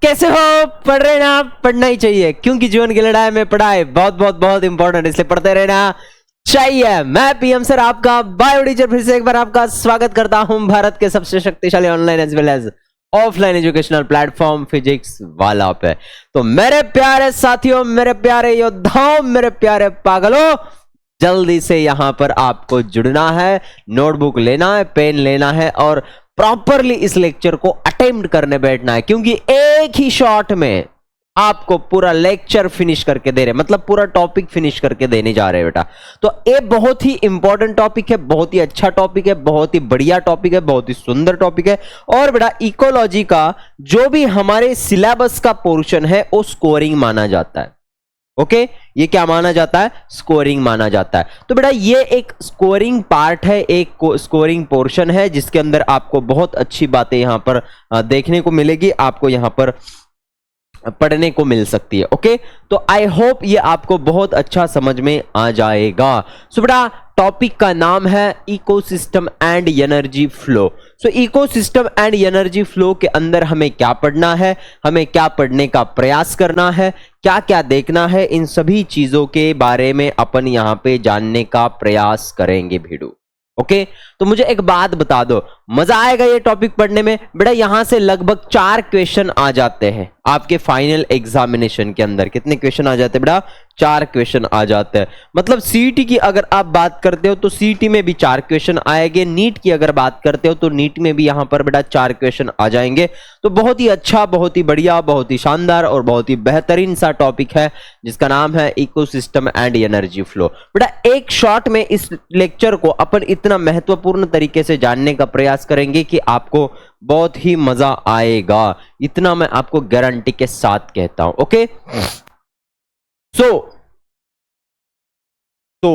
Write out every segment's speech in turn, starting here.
कैसे हो? पढ़ रहे ना? पढ़ना ही चाहिए क्योंकि जीवन की लड़ाई में पढ़ाई बहुत बहुत बहुत इंपॉर्टेंट, इसलिए पढ़ते रहना चाहिए। मैं पीएम सर आपका बायो टीचर फिर से एक बार आपका स्वागत करता हूं भारत के सबसे शक्तिशाली online as well as offline educational platform Physics Wallah पे। तो मेरे प्यारे साथियों, मेरे प्यारे योद्धाओं, मेरे प्यारे पागलों, जल्दी से यहां पर आपको जुड़ना है, नोटबुक लेना है, पेन लेना है और प्रॉपरली इस लेक्चर को अटेम्प्ट करने बैठना है, क्योंकि एक ही शॉट में आपको पूरा लेक्चर फिनिश करके दे रहे, मतलब पूरा टॉपिक फिनिश करके देने जा रहे हैं बेटा। तो ये बहुत ही इंपॉर्टेंट टॉपिक है, बहुत ही अच्छा टॉपिक है, बहुत ही बढ़िया टॉपिक है, बहुत ही सुंदर टॉपिक है। और बेटा इकोलॉजी का जो भी हमारे सिलेबस का पोर्शन है वो स्कोरिंग माना जाता है। ओके, ये क्या माना जाता है? स्कोरिंग माना जाता है। तो बेटा ये एक स्कोरिंग पार्ट है, एक स्कोरिंग पोर्शन है, जिसके अंदर आपको बहुत अच्छी बातें यहां पर देखने को मिलेगी, आपको यहां पर पढ़ने को मिल सकती है। ओके, तो आई होप ये आपको बहुत अच्छा समझ में आ जाएगा। सो बेटा टॉपिक का नाम है ecosystem and energy flow. So ecosystem and energy flow के अंदर हमें क्या पढ़ना है, हमें क्या पढ़ने का प्रयास करना है, क्या क्या देखना है, इन सभी चीजों के बारे में अपन यहां पे जानने का प्रयास करेंगे भिड़ू। ओके, तो मुझे एक बात बता दो, मजा आएगा ये टॉपिक पढ़ने में? बेटा यहां से लगभग 4 क्वेश्चन आ जाते हैं आपके फाइनल एग्जामिनेशन के अंदर। कितने क्वेश्चन आ जाते हैं बेटा? 4 क्वेश्चन आ जाते हैं। मतलब सीईटी की अगर आप बात करते हो तो सीईटी में भी 4 क्वेश्चन आएंगे, नीट की अगर बात करते हो तो नीट में भी यहां पर बेटा 4 क्वेश्चन आ जाएंगे। तो बहुत ही अच्छा, बहुत ही बढ़िया, बहुत ही शानदार और बहुत ही बेहतरीन सा टॉपिक है जिसका नाम है इकोसिस्टम एंड एनर्जी फ्लो। बेटा एक शॉट में इस लेक्चर को अपन इतना महत्वपूर्ण तरीके से जानने का प्रयास करेंगे कि आपको बहुत ही मजा आएगा, इतना मैं आपको गारंटी के साथ कहता हूं। ओके, तो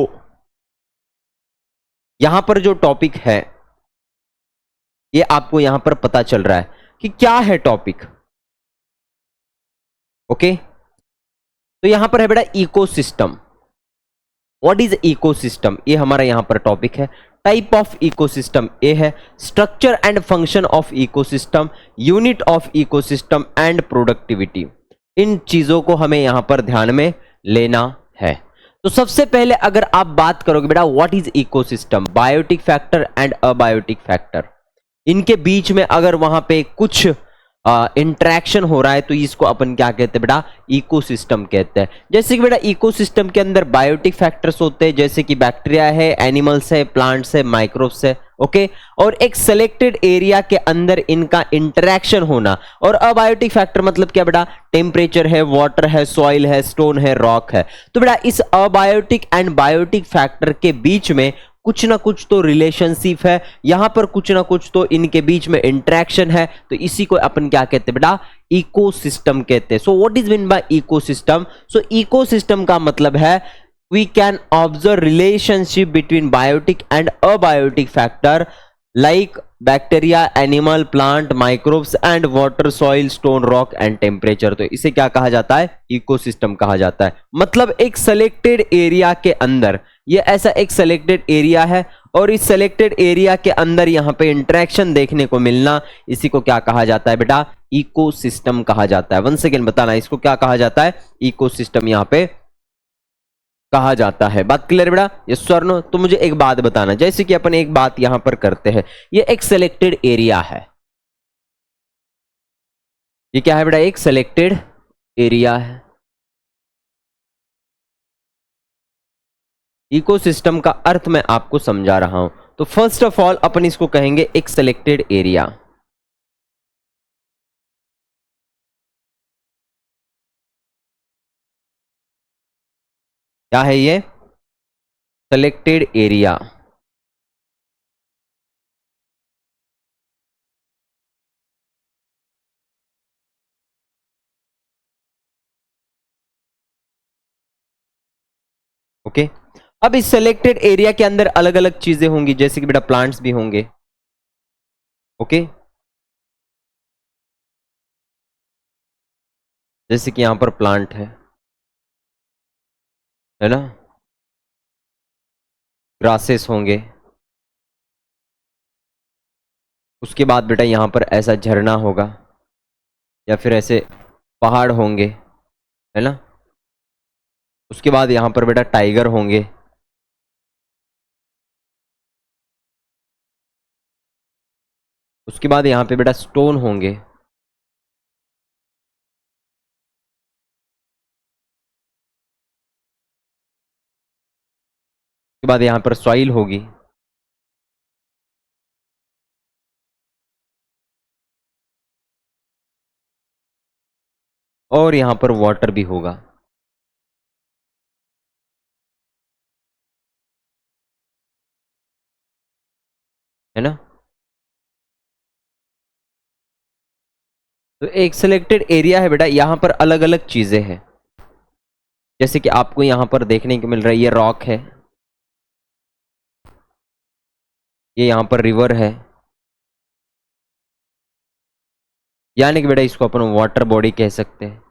यहां पर जो टॉपिक है ये आपको यहां पर पता चल रहा है कि क्या है टॉपिक। ओके, तो यहां पर है बेटा इकोसिस्टम। What is ecosystem? ये हमारा यहां पर टॉपिक है। टाइप ऑफ इकोसिस्टम ये है, structure and function of ecosystem, unit of ecosystem and productivity. इन चीजों को हमें यहां पर ध्यान में लेना है। तो सबसे पहले अगर आप बात करोगे बेटा what is ecosystem, biotic factor and abiotic factor, इनके बीच में अगर वहां पे कुछ इंटरेक्शन हो रहा है तो इसको अपन क्या कहते हैं बेटा? इकोसिस्टम कहते हैं। जैसे कि बेटा इकोसिस्टम के अंदर बायोटिक फैक्टर्स होते हैं, जैसे कि बैक्टीरिया है, एनिमल्स है, प्लांट्स है, माइक्रोब्स है। ओके, और एक सिलेक्टेड एरिया के अंदर इनका इंटरेक्शन होना। और अबायोटिक फैक्टर मतलब क्या बेटा? टेम्परेचर है, वाटर है, सॉइल है, स्टोन है, रॉक है। तो बेटा इस अबायोटिक एंड बायोटिक फैक्टर के बीच में कुछ ना कुछ तो रिलेशनशिप है, यहां पर कुछ ना कुछ तो इनके बीच में इंटरेक्शन है। तो इसी को अपन क्या कहते हैं बेटा? इकोसिस्टम कहते हैं। So what is mean by ecosystem? So ecosystem का मतलब है we can observe relationship between biotic and abiotic factor like bacteria, animal, plant, microbes and water, soil, stone, rock and temperature. तो इसे क्या कहा जाता है? इकोसिस्टम कहा जाता है। मतलब एक सेलेक्टेड एरिया के अंदर, ये ऐसा एक सेलेक्टेड एरिया है और इस सेलेक्टेड एरिया के अंदर यहां पे इंटरेक्शन देखने को मिलना, इसी को क्या कहा जाता है बेटा? इकोसिस्टम कहा जाता है। वन सेकेंड बताना, इसको क्या कहा जाता है? इकोसिस्टम यहां पे कहा जाता है। बात क्लियर बेटा? Yes sir no? तो मुझे एक बात बताना, जैसे कि अपन एक बात यहां पर करते हैं, ये एक सेलेक्टेड एरिया है। ये क्या है बेटा? एक सेलेक्टेड एरिया है। इकोसिस्टम का अर्थ मैं आपको समझा रहा हूं। तो फर्स्ट ऑफ ऑल अपन इसको कहेंगे एक सेलेक्टेड एरिया। क्या है ये? Selected area. ओके, अब इस सेलेक्टेड एरिया के अंदर अलग अलग चीजें होंगी, जैसे कि बेटा प्लांट्स भी होंगे। ओके, जैसे कि यहां पर प्लांट है ना, ग्रासेस होंगे। उसके बाद बेटा यहां पर ऐसा झरना होगा या फिर ऐसे पहाड़ होंगे, है ना। उसके बाद यहाँ पर बेटा टाइगर होंगे, उसके बाद यहाँ पे बेटा स्टोन होंगे, उसके बाद यहाँ पर सॉइल होगी, और यहाँ पर वाटर भी होगा। है ना। तो एक सिलेक्टेड एरिया है बेटा, यहां पर अलग अलग चीजें हैं, जैसे कि आपको यहां पर देखने को मिल रहा है, ये रॉक है, ये यहां पर रिवर है, यानी कि बेटा इसको अपन वाटर बॉडी कह सकते हैं,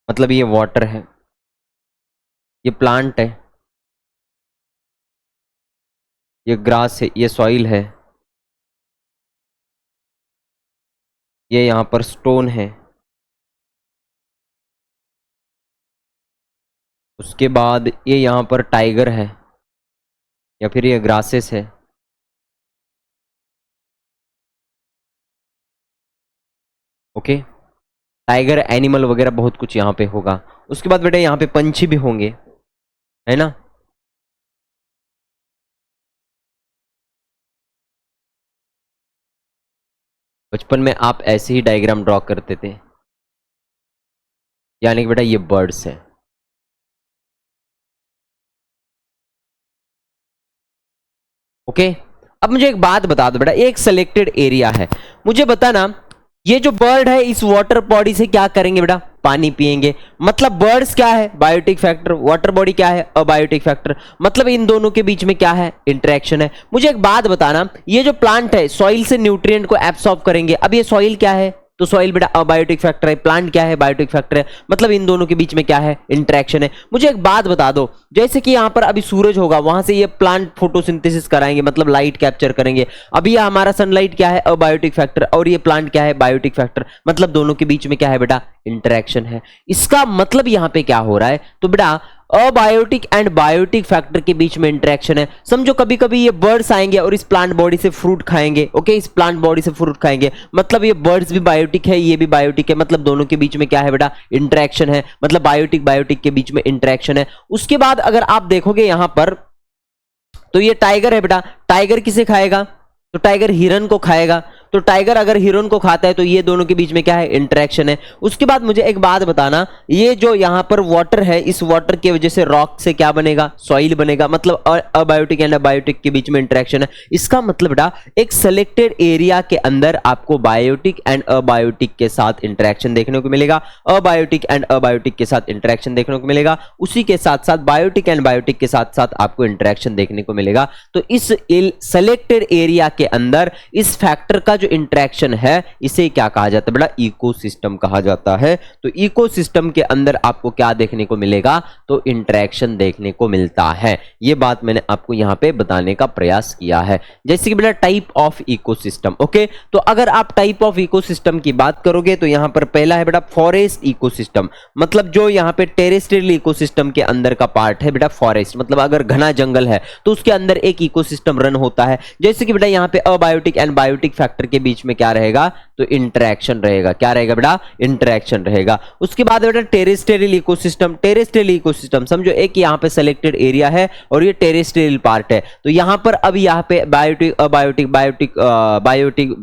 मतलब ये वाटर है, ये प्लांट है, ये ग्रास है, ये सॉइल है, ये यहां पर स्टोन है, उसके बाद ये यहां पर टाइगर है, या फिर ये ग्रासेस है, ओके। टाइगर एनिमल वगैरह बहुत कुछ यहाँ पे होगा। उसके बाद बेटा यहाँ पे पंछी भी होंगे, है ना। बचपन में आप ऐसे ही डायग्राम ड्रॉ करते थे, यानी कि बेटा ये बर्ड्स है। ओके, अब मुझे एक बात बता दो बेटा, एक सिलेक्टेड एरिया है, मुझे बताना ये जो बर्ड है इस वाटर बॉडी से क्या करेंगे बेटा, पानी पिएंगे। मतलब बर्ड्स क्या है, बायोटिक फैक्टर, वाटर बॉडी क्या है, अबायोटिक फैक्टर। मतलब इन दोनों के बीच में क्या है, इंटरेक्शन है। मुझे एक बात बताना, ये जो प्लांट है सॉइल से न्यूट्रिएंट को एब्सॉर्ब करेंगे, अब ये सॉइल क्या है, तो सॉइल बेटा अबायोटिक फैक्टर है, प्लांट क्या है, बायोटिक फैक्टर है। मतलब इन दोनों के बीच में क्या है, इंटरेक्शन है। मुझे एक बात बता दो, जैसे कि यहां पर अभी सूरज होगा, वहां से ये प्लांट फोटोसिंथेसिस कराएंगे, मतलब लाइट कैप्चर करेंगे। अभी ये हमारा सनलाइट क्या है, अबायोटिक फैक्टर, और ये प्लांट क्या है, बायोटिक फैक्टर। मतलब दोनों के बीच में क्या है बेटा, इंटरेक्शन है। इसका मतलब यहां पे क्या हो रहा है, तो बेटा अबायोटिक एंड बायोटिक फैक्टर के बीच में इंटरेक्शन है। समझो कभी कभी ये बर्ड्स आएंगे और इस प्लांट बॉडी से फ्रूट खाएंगे, ओके, इस प्लांट बॉडी से फ्रूट खाएंगे, मतलब ये बर्ड्स भी बायोटिक है, ये भी बायोटिक है। मतलब दोनों के बीच में क्या है बेटा, इंटरेक्शन है। मतलब बायोटिक बायोटिक के बीच में इंटरेक्शन है। उसके बाद अगर आप देखोगे यहां पर, तो ये टाइगर है बेटा, टाइगर किसे खाएगा, तो टाइगर हिरन को खाएगा। तो टाइगर अगर हिरन को खाता है तो ये दोनों के बीच में क्या है, इंटरेक्शन है। उसके बाद मुझे एक बात बताना, ये जो यहां पर वाटर है, इस वाटर की वजह से रॉक से क्या बनेगा, सॉइल बनेगा। मतलब अबायोटिक एंड अबायोटिक के बीच में इंटरेक्शन है। इसका मतलब बेटा एक सिलेक्टेड एरिया के अंदर आपको बायोटिक एंड अबायोटिक के साथ इंटरेक्शन देखने को मिलेगा, अबायोटिक एंड अबायोटिक के साथ इंटरेक्शन देखने को मिलेगा, उसी के साथ साथ बायोटिक एंड बायोटिक के साथ साथ आपको इंटरेक्शन देखने को मिलेगा। तो इस सिलेक्टेड एरिया के अंदर इस फैक्टर का जो इंटरेक्शन है इसे क्या कहा जाता है बेटा, इकोसिस्टम कहा जाता है। तो इकोसिस्टम के अंदर आपको क्या देखने को मिलेगा, तो इंटरेक्शन देखने को मिलता है। यह बात मैंने आपको यहां पे बताने का प्रयास किया है। जैसे कि बेटा टाइप ऑफ इकोसिस्टम, ओके। तो अगर आप टाइप ऑफ इकोसिस्टम की बात करोगे तो यहां पर पहला है बेटा फॉरेस्ट इकोसिस्टम। मतलब जो यहां पे टेरेस्ट्रियल इकोसिस्टम के अंदर का पार्ट है बेटा फॉरेस्ट, मतलब अगर घना जंगल है तो उसके अंदर एक इकोसिस्टम रन होता है। जैसे कि बेटा यहां पे अबायोटिक एंड बायोटिक फैक्टर के बीच में क्या रहेगा, तो इंटरेक्शन रहेगा। क्या रहेगा बेटा, इंटरेक्शन रहेगा। उसके बाद बेटा टेरेस्ट्रियल इकोसिस्टम, टेरेस्ट्रियल इकोसिस्टम समझो एक यहां पे सिलेक्टेड एरिया है और ये टेरेस्ट्रियल पार्ट है। तो यहां पर अभी यहां पे biotic abiotic biotic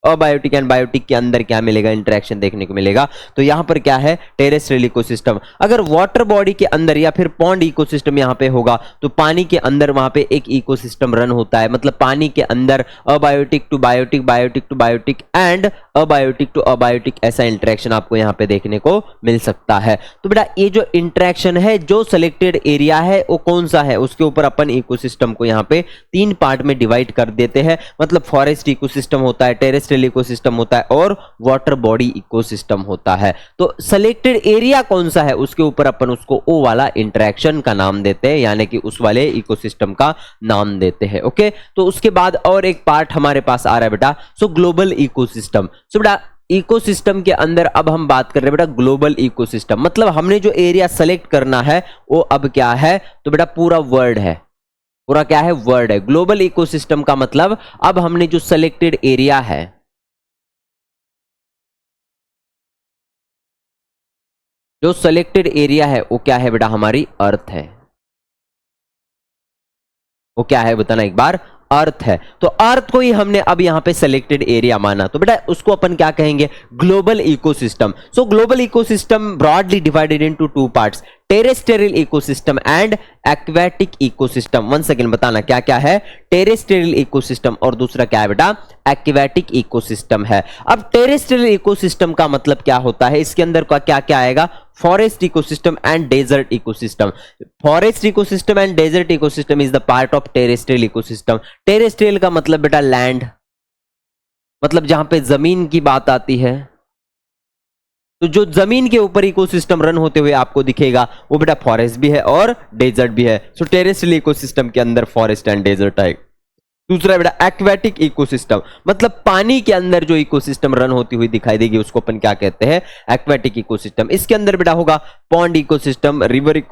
abiotic and biotic के अंदर क्या मिलेगा, इंटरेक्शन देखने को मिलेगा। तो यहां पर क्या है, टेरेस्ट्रियल इकोसिस्टम। अगर वाटर बॉडी के अंदर या फिर पॉन्ड इकोसिस्टम यहां पे होगा तो पानी के अंदर वहां पे एक इकोसिस्टम रन होता है। मतलब पानी के अंदर abiotic to biotic, biotic to biotic and abiotic to abiotic, ऐसा इंटरेक्शन आपको यहां पे देखने को मिल सकता है। तो बेटा ये जो इंटरेक्शन है, जो सिलेक्टेड एरिया है वो कौन सा है, उसके ऊपर अपन इकोसिस्टम को यहां पे 3 पार्ट में डिवाइड कर देते हैं। मतलब फॉरेस्ट इकोसिस्टम होता है, टेरेस्ट्रियल इकोसिस्टम होता है और वाटर बॉडी इकोसिस्टम होता है। तो सिलेक्टेड एरिया कौन सा है उसके ऊपर अपन उसको ओ वाला इंटरेक्शन का नाम देते हैं, यानी कि उस वाले इकोसिस्टम का नाम देते हैं, ओके। तो उसके बाद और एक पार्ट हमारे पास आ रहा है बेटा, सो ग्लोबल इकोसिस्टम। सो बेटा इकोसिस्टम के अंदर अब हम बात कर रहे हैं बेटा ग्लोबल इकोसिस्टम, मतलब हमने जो एरिया सेलेक्ट करना है वो अब क्या है, तो बेटा पूरा वर्ल्ड है, पूरा क्या है, वर्ल्ड है। ग्लोबल इकोसिस्टम का मतलब अब हमने जो सेलेक्टेड एरिया है, जो सेलेक्टेड एरिया है वो क्या है बेटा, हमारी अर्थ है। वो क्या है बताना एक बार, अर्थ है। तो अर्थ को ही हमने अब यहां पे सेलेक्टेड एरिया माना, तो बेटा उसको अपन क्या कहेंगे, global ecosystem. So global ecosystem broadly divided into two parts, terrestrial ecosystem and aquatic ecosystem. One second बताना क्या क्या है, टेरेस्ट्रियल इकोसिस्टम और दूसरा क्या है बेटा, एक्वेटिक इकोसिस्टम है। अब टेरेस्ट्रियल इकोसिस्टम का मतलब क्या होता है, इसके अंदर का क्या क्या आएगा, forest ecosystem and desert ecosystem. Forest ecosystem and desert ecosystem is the part of terrestrial ecosystem. Terrestrial का मतलब बेटा लैंड, मतलब जहां पे जमीन की बात आती है, तो जो जमीन के ऊपर इकोसिस्टम रन होते हुए आपको दिखेगा वो बेटा फॉरेस्ट भी है और डेजर्ट भी है। सो टेरेस्ट्रियल इकोसिस्टम के अंदर फॉरेस्ट एंड डेजर्ट है। दूसरा बेटा एक्वेटिक इकोसिस्टम, मतलब पानी के अंदर जो इकोसिस्टम रन होती हुई दिखाई देगी उसको अपन क्या कहते हैं, एक्वेटिक इकोसिस्टम। इसके अंदर बेटा होगा pond ecosystem, river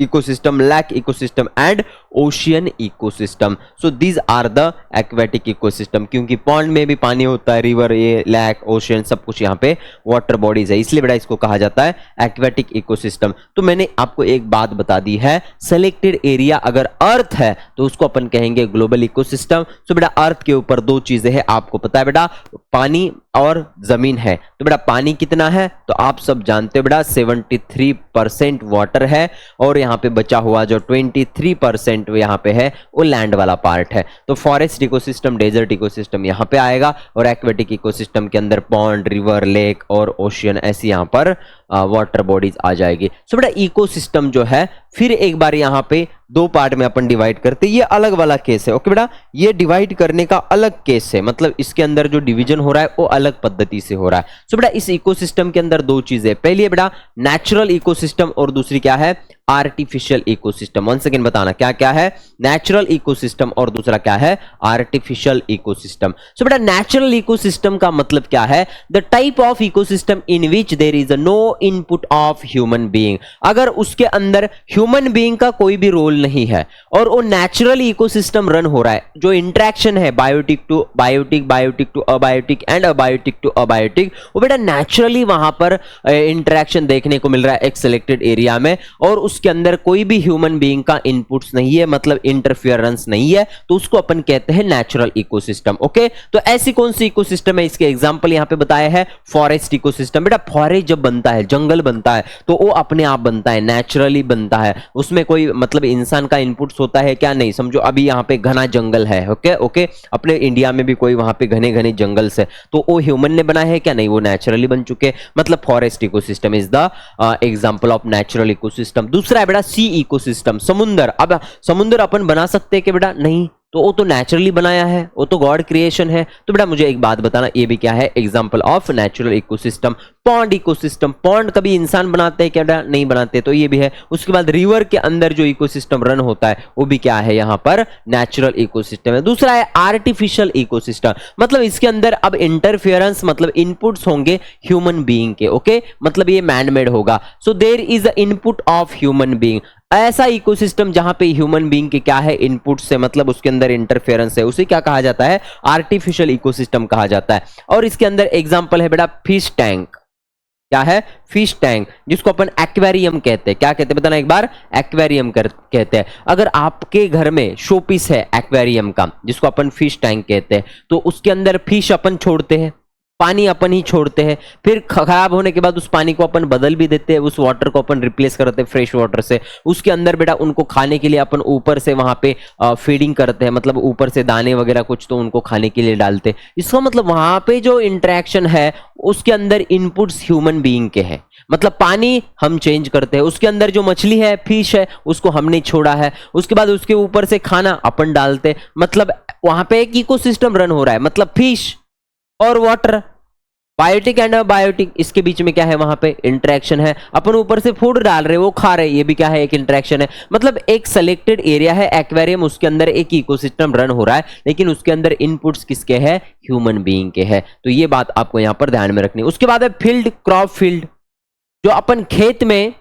ecosystem, lake ecosystem and ocean ecosystem. So these are the aquatic ecosystem, क्योंकि पॉन्ड में भी पानी होता है, रिवर, ये लैक, ओशियन सब कुछ यहाँ पे वाटर बॉडीज है, इसलिए बेटा इसको कहा जाता है एक्वेटिक इकोसिस्टम। तो मैंने आपको एक बात बता दी है, सेलेक्टेड एरिया अगर अर्थ है तो उसको अपन कहेंगे ग्लोबल इकोसिस्टम। सो बेटा अर्थ के ऊपर दो चीजें हैं, आपको पता है बेटा, पानी और जमीन है। तो बेटा पानी कितना है, तो आप सब जानते हो बेटा 73% वाटर है, और यहाँ पे बचा हुआ जो 23% यहाँ पे है वो लैंड वाला पार्ट है। तो फॉरेस्ट इकोसिस्टम, डेजर्ट इकोसिस्टम यहाँ पे आएगा, और एक्वेटिक इकोसिस्टम के अंदर पॉन्ड, रिवर, लेक और ओशियन ऐसी यहाँ पर वाटर बॉडीज आ जाएगी। सो बेटा इकोसिस्टम जो है फिर एक बार यहाँ पे दो पार्ट में अपन डिवाइड करते हैं, ये अलग वाला केस है। ओके बेटा, ये डिवाइड करने का अलग केस है, मतलब इसके अंदर जो डिवीजन हो रहा है वो अलग पद्धति से हो रहा है। सो बेटा इस इकोसिस्टम के अंदर दो चीजें, पहली है बेटा नेचुरल इकोसिस्टम और दूसरी क्या है, आर्टिफिशियल इकोसिस्टम। वन सेकेंड बताना क्या क्या है, नेचुरल इकोसिस्टम और दूसरा क्या है, आर्टिफिशियल इकोसिस्टम। सो बेटा नेचुरल इकोसिस्टम का मतलब क्या है, the type of ecosystem in which there is no input of human being. अगर उसके अंदर ह्यूमन बीइंग का कोई भी रोल नहीं है और वो नेचुरल इकोसिस्टम रन हो रहा है, जो इंटरेक्शन है biotic to biotic, biotic to abiotic and abiotic to abiotic, वो बेटा नेचुरली वहां पर इंटरेक्शन देखने को मिल रहा है एक सिलेक्टेड एरिया में, और उसके अंदर कोई भी ह्यूमन बीइंग का इनपुट्स नहीं है, मतलब इंटरफियरेंस नहीं है, तो उसको अपन कहते हैं नेचुरल इकोसिस्टम। ओके, तो ऐसी कौन सी इकोसिस्टम है, इसके एग्जांपल यहां पे बताया है, फॉरेस्ट इकोसिस्टम। बेटा फॉरेस्ट जब बनता है, जंगल बनता है, तो वो अपने आप बनता है, नेचुरली बनता है, उसमें कोई मतलब इंसान का इनपुट्स होता है क्या, नहीं। समझो अभी यहाँ पे घना जंगल है, ओके ओके, अपने इंडिया में भी कोई वहां पे घने घने जंगल से, तो वो ह्यूमन ने बनाया है क्या, नहीं, वो नेचुरली बन चुके, मतलब forest ecosystem is the example of natural ecosystem. दूसरा है बेटा सी इकोसिस्टम, समुंदर। अब समुंदर अपन बना सकते हैं कि बेटा, नहीं, तो वो तो नेचुरली बनाया है, वो तो गॉड क्रिएशन है। तो बेटा मुझे एक बात बताना, ये भी क्या है, example of natural ecosystem. Pond ecosystem, pond कभी इंसान बनाते हैं क्या बेटा, नहीं बनाते, तो ये भी है। उसके बाद रिवर के अंदर जो इकोसिस्टम रन होता है वो भी क्या है, यहां पर नेचुरल इकोसिस्टम है। दूसरा है आर्टिफिशियल इकोसिस्टम, मतलब इसके अंदर अब इंटरफियरेंस, मतलब इनपुट्स होंगे ह्यूमन बीइंग के। ओके, मतलब ये मैनमेड होगा। So there is a input of human being, ऐसा इकोसिस्टम जहां पे ह्यूमन बीइंग के क्या है, इनपुट से, मतलब उसके अंदर इंटरफेरेंस है, उसे क्या कहा जाता है, आर्टिफिशियल इकोसिस्टम कहा जाता है। और इसके अंदर एग्जांपल है बेटा फिश टैंक। क्या है, फिश टैंक, जिसको अपन एक्वेरियम कहते हैं। क्या कहते हैं बताना एक बार, एक्वेरियम कहते हैं। अगर आपके घर में शोपीस है एक्वेरियम का, जिसको अपन फिश टैंक कहते हैं, तो उसके अंदर फिश अपन छोड़ते हैं, पानी अपन ही छोड़ते हैं, फिर खराब होने के बाद उस पानी को अपन बदल भी देते हैं, उस वाटर को अपन रिप्लेस करते हैं फ्रेश वाटर से। उसके अंदर बेटा उनको खाने के लिए अपन ऊपर से वहां पे फीडिंग करते हैं, मतलब ऊपर से दाने वगैरह कुछ तो उनको खाने के लिए डालते हैं। इसका मतलब वहां पे जो इंटरेक्शन है उसके अंदर इनपुट्स ह्यूमन बीइंग के हैं, मतलब पानी हम चेंज करते हैं, उसके अंदर जो मछली है, फिश है, उसको हमने छोड़ा है, उसके बाद उसके ऊपर से खाना अपन डालते, मतलब वहां पे एक इकोसिस्टम रन हो रहा है, मतलब फिश और वाटर, बायोटिक एंड अबायोटिक, इसके बीच में क्या है, वहां पे इंटरेक्शन है। अपन ऊपर से फूड डाल रहे, वो खा रहे, ये भी क्या है, एक इंटरेक्शन है। मतलब एक सेलेक्टेड एरिया है एक्वेरियम, उसके अंदर एक इकोसिस्टम रन हो रहा है, लेकिन उसके अंदर इनपुट्स किसके हैं, ह्यूमन बीइंग के हैं। तो ये बात आपको यहां पर ध्यान में रखनी है। उसके बाद है फील्ड, क्रॉप फील्ड। जो अपन खेत में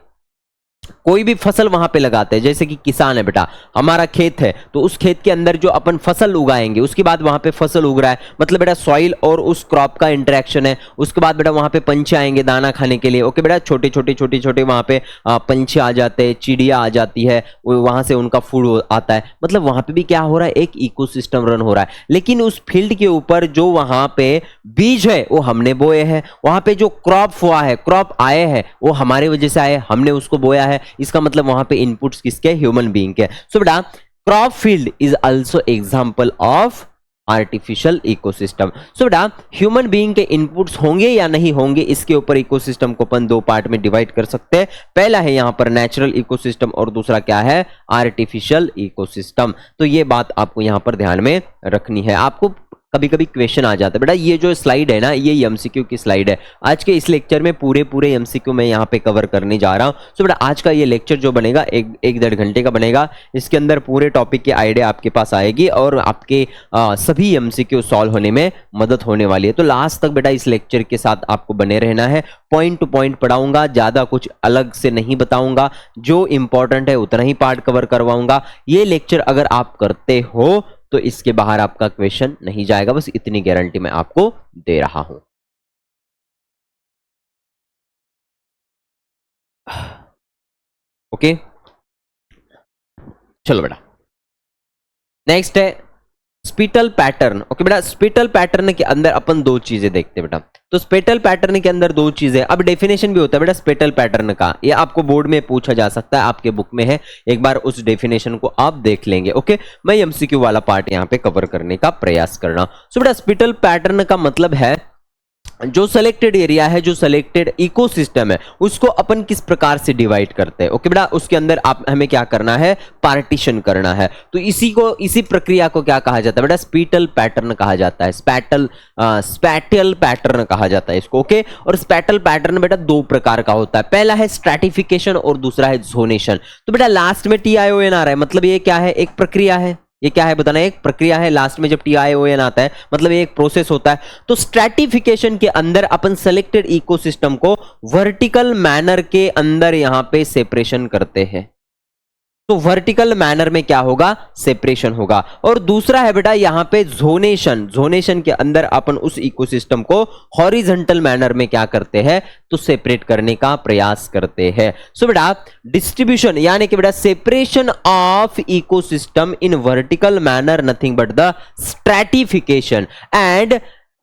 कोई भी फसल वहां पे लगाते हैं, जैसे कि किसान है बेटा, हमारा खेत है, तो उस खेत के अंदर जो अपन फसल उगाएंगे, उसके बाद वहां पे फसल उग रहा है, मतलब बेटा सॉइल और उस क्रॉप का इंटरेक्शन है। उसके बाद बेटा वहां पे पंछी आएंगे दाना खाने के लिए। ओके बेटा, छोटे छोटे वहां पे पंछी आ जाते हैं, चिड़िया आ जाती है, वहां से उनका फूड आता है। मतलब वहां पे भी क्या हो रहा है, एक इकोसिस्टम रन हो रहा है। लेकिन उस फील्ड के ऊपर जो वहां पे बीज है वो हमने बोए हैं, वहां पे जो क्रॉप हुआ है, क्रॉप आए हैं, वो हमारे वजह से आए, हमने उसको बोया है। इसका मतलब वहां पे इनपुट्स किसके, ह्यूमन बीइंग के। सो बेटा crop field is also example of artificial ecosystem. So बेटा ह्यूमन बीइंग के इनपुट्स होंगे या नहीं होंगे, इसके ऊपर इकोसिस्टम को अपन दो पार्ट में डिवाइड कर सकते हैं। पहला है यहां पर नेचुरल इकोसिस्टम और दूसरा क्या है, आर्टिफिशियल इकोसिस्टम। तो ये बात आपको यहां पर ध्यान में रखनी है। आपको कभी कभी क्वेश्चन आ जाता है बेटा, ये जो स्लाइड है ना, ये एमसीक्यू की स्लाइड है। आज के इस लेक्चर में पूरे एमसीक्यू मैं यहाँ पे कवर करने जा रहा हूँ। सो बेटा आज का ये लेक्चर जो बनेगा एक 1.5 घंटे का बनेगा। इसके अंदर पूरे टॉपिक की आइडिया आपके पास आएगी और आपके सभी एमसीक्यू सॉल्व होने में मदद होने वाली है। तो लास्ट तक बेटा इस लेक्चर के साथ आपको बने रहना है। पॉइंट टू पॉइंट पढ़ाऊंगा, ज्यादा कुछ अलग से नहीं बताऊंगा, जो इंपॉर्टेंट है उतना ही पार्ट कवर करवाऊंगा। ये लेक्चर अगर आप करते हो तो इसके बाहर आपका क्वेश्चन नहीं जाएगा, बस इतनी गारंटी मैं आपको दे रहा हूं। ओके चलो बेटा, नेक्स्ट है स्पिटल पैटर्न। ओके बेटा, स्पिटल पैटर्न के अंदर अपन दो चीजें देखते हैं बेटा। तो स्पिटल पैटर्न के अंदर दो चीजें, अब डेफिनेशन भी होता है बेटा स्पिटल पैटर्न का, ये आपको बोर्ड में पूछा जा सकता है, आपके बुक में है, एक बार उस डेफिनेशन को आप देख लेंगे। ओके, मैं एमसीक्यू वाला पार्ट यहां पे कवर करने का प्रयास कर रहा हूं। सो बेटा स्पिटल पैटर्न का मतलब है जो सेलेक्टेड एरिया है, जो सेलेक्टेड इकोसिस्टम है, उसको अपन किस प्रकार से डिवाइड करते हैं। ओके बेटा, उसके अंदर आप हमें क्या करना है, पार्टीशन करना है। तो इसी प्रक्रिया को क्या कहा जाता है बेटा, स्पिटल पैटर्न कहा जाता है, स्पैटियल पैटर्न कहा जाता है इसको। ओके, और स्पैटल पैटर्न बेटा दो प्रकार का होता है, पहला है स्ट्रैटिफिकेशन और दूसरा है जोनेशन। तो बेटा लास्ट में TION आ रहा है, मतलब ये क्या है, एक प्रक्रिया है। ये क्या है बताना, एक प्रक्रिया है। लास्ट में जब TION आता है मतलब ये एक प्रोसेस होता है। तो स्ट्रैटिफिकेशन के अंदर अपन सेलेक्टेड इकोसिस्टम को वर्टिकल मैनर के अंदर यहां पे सेपरेशन करते हैं। तो वर्टिकल मैनर में क्या होगा, सेपरेशन होगा। और दूसरा है बेटा यहां पे जोनेशन। जोनेशन के अंदर अपन उस इकोसिस्टम को हॉरिजॉन्टल मैनर में क्या करते हैं, तो सेपरेट करने का प्रयास करते हैं। सो बेटा डिस्ट्रीब्यूशन यानी कि बेटा separation of ecosystem in vertical manner nothing but the stratification and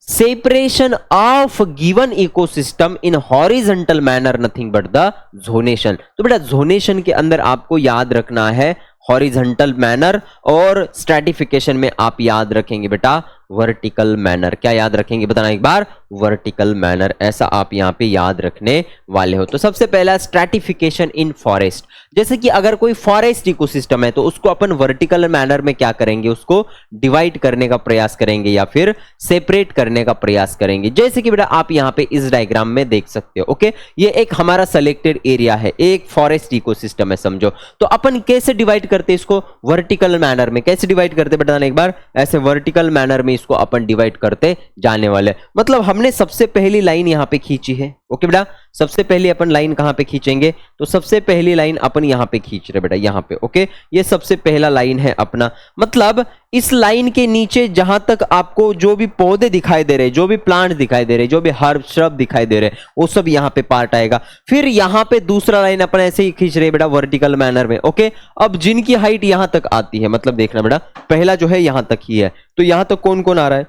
separation of given ecosystem in horizontal manner nothing but the zonation। तो बेटा जोनेशन के अंदर आपको याद रखना है हॉरिजॉन्टल मैनर, और स्ट्रैटिफिकेशन में आप याद रखेंगे बेटा वर्टिकल मैनर। क्या याद रखेंगे बताना एक बार, वर्टिकल मैनर, ऐसा आप यहां पे याद रखने वाले हो। तो सबसे पहला स्ट्रैटिफिकेशन इन फॉरेस्ट। जैसे कि अगर कोई फॉरेस्ट इकोसिस्टम है तो उसको अपन वर्टिकल मैनर में क्या करेंगे, उसको डिवाइड करने का प्रयास करेंगे या फिर सेपरेट करने का प्रयास करेंगे। जैसे कि बेटा आप यहां पे इस डायग्राम में देख सकते हो। ओके, ये एक हमारा सेलेक्टेड एरिया है, एक फॉरेस्ट इकोसिस्टम है समझो। तो अपन कैसे डिवाइड करते हैं इसको, वर्टिकल मैनर में। कैसे डिवाइड करते बताना एक बार, ऐसे वर्टिकल मैनर में इसको अपन डिवाइड करते जाने वाले। मतलब हमने सबसे पहली लाइन यहां पे खींची है। ओके बेटा, सबसे पहले अपन लाइन कहां पे खींचेंगे, तो सबसे पहली लाइन अपन यहां पे खींच रहे बेटा, यहां पे। ओके, ये सबसे पहला लाइन है अपना। मतलब इस लाइन के नीचे जहां तक आपको जो भी पौधे दिखाई दे रहे, जो भी प्लांट दिखाई दे रहे, जो भी हर्ब श्रब दिखाई दे रहे, वो सब यहां पे पार्ट आएगा। फिर यहां पे दूसरा लाइन अपन ऐसे ही खींच रहे बेटा वर्टिकल मैनर में। ओके, अब जिनकी हाइट यहां तक आती है, मतलब देखना बेटा पहला जो है यहां तक ही है, तो यहां तक कौन कौन आ रहा है,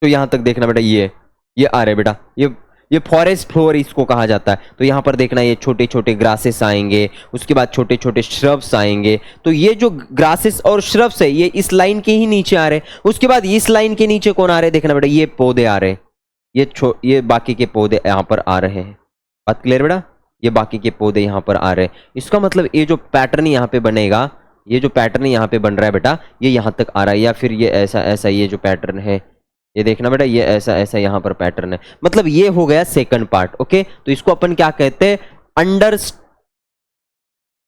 तो यहां तक देखना बेटा ये आ रहा है बेटा, ये फॉरेस्ट फ्लोर इसको कहा जाता है। तो यहां पर देखना ये छोटे छोटे ग्रासेस आएंगे, उसके बाद छोटे छोटे श्रब्स आएंगे। तो ये जो ग्रासेस और श्रब्स है ये इस लाइन के ही नीचे आ रहे हैं। उसके बाद इस लाइन के नीचे कौन आ रहे हैं, देखना बेटा ये पौधे आ रहे हैं, ये बाकी के पौधे यहां पर आ रहे हैं। बात क्लियर बेटा, ये बाकी के पौधे यहां पर आ रहे हैं। इसका मतलब ये जो पैटर्न यहां पे बनेगा, ये जो पैटर्न यहां पे बन रहा है बेटा, ये यहां तक आ रहा है, या फिर ये ऐसा ये जो पैटर्न है ये देखना बेटा, ये ऐसा ऐसा यहाँ पर पैटर्न है, मतलब ये हो गया सेकंड पार्ट। ओके, तो इसको अपन क्या कहते हैं,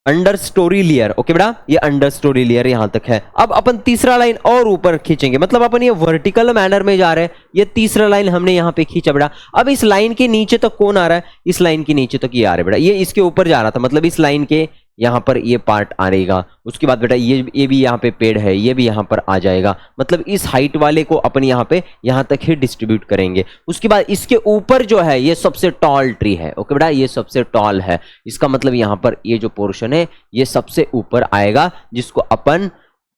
अंडर स्टोरी लेयर। ओके बेटा, ये अंडर स्टोरी लेयर यहां तक है। अब अपन तीसरा लाइन और ऊपर खींचेंगे, मतलब अपन ये वर्टिकल मैनर में जा रहे हैं। ये तीसरा लाइन हमने यहां पे खींचा बेटा। अब इस लाइन के नीचे तक कौन आ रहा है, इस लाइन के नीचे तक ये आ रहा है बेटा, ये इसके ऊपर जा रहा था, मतलब इस लाइन के यहां पर ये पार्ट आ रहेगा। उसके बाद बेटा ये भी यहाँ पे पेड़ है, ये भी यहाँ पर आ जाएगा, मतलब इस हाइट वाले को अपन यहाँ पे यहाँ तक ही डिस्ट्रीब्यूट करेंगे। उसके बाद इसके ऊपर जो है ये सबसे टॉल ट्री है। ओके बेटा, ये सबसे टॉल है, इसका मतलब यहाँ पर ये जो पोर्शन है ये सबसे ऊपर आएगा, जिसको अपन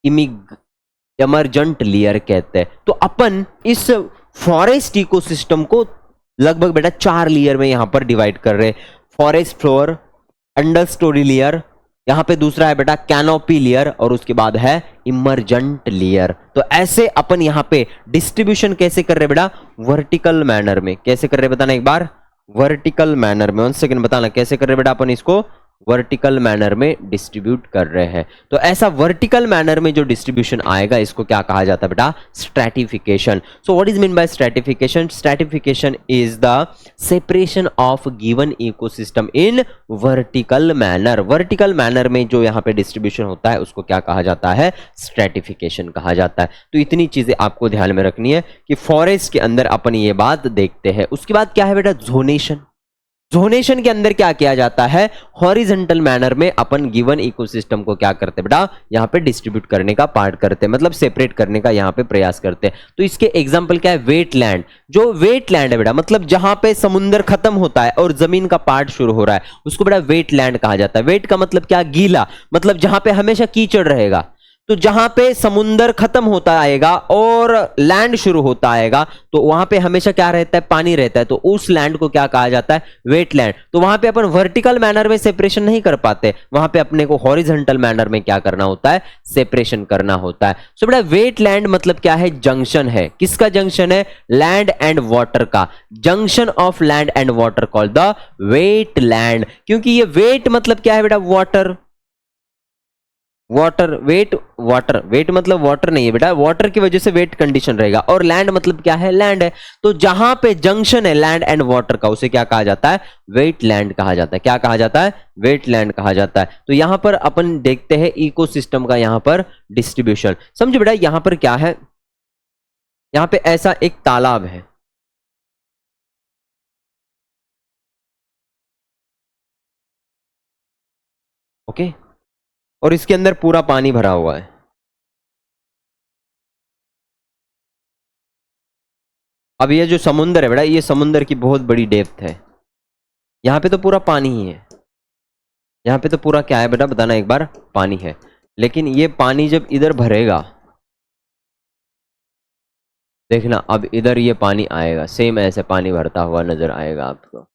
इमर्जेंट लेयर कहते हैं। तो अपन इस फॉरेस्ट इकोसिस्टम को लगभग बेटा 4 लेयर में यहां पर डिवाइड कर रहे हैं। Forest floor, under story layer, यहां पे दूसरा है बेटा कैनोपी लेयर, और उसके बाद है इमर्जेंट लेयर। तो ऐसे अपन यहां पे डिस्ट्रीब्यूशन कैसे कर रहे हैं बेटा, वर्टिकल मैनर में। कैसे कर रहे हैं बताना एक बार, वर्टिकल मैनर में। 1 सेकंड बताना कैसे कर रहे हैं बेटा, अपन इसको वर्टिकल मैनर में डिस्ट्रीब्यूट कर रहे हैं। तो ऐसा वर्टिकल मैनर में जो डिस्ट्रीब्यूशन आएगा इसको क्या कहा जाता है बेटा, stratification. So what is mean bye stratification? Stratification is the separation of given ecosystem in vertical manner. Vertical manner में जो यहाँ पे डिस्ट्रीब्यूशन होता है उसको क्या कहा जाता है, स्ट्रैटिफिकेशन कहा जाता है। तो इतनी चीजें आपको ध्यान में रखनी है कि फॉरेस्ट के अंदर अपन ये बात देखते हैं। उसके बाद क्या है बेटा, जोनेशन। जोनेशन के अंदर क्या किया जाता है, हॉरिजॉन्टल मैनर में अपन गिवन इकोसिस्टम को क्या करते हैं बेटा, यहाँ पे डिस्ट्रीब्यूट करने का पार्ट करते हैं, मतलब सेपरेट करने का यहाँ पे प्रयास करते हैं। तो इसके एग्जांपल क्या है, वेटलैंड। जो वेटलैंड है बेटा, मतलब जहां पे समुद्र खत्म होता है और जमीन का पार्ट शुरू हो रहा है उसको बेटा वेटलैंड कहा जाता है। वेट का मतलब क्या, गीला, मतलब जहां पे हमेशा कीचड़ रहेगा। तो जहां पे समुंदर खत्म होता आएगा और लैंड शुरू होता आएगा तो वहां पे हमेशा क्या रहता है, पानी रहता है। तो उस लैंड को क्या कहा जाता है, वेटलैंड। तो वहां पे अपन वर्टिकल मैनर में सेपरेशन नहीं कर पाते, वहां पे अपने को हॉरिजॉन्टल मैनर में क्या करना होता है, सेपरेशन करना होता है। सो बेटा वेटलैंड मतलब क्या है, जंक्शन है। किसका जंक्शन है, लैंड एंड वाटर का। Junction of land and water called the wetland. क्योंकि ये वेट मतलब क्या है बेटा, water. Water, wet, water, wet मतलब वाटर नहीं है बेटा, वाटर की वजह से वेट कंडीशन रहेगा। और लैंड मतलब क्या है, लैंड है। तो जहां पे जंक्शन है लैंड एंड वाटर का उसे क्या कहा जाता है, वेट लैंड कहा जाता है। क्या कहा जाता है, वेट लैंड कहा जाता है। तो यहां पर अपन देखते हैं इकोसिस्टम का यहां पर डिस्ट्रीब्यूशन। समझो बेटा यहां पर क्या है, यहां पे ऐसा एक तालाब है। ओके, और इसके अंदर पूरा पानी भरा हुआ है। अब ये जो समुंदर है बेटा, ये समुंदर की बहुत बड़ी डेप्थ है। यहां पे तो पूरा पानी ही है, यहां पे तो पूरा क्या है बेटा, बताना एक बार, पानी है। लेकिन ये पानी जब इधर भरेगा, देखना अब इधर ये पानी आएगा, सेम ऐसे पानी भरता हुआ नजर आएगा आपको।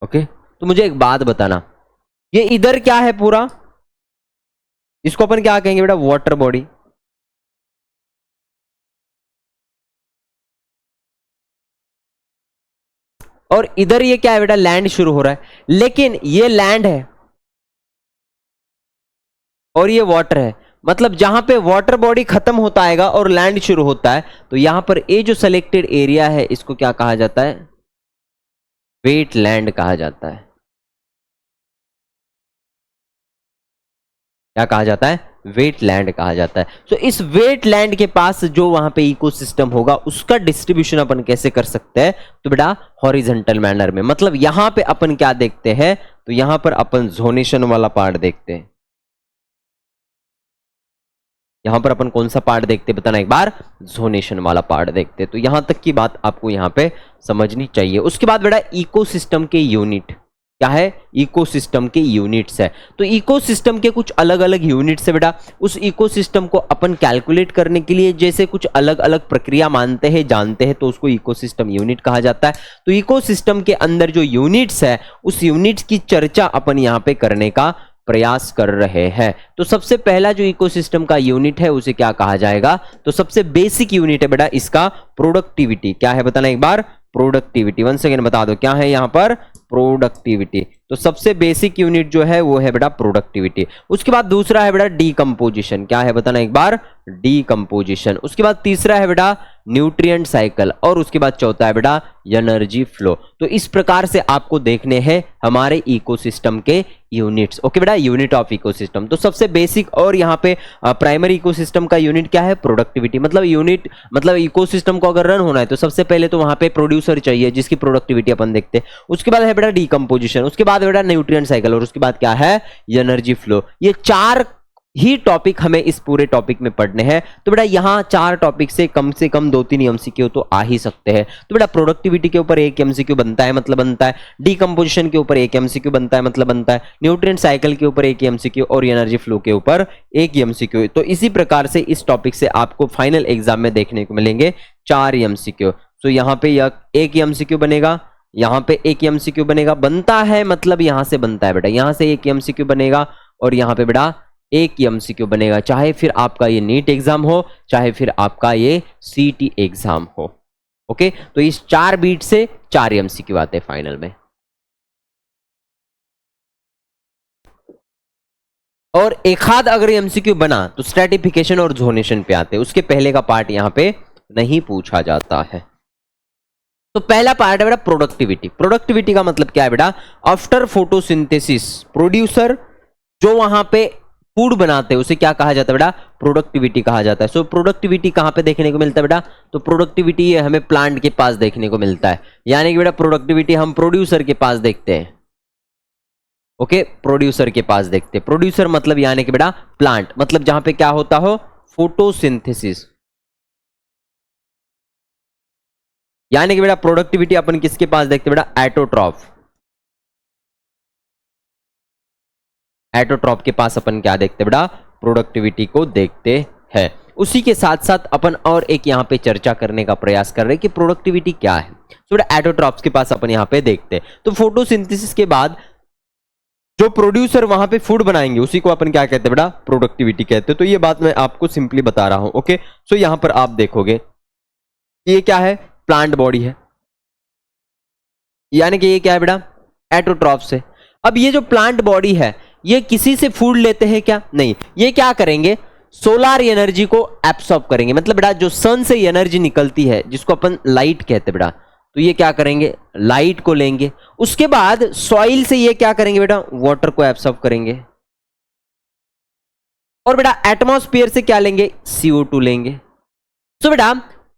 ओके, तो मुझे एक बात बताना, ये इधर क्या है पूरा, इसको अपन क्या कहेंगे बेटा, वाटर बॉडी। और इधर ये क्या है बेटा, लैंड शुरू हो रहा है। लेकिन ये लैंड है और ये वाटर है, मतलब जहां पे वाटर बॉडी खत्म होता आएगा और लैंड शुरू होता है तो यहां पर ये जो सिलेक्टेड एरिया है इसको क्या कहा जाता है, वेटलैंड कहा जाता है। क्या कहा जाता है, वेटलैंड कहा जाता है। तो इस वेटलैंड के पास जो वहां पे इकोसिस्टम होगा उसका डिस्ट्रीब्यूशन अपन कैसे कर सकते हैं, तो बेटा हॉरिजॉन्टल मैनर में। मतलब यहां पे अपन क्या देखते हैं, तो यहां पर अपन जोनेशन वाला पार्ट देखते हैं। यहां पर अपन कौन सा पार्ट देखते हैं बताना एक बार, जोनेशन वाला पार्ट देखते हैं। तो यहां तक की बात आपको यहां पे समझनी चाहिए। उसके बाद बेटा इकोसिस्टम के यूनिट क्या है, इकोसिस्टम के यूनिट्स है। तो इकोसिस्टम के कुछ अलग अलग यूनिट्स है बेटा। उस इकोसिस्टम को अपन कैलकुलेट करने के लिए जैसे कुछ अलग अलग प्रक्रिया मानते हैं, जानते हैं, तो उसको इकोसिस्टम यूनिट कहा जाता है। तो इकोसिस्टम के अंदर जो यूनिट्स है उस यूनिट्स की चर्चा अपन यहां पे करने का प्रयास कर रहे हैं। तो सबसे पहला जो इकोसिस्टम का यूनिट है उसे क्या कहा जाएगा? तो सबसे बेसिक यूनिट है बेटा इसका प्रोडक्टिविटी। क्या है बताना एक बार? प्रोडक्टिविटी। वन सेकेंड बता दो क्या है यहां पर? प्रोडक्टिविटी। तो सबसे बेसिक यूनिट जो है वो है बेटा प्रोडक्टिविटी। उसके बाद दूसरा है बेटा डीकंपोजिशन। क्या है बताना एक बार? डीकंपोजिशन। उसके बाद तीसरा है बेटा न्यूट्रिएंट साइकिल और उसके बाद चौथा है बेटा एनर्जी फ्लो। तो इस प्रकार से आपको देखने हैं हमारे इकोसिस्टम के यूनिट्स। ओके बेटा, यूनिट ऑफ इकोसिस्टम। तो सबसे बेसिक और यहाँ पे प्राइमरी इकोसिस्टम का यूनिट क्या है? प्रोडक्टिविटी। मतलब यूनिट मतलब इकोसिस्टम को अगर रन होना है तो सबसे पहले तो वहां पे प्रोड्यूसर चाहिए जिसकी प्रोडक्टिविटी अपन देखते हैं। उसके बाद है बेटा डीकंपोजिशन, उसके बाद है बेटा न्यूट्रिएंट साइकिल और उसके बाद क्या है? Energy flow. ये चार ही टॉपिक हमें इस पूरे टॉपिक में पढ़ने हैं। तो बेटा यहाँ चार टॉपिक से कम 2-3 एमसीक्यू तो आ ही सकते हैं। तो बेटा प्रोडक्टिविटी के ऊपर एक एमसीक्यू बनता है, मतलब बनता है। डीकंपोजिशन के ऊपर एक एमसीक्यू बनता है, मतलब बनता है। न्यूट्रिएंट साइकिल के ऊपर एक एमसीक्यू और एनर्जी फ्लो के ऊपर एक एमसीक्यू। तो इसी प्रकार से इस टॉपिक से आपको फाइनल एग्जाम में देखने को मिलेंगे 4 एमसीक्यू। तो यहाँ पे एक एमसीक्यू बनेगा, यहाँ पे एक एमसीक्यू बनेगा, बनता है मतलब यहां से बनता है बेटा, यहां से एक एमसीक्यू बनेगा और यहाँ पे बेटा एक एमसीक्यू बनेगा। चाहे फिर आपका ये नीट एग्जाम हो, चाहे फिर आपका ये सीटी एग्जाम हो। ओके, तो इस 4 बीट से 4 एमसीक्यू आते हैं फाइनल में। और एक आध अगर एमसीक्यू बना तो स्ट्रेटिफिकेशन और जोनेशन पे आते हैं। उसके पहले का पार्ट यहां पे नहीं पूछा जाता है। तो पहला पार्ट है बेटा प्रोडक्टिविटी। प्रोडक्टिविटी का मतलब क्या है बेटा? आफ्टर फोटोसिंथेसिस प्रोड्यूसर जो वहां पे फूड बनाते हैं उसे क्या कहा जाता है बेटा? प्रोडक्टिविटी कहा जाता है। सो प्रोडक्टिविटी कहां पे देखने को मिलता है बेटा? तो प्रोडक्टिविटी ये हमें प्लांट के पास देखने को मिलता है। यानी कि बेटा प्रोडक्टिविटी हम प्रोड्यूसर के पास देखते हैं। ओके, प्रोड्यूसर के पास देखते हैं। प्रोड्यूसर मतलब यानी कि बेटा प्लांट, मतलब जहां पे क्या होता हो? फोटोसिंथेसिस। यानी कि बेटा प्रोडक्टिविटी अपन किसके पास देखते हैं बेटा? एटोट्रॉफ। एटोट्रॉफ के पास अपन क्या देखते हैं बेटा? प्रोडक्टिविटी को देखते हैं। उसी के साथ साथ अपन और एक यहां पे चर्चा करने का प्रयास कर रहे हैं कि प्रोडक्टिविटी क्या है। तो बेटा एटोट्रॉफ्स के पास अपन यहां पे देखते हैं। तो फोटोसिंथेसिस के बाद जो प्रोड्यूसर वहां पे फूड बनाएंगे उसी को अपन क्या कहते हैं बेटा? प्रोडक्टिविटी कहते हैं। तो ये बात मैं आपको सिंपली बता रहा हूं। ओके, सो यहां पर आप देखोगे ये क्या है? प्लांट बॉडी है, यानी कि ये क्या है बेटा? एटोट्रॉफ से। अब ये जो प्लांट बॉडी है ये किसी से फूड लेते हैं क्या? नहीं। ये क्या करेंगे? सोलार एनर्जी को एब्सॉर्ब करेंगे। मतलब बेटा जो सन से एनर्जी निकलती है जिसको अपन लाइट कहते हैं बेटा, तो ये क्या करेंगे? लाइट को लेंगे। उसके बाद सॉइल से ये क्या करेंगे बेटा? वाटर को एब्सॉर्ब करेंगे। और बेटा एटमॉस्फेयर से क्या लेंगे? CO2 लेंगे। तो बेटा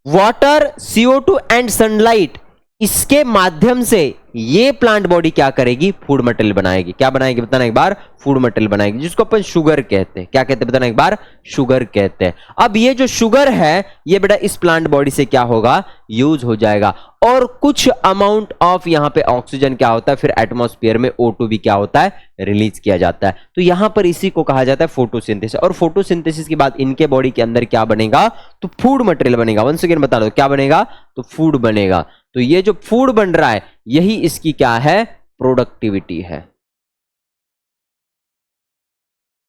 वाटर, CO2 एंड सनलाइट, इसके माध्यम से ये प्लांट बॉडी क्या करेगी? फूड मटेरियल बनाएगी। क्या बनाएगी बताना एक बार? फूड मटेरियल बनाएगी, जिसको अपन शुगर कहते हैं। क्या कहते हैं बताना एक बार? शुगर कहते हैं। अब ये जो शुगर है ये बेटा इस प्लांट बॉडी से क्या होगा? यूज हो जाएगा। और कुछ अमाउंट ऑफ यहां पे ऑक्सीजन क्या होता है? फिर एटमॉस्फेयर में O2 भी क्या होता है? रिलीज किया जाता है। तो यहां पर इसी को कहा जाता है फोटोसिंथेसिस। और फोटोसिंथेसिस के बाद इनके बॉडी के अंदर क्या बनेगा? तो फूड मटेरियल बनेगा। वंस अगेन बता दो क्या बनेगा? तो फूड बनेगा। तो ये जो फूड बन रहा है यही इसकी क्या है? प्रोडक्टिविटी है।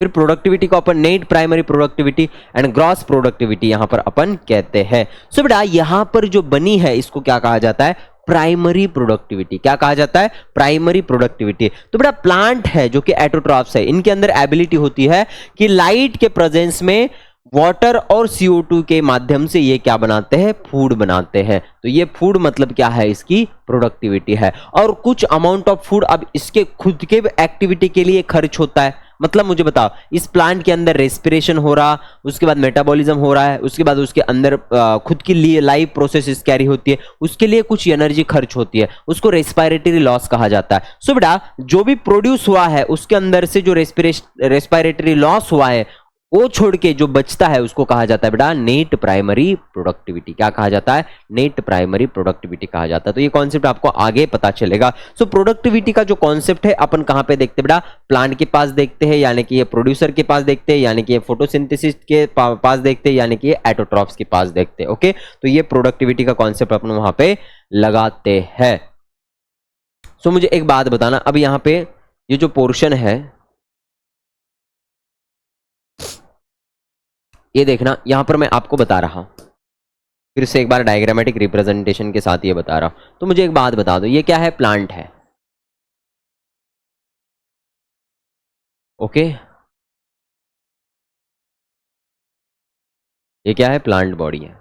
फिर प्रोडक्टिविटी को अपन net primary productivity and gross productivity यहां पर अपन कहते हैं। सो बेटा यहां पर जो बनी है इसको क्या कहा जाता है? Primary productivity. क्या कहा जाता है? Primary productivity. तो बेटा प्लांट है जो कि एटोट्रॉफ्स है, इनके अंदर एबिलिटी होती है कि लाइट के प्रेजेंस में वाटर और CO2 के माध्यम से ये क्या बनाते हैं? फूड बनाते हैं। तो ये फूड मतलब क्या है? इसकी प्रोडक्टिविटी है। और कुछ अमाउंट ऑफ फूड अब इसके खुद के एक्टिविटी के लिए खर्च होता है। मतलब मुझे बताओ, इस प्लांट के अंदर रेस्पिरेशन हो रहा, उसके बाद मेटाबॉलिज्म हो रहा है, उसके बाद उसके अंदर खुद के लिए लाइफ प्रोसेस कैरी होती है, उसके लिए कुछ एनर्जी खर्च होती है, उसको रेस्पिरेटरी लॉस कहा जाता है। सो बेटा जो भी प्रोड्यूस हुआ है उसके अंदर से जो रेस्पिरेटरी लॉस हुआ है वो छोड़ के जो बचता है उसको कहा जाता है बेटा नेट प्राइमरी प्रोडक्टिविटी। क्या कहा जाता है? नेट प्राइमरी प्रोडक्टिविटी कहा जाता है। तो ये कॉन्सेप्ट आपको आगे पता चलेगा। सो प्रोडक्टिविटी का जो कॉन्सेप्ट है अपन कहां पे देखते हैं बेटा? प्लांट के पास देखते हैं, यानी कि ये प्रोड्यूसर के पास देखते हैं, यानी कि ये फोटोसिंथेसिस के पास देखते हैं, यानी कि ये एटोट्रॉफ्स के पास देखते हैं। ओके, तो ये प्रोडक्टिविटी का कॉन्सेप्ट अपन वहां पे लगाते हैं। सो मुझे एक बात बताना, अब यहाँ पे ये जो पोर्शन है ये देखना, यहां पर मैं आपको बता रहा हूं, फिर से एक बार डायग्रामेटिक रिप्रेजेंटेशन के साथ ये बता रहा हूं। तो मुझे एक बात बता दो, ये क्या है? प्लांट है। ओके, ये क्या है? प्लांट बॉडी है।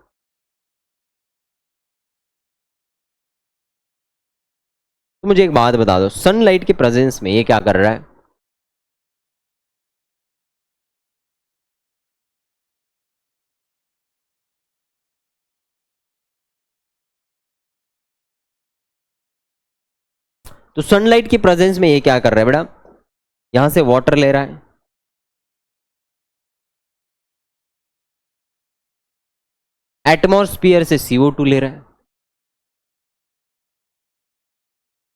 तो मुझे एक बात बता दो, सनलाइट के प्रेजेंस में ये क्या कर रहा है? तो सनलाइट की प्रेजेंस में ये क्या कर रहा है बेटा? यहां से वाटर ले रहा है, एटमॉस्फेयर से CO2 ले रहा है,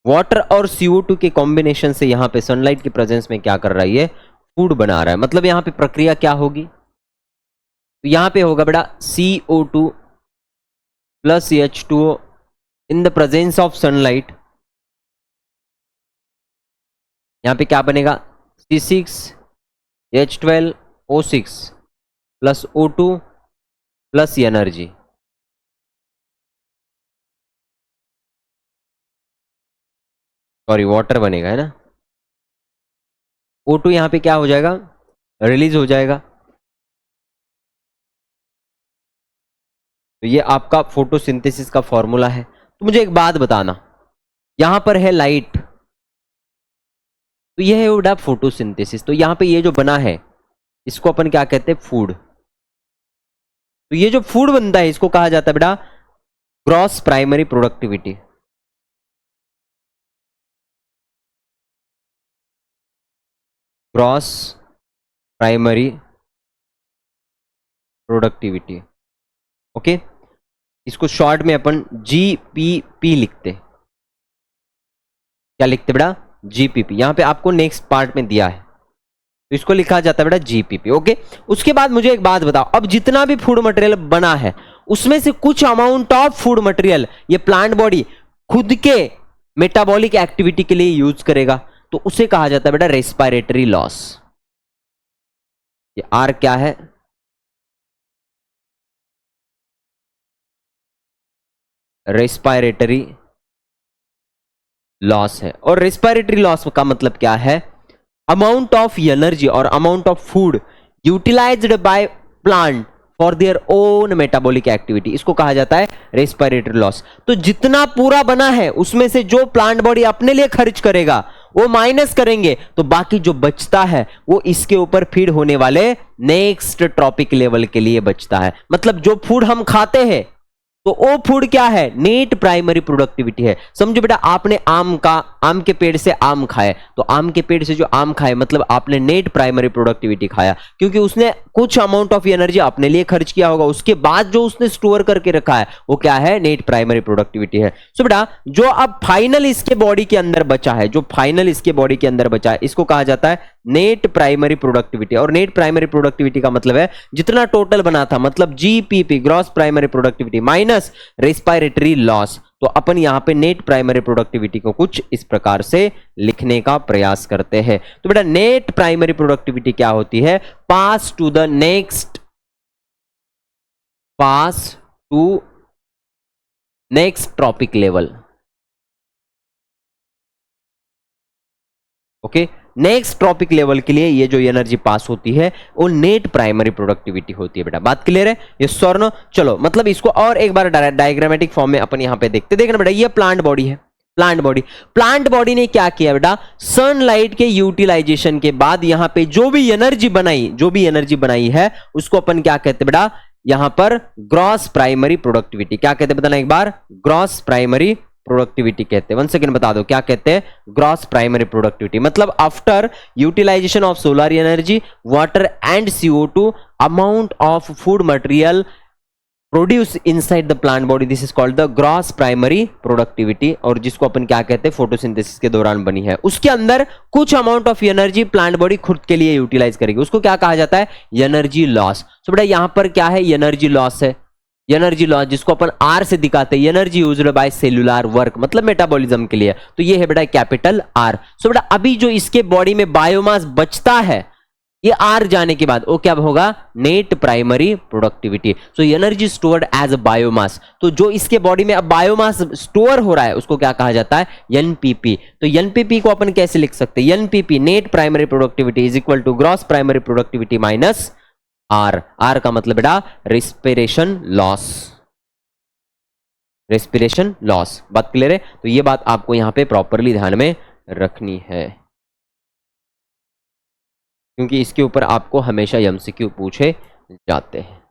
वाटर और CO2 के कॉम्बिनेशन से यहां पे सनलाइट की प्रेजेंस में क्या कर रहा है? ये फूड बना रहा है। मतलब यहां पे प्रक्रिया क्या होगी? तो यहां पे होगा बेटा CO2 plus H2O in the presence of sunlight. यहां पे क्या बनेगा? C6H12O6 plus O2 plus energy. Sorry, water बनेगा, है ना। O2 यहां पे क्या हो जाएगा? रिलीज हो जाएगा। तो ये आपका फोटोसिंथेसिस का फॉर्मूला है। तो मुझे एक बात बताना, यहां पर है लाइट, तो ये है बेटा फोटोसिंथेसिस। तो यहां पे ये जो बना है इसको अपन क्या कहते हैं? फूड। तो ये जो फूड बनता है इसको कहा जाता है बेटा gross primary productivity. Gross primary productivity. Okay, इसको शॉर्ट में अपन GPP लिखते। क्या लिखते बेटा? GPP। यहां पे आपको नेक्स्ट पार्ट में दिया है, तो इसको लिखा जाता है बेटा GPP। ओके, उसके बाद मुझे एक बात बताओ, अब जितना भी फूड मटेरियल बना है उसमें से कुछ अमाउंट ऑफ फूड मटेरियल ये प्लांट बॉडी खुद के मेटाबॉलिक एक्टिविटी के लिए यूज करेगा, तो उसे कहा जाता है बेटा रेस्पिरेटरी लॉस। ये R क्या है? रेस्पिरेटरी लॉस है। और रेस्पिरेटरी लॉस का मतलब क्या है? अमाउंट ऑफ एनर्जी और amount of food utilized by plant for their own metabolic activity, इसको कहा जाता है रेस्पिरेटरी लॉस। तो जितना पूरा बना है उसमें से जो प्लांट बॉडी अपने लिए खर्च करेगा वो माइनस करेंगे, तो बाकी जो बचता है वो इसके ऊपर फीड होने वाले नेक्स्ट ट्रॉपिक लेवल के लिए बचता है। मतलब जो फूड हम खाते हैं तो वो फूड क्या है? नेट प्राइमरी प्रोडक्टिविटी है। समझो बेटा, आपने आम के पेड़ से आम खाए, तो आम के पेड़ से जो आम खाए मतलब आपने नेट प्राइमरी प्रोडक्टिविटी खाया, क्योंकि उसने कुछ अमाउंट ऑफ एनर्जी अपने लिए खर्च किया होगा, उसके बाद जो उसने स्टोर करके रखा है वो क्या है? नेट प्राइमरी प्रोडक्टिविटी है। सो बेटा, जो अब फाइनल इसके बॉडी के अंदर बचा है, जो फाइनल इसके बॉडी के अंदर बचा है, इसको कहा जाता है नेट प्राइमरी प्रोडक्टिविटी। और नेट प्राइमरी प्रोडक्टिविटी का मतलब है जितना टोटल बना था, मतलब GPP gross primary productivity minus respiratory loss. तो अपन यहां पे नेट प्राइमरी प्रोडक्टिविटी को कुछ इस प्रकार से लिखने का प्रयास करते हैं। तो बेटा नेट प्राइमरी प्रोडक्टिविटी क्या होती है? Pass to next trophic level. Okay, next trophic level के लिए ये जो एनर्जी पास होती है वो नेट प्राइमरी प्रोडक्टिविटी होती है। बेटा बात क्लियर है? ये सॉर्नो, चलो मतलब इसको और एक बार डायग्रामेटिक फॉर्म में अपन यहां पे देखते। देखना बेटा, ये प्लांट बॉडी है। प्लांट बॉडी ने क्या किया बेटा? सनलाइट के यूटिलाइजेशन के बाद यहां पे जो भी एनर्जी बनाई है उसको अपन क्या कहते हैं बेटा? यहां पर ग्रॉस प्राइमरी प्रोडक्टिविटी। क्या कहते हैं बताना एक बार? ग्रॉस प्राइमरी प्रोडक्टिविटी कहते हैं। 1 सेकंड बता दो क्या कहते हैं? Gross primary productivity. मतलब after utilization of solar energy, water and CO2, amount of food material produce inside the plant body, this is called the gross primary productivity. और जिसको अपन क्या कहते हैं? फोटोसिंथेसिस के दौरान बनी है। उसके अंदर कुछ amount of energy plant body खुद के लिए यूटिलाइज करेगी, उसको क्या कहा जाता है? Energy loss. तो बेटा यहां पर क्या है? एनर्जी लॉस है। एनर्जी लॉस जिसको अपन R से दिखाते हैं, energy used by cellular work, मतलब मेटाबॉलिज्म के लिए, तो ये है बेटा कैपिटल R। सो बेटा अभी जो इसके बॉडी में बायोमास बचता है ये आर जाने के बाद वो क्या होगा, net primary productivity. So energy stored as a biomass, तो जो इसके बॉडी में अब बायोमास स्टोर हो रहा है उसको क्या कहा जाता है, एनपीपी। तो एनपीपी को अपन कैसे लिख सकते हैं, NPP net primary productivity is equal to gross primary productivity minus R. R का मतलब बेटा रेस्पिरेशन लॉस, रेस्पिरेशन लॉस। बात क्लियर है? तो ये बात आपको यहां पे प्रॉपरली ध्यान में रखनी है, क्योंकि इसके ऊपर आपको हमेशा एमसीक्यू पूछे जाते हैं।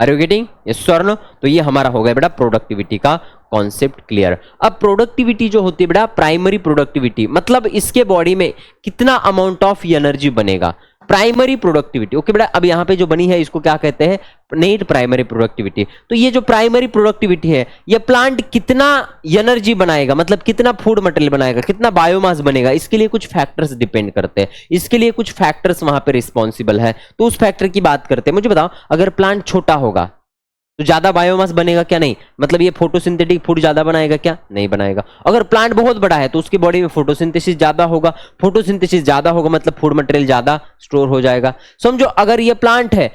Are you getting? यस और नो? तो ये हमारा हो गया बेटा प्रोडक्टिविटी का कॉन्सेप्ट क्लियर। अब प्रोडक्टिविटी जो होती है बेटा, प्राइमरी प्रोडक्टिविटी मतलब इसके बॉडी में कितना अमाउंट ऑफ एनर्जी बनेगा, प्राइमरी प्रोडक्टिविटी। ओके बेटा, अब यहां पे जो बनी है इसको क्या कहते हैं, नेट प्राइमरी प्रोडक्टिविटी। तो ये जो प्राइमरी प्रोडक्टिविटी है, ये प्लांट कितना एनर्जी बनाएगा, मतलब कितना फूड मटेरियल बनाएगा, कितना बायोमास बनेगा, इसके लिए कुछ फैक्टर्स डिपेंड करते हैं, इसके लिए कुछ फैक्टर्स वहां पे रिस्पॉन्सिबल है। तो उस फैक्टर की बात करते हैं। मुझे बताओ, अगर प्लांट छोटा होगा तो ज्यादा बायोमास बनेगा क्या? नहीं। मतलब ये फोटोसिंथेटिक फूड ज्यादा बनाएगा क्या? नहीं बनाएगा। अगर प्लांट बहुत बड़ा है तो उसके बॉडी में फोटोसिंथेसिस ज्यादा होगा, फोटोसिंथेसिस ज्यादा होगा मतलब फूड मटेरियल ज्यादा स्टोर हो जाएगा। समझो अगर ये प्लांट है,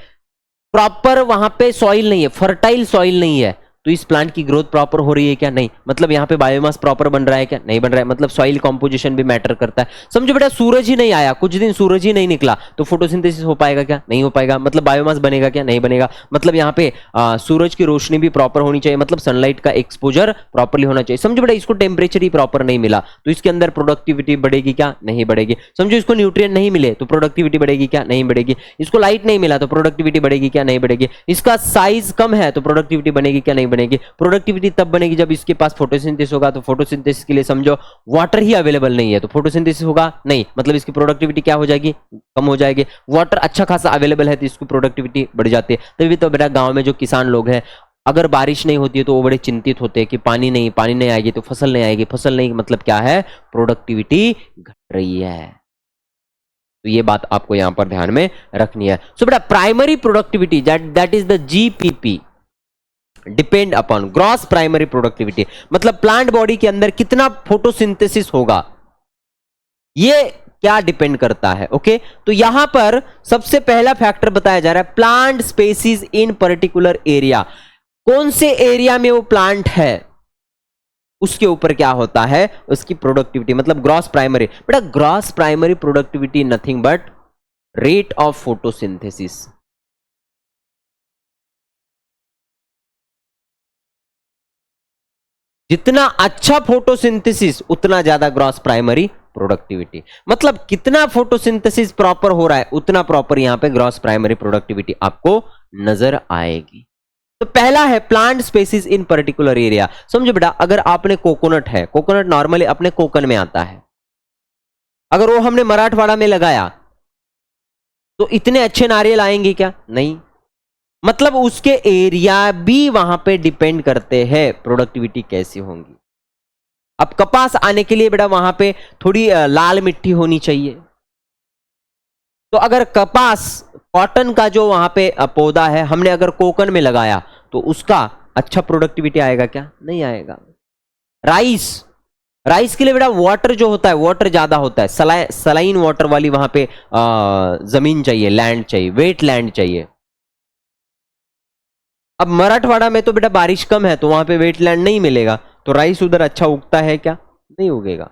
प्रॉपर वहां पे सॉइल नहीं है, फर्टाइल सॉइल नहीं है, तो इस प्लांट की ग्रोथ प्रॉपर हो रही है क्या? नहीं। मतलब यहाँ पे बायोमास प्रॉपर बन रहा है क्या? नहीं बन रहा है। मतलब सॉइल कॉम्पोजिशन भी मैटर करता है। समझो बेटा सूरज ही नहीं आया, कुछ दिन सूरज ही नहीं निकला, तो फोटोसिंथेसिस हो पाएगा क्या? नहीं हो पाएगा। मतलब बायोमास बनेगा क्या? नहीं बनेगा। मतलब यहाँ पे सूरज की रोशनी भी प्रॉपर होनी चाहिए, मतलब सनलाइट का एक्सपोजर प्रॉपरली होना चाहिए। समझो बेटा इसको टेम्परेचर ही प्रॉपर नहीं मिला, तो इसके अंदर प्रोडक्टिविटी बढ़ेगी क्या? नहीं बढ़ेगी। समझो इसको न्यूट्रिएंट नहीं मिले तो प्रोडक्टिविटी बढ़ेगी क्या? नहीं बढ़ेगी। इसको लाइट नहीं मिला तो प्रोडक्टिविटी बढ़ेगी क्या? नहीं बढ़ेगी। इसका साइज कम है तो प्रोडक्टिविटी बनेगी क्या? नहीं बनेगी। प्रोडक्टिविटी तब बनेगी जब इसके पास फोटोसिंथेसिस होगा। तो फोटोसिंथेसिस के लिए समझो वाटर ही अवेलेबल नहीं है, तो फोटोसिंथेसिस होगा नहीं, मतलब इसकी प्रोडक्टिविटी क्या हो जाएगी? कम हो जाएगी। वाटर अच्छा खासा अवेलेबल है तो इसकी प्रोडक्टिविटी बढ़ जाती है। तभी तो बेटा गांव में जो किसान लोग हैं, अगर बारिश नहीं होती है तो वो बड़े चिंतित होते हैं कि पानी नहीं आएगी तो फसल नहीं आएगी। फसल नहीं मतलब क्या है? प्रोडक्टिविटी घट रही है। तो ये बात आपको यहां पर ध्यान में रखनी है। सो बेटा primary productivity that is the GPP depend upon gross primary productivity, मतलब प्लांट बॉडी के अंदर कितना फोटोसिंथेसिस होगा, ये क्या डिपेंड करता है। ओके, तो यहां पर सबसे पहला फैक्टर बताया जा रहा है plant species in particular area. कौन से एरिया में वो प्लांट है उसके ऊपर क्या होता है, उसकी प्रोडक्टिविटी, मतलब ग्रॉस प्राइमरी। बेटा gross primary productivity nothing but rate of photosynthesis. जितना अच्छा फोटोसिंथेसिस उतना ज्यादा ग्रॉस प्राइमरी प्रोडक्टिविटी। मतलब कितना फोटोसिंथेसिस प्रॉपर हो रहा है उतना प्रॉपर यहां पे ग्रॉस प्राइमरी प्रोडक्टिविटी आपको नजर आएगी। तो पहला है plant species in particular area. समझो बेटा अगर आपने कोकोनट है, कोकोनट नॉर्मली अपने कोकन में आता है, अगर वो हमने मराठवाड़ा में लगाया तो इतने अच्छे नारियल आएंगे क्या? नहीं। मतलब उसके एरिया भी वहां पे डिपेंड करते हैं प्रोडक्टिविटी कैसी होंगी। अब कपास आने के लिए बेटा वहां पे थोड़ी लाल मिट्टी होनी चाहिए। तो अगर कपास कॉटन का जो वहां पे पौधा है हमने अगर कोकन में लगाया तो उसका अच्छा प्रोडक्टिविटी आएगा क्या? नहीं आएगा। राइस के लिए बेटा वाटर जो होता है वाटर ज्यादा होता है, सलाइन वाटर वाली वहां पे जमीन चाहिए, लैंड चाहिए, वेट लैंड चाहिए। अब मराठवाड़ा में तो बेटा बारिश कम है तो वहां पे वेटलैंड नहीं मिलेगा, तो राइस उधर अच्छा उगता है क्या? नहीं उगेगा,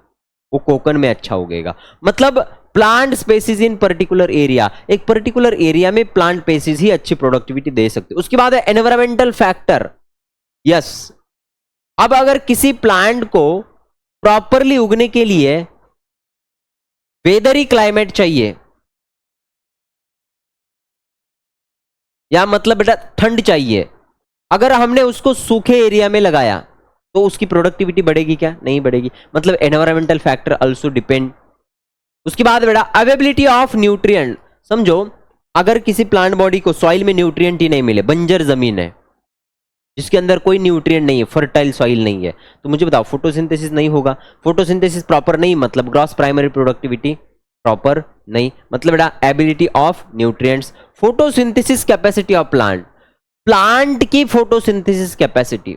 वो कोकन में अच्छा उगेगा। मतलब plant species in particular area, एक पर्टिकुलर एरिया में प्लांट स्पेसीज ही अच्छी प्रोडक्टिविटी दे सकते। उसके बाद है एनवायरमेंटल फैक्टर। यस, अब अगर किसी प्लांट को प्रॉपरली उगने के लिए वेदरी क्लाइमेट चाहिए, या मतलब बेटा ठंड चाहिए, अगर हमने उसको सूखे एरिया में लगाया तो उसकी प्रोडक्टिविटी बढ़ेगी क्या? नहीं बढ़ेगी। मतलब एनवायरमेंटल फैक्टर आल्सो डिपेंड। उसके बाद बेटा अवेलेबिलिटी ऑफ न्यूट्रिएंट। समझो अगर किसी प्लांट बॉडी को सॉइल में न्यूट्रिएंट ही नहीं मिले, बंजर जमीन है जिसके अंदर कोई न्यूट्रिएंट नहीं है, फर्टाइल सॉइल नहीं है, तो मुझे बताओ फोटोसिंथेसिस नहीं होगा। फोटोसिंथेसिस प्रॉपर नहीं मतलब ग्रॉस प्राइमरी प्रोडक्टिविटी प्रॉपर नहीं। मतलब बेटा ability of nutrients, photosynthesis capacity of plant की फोटोसिंथेसिस कैपेसिटी।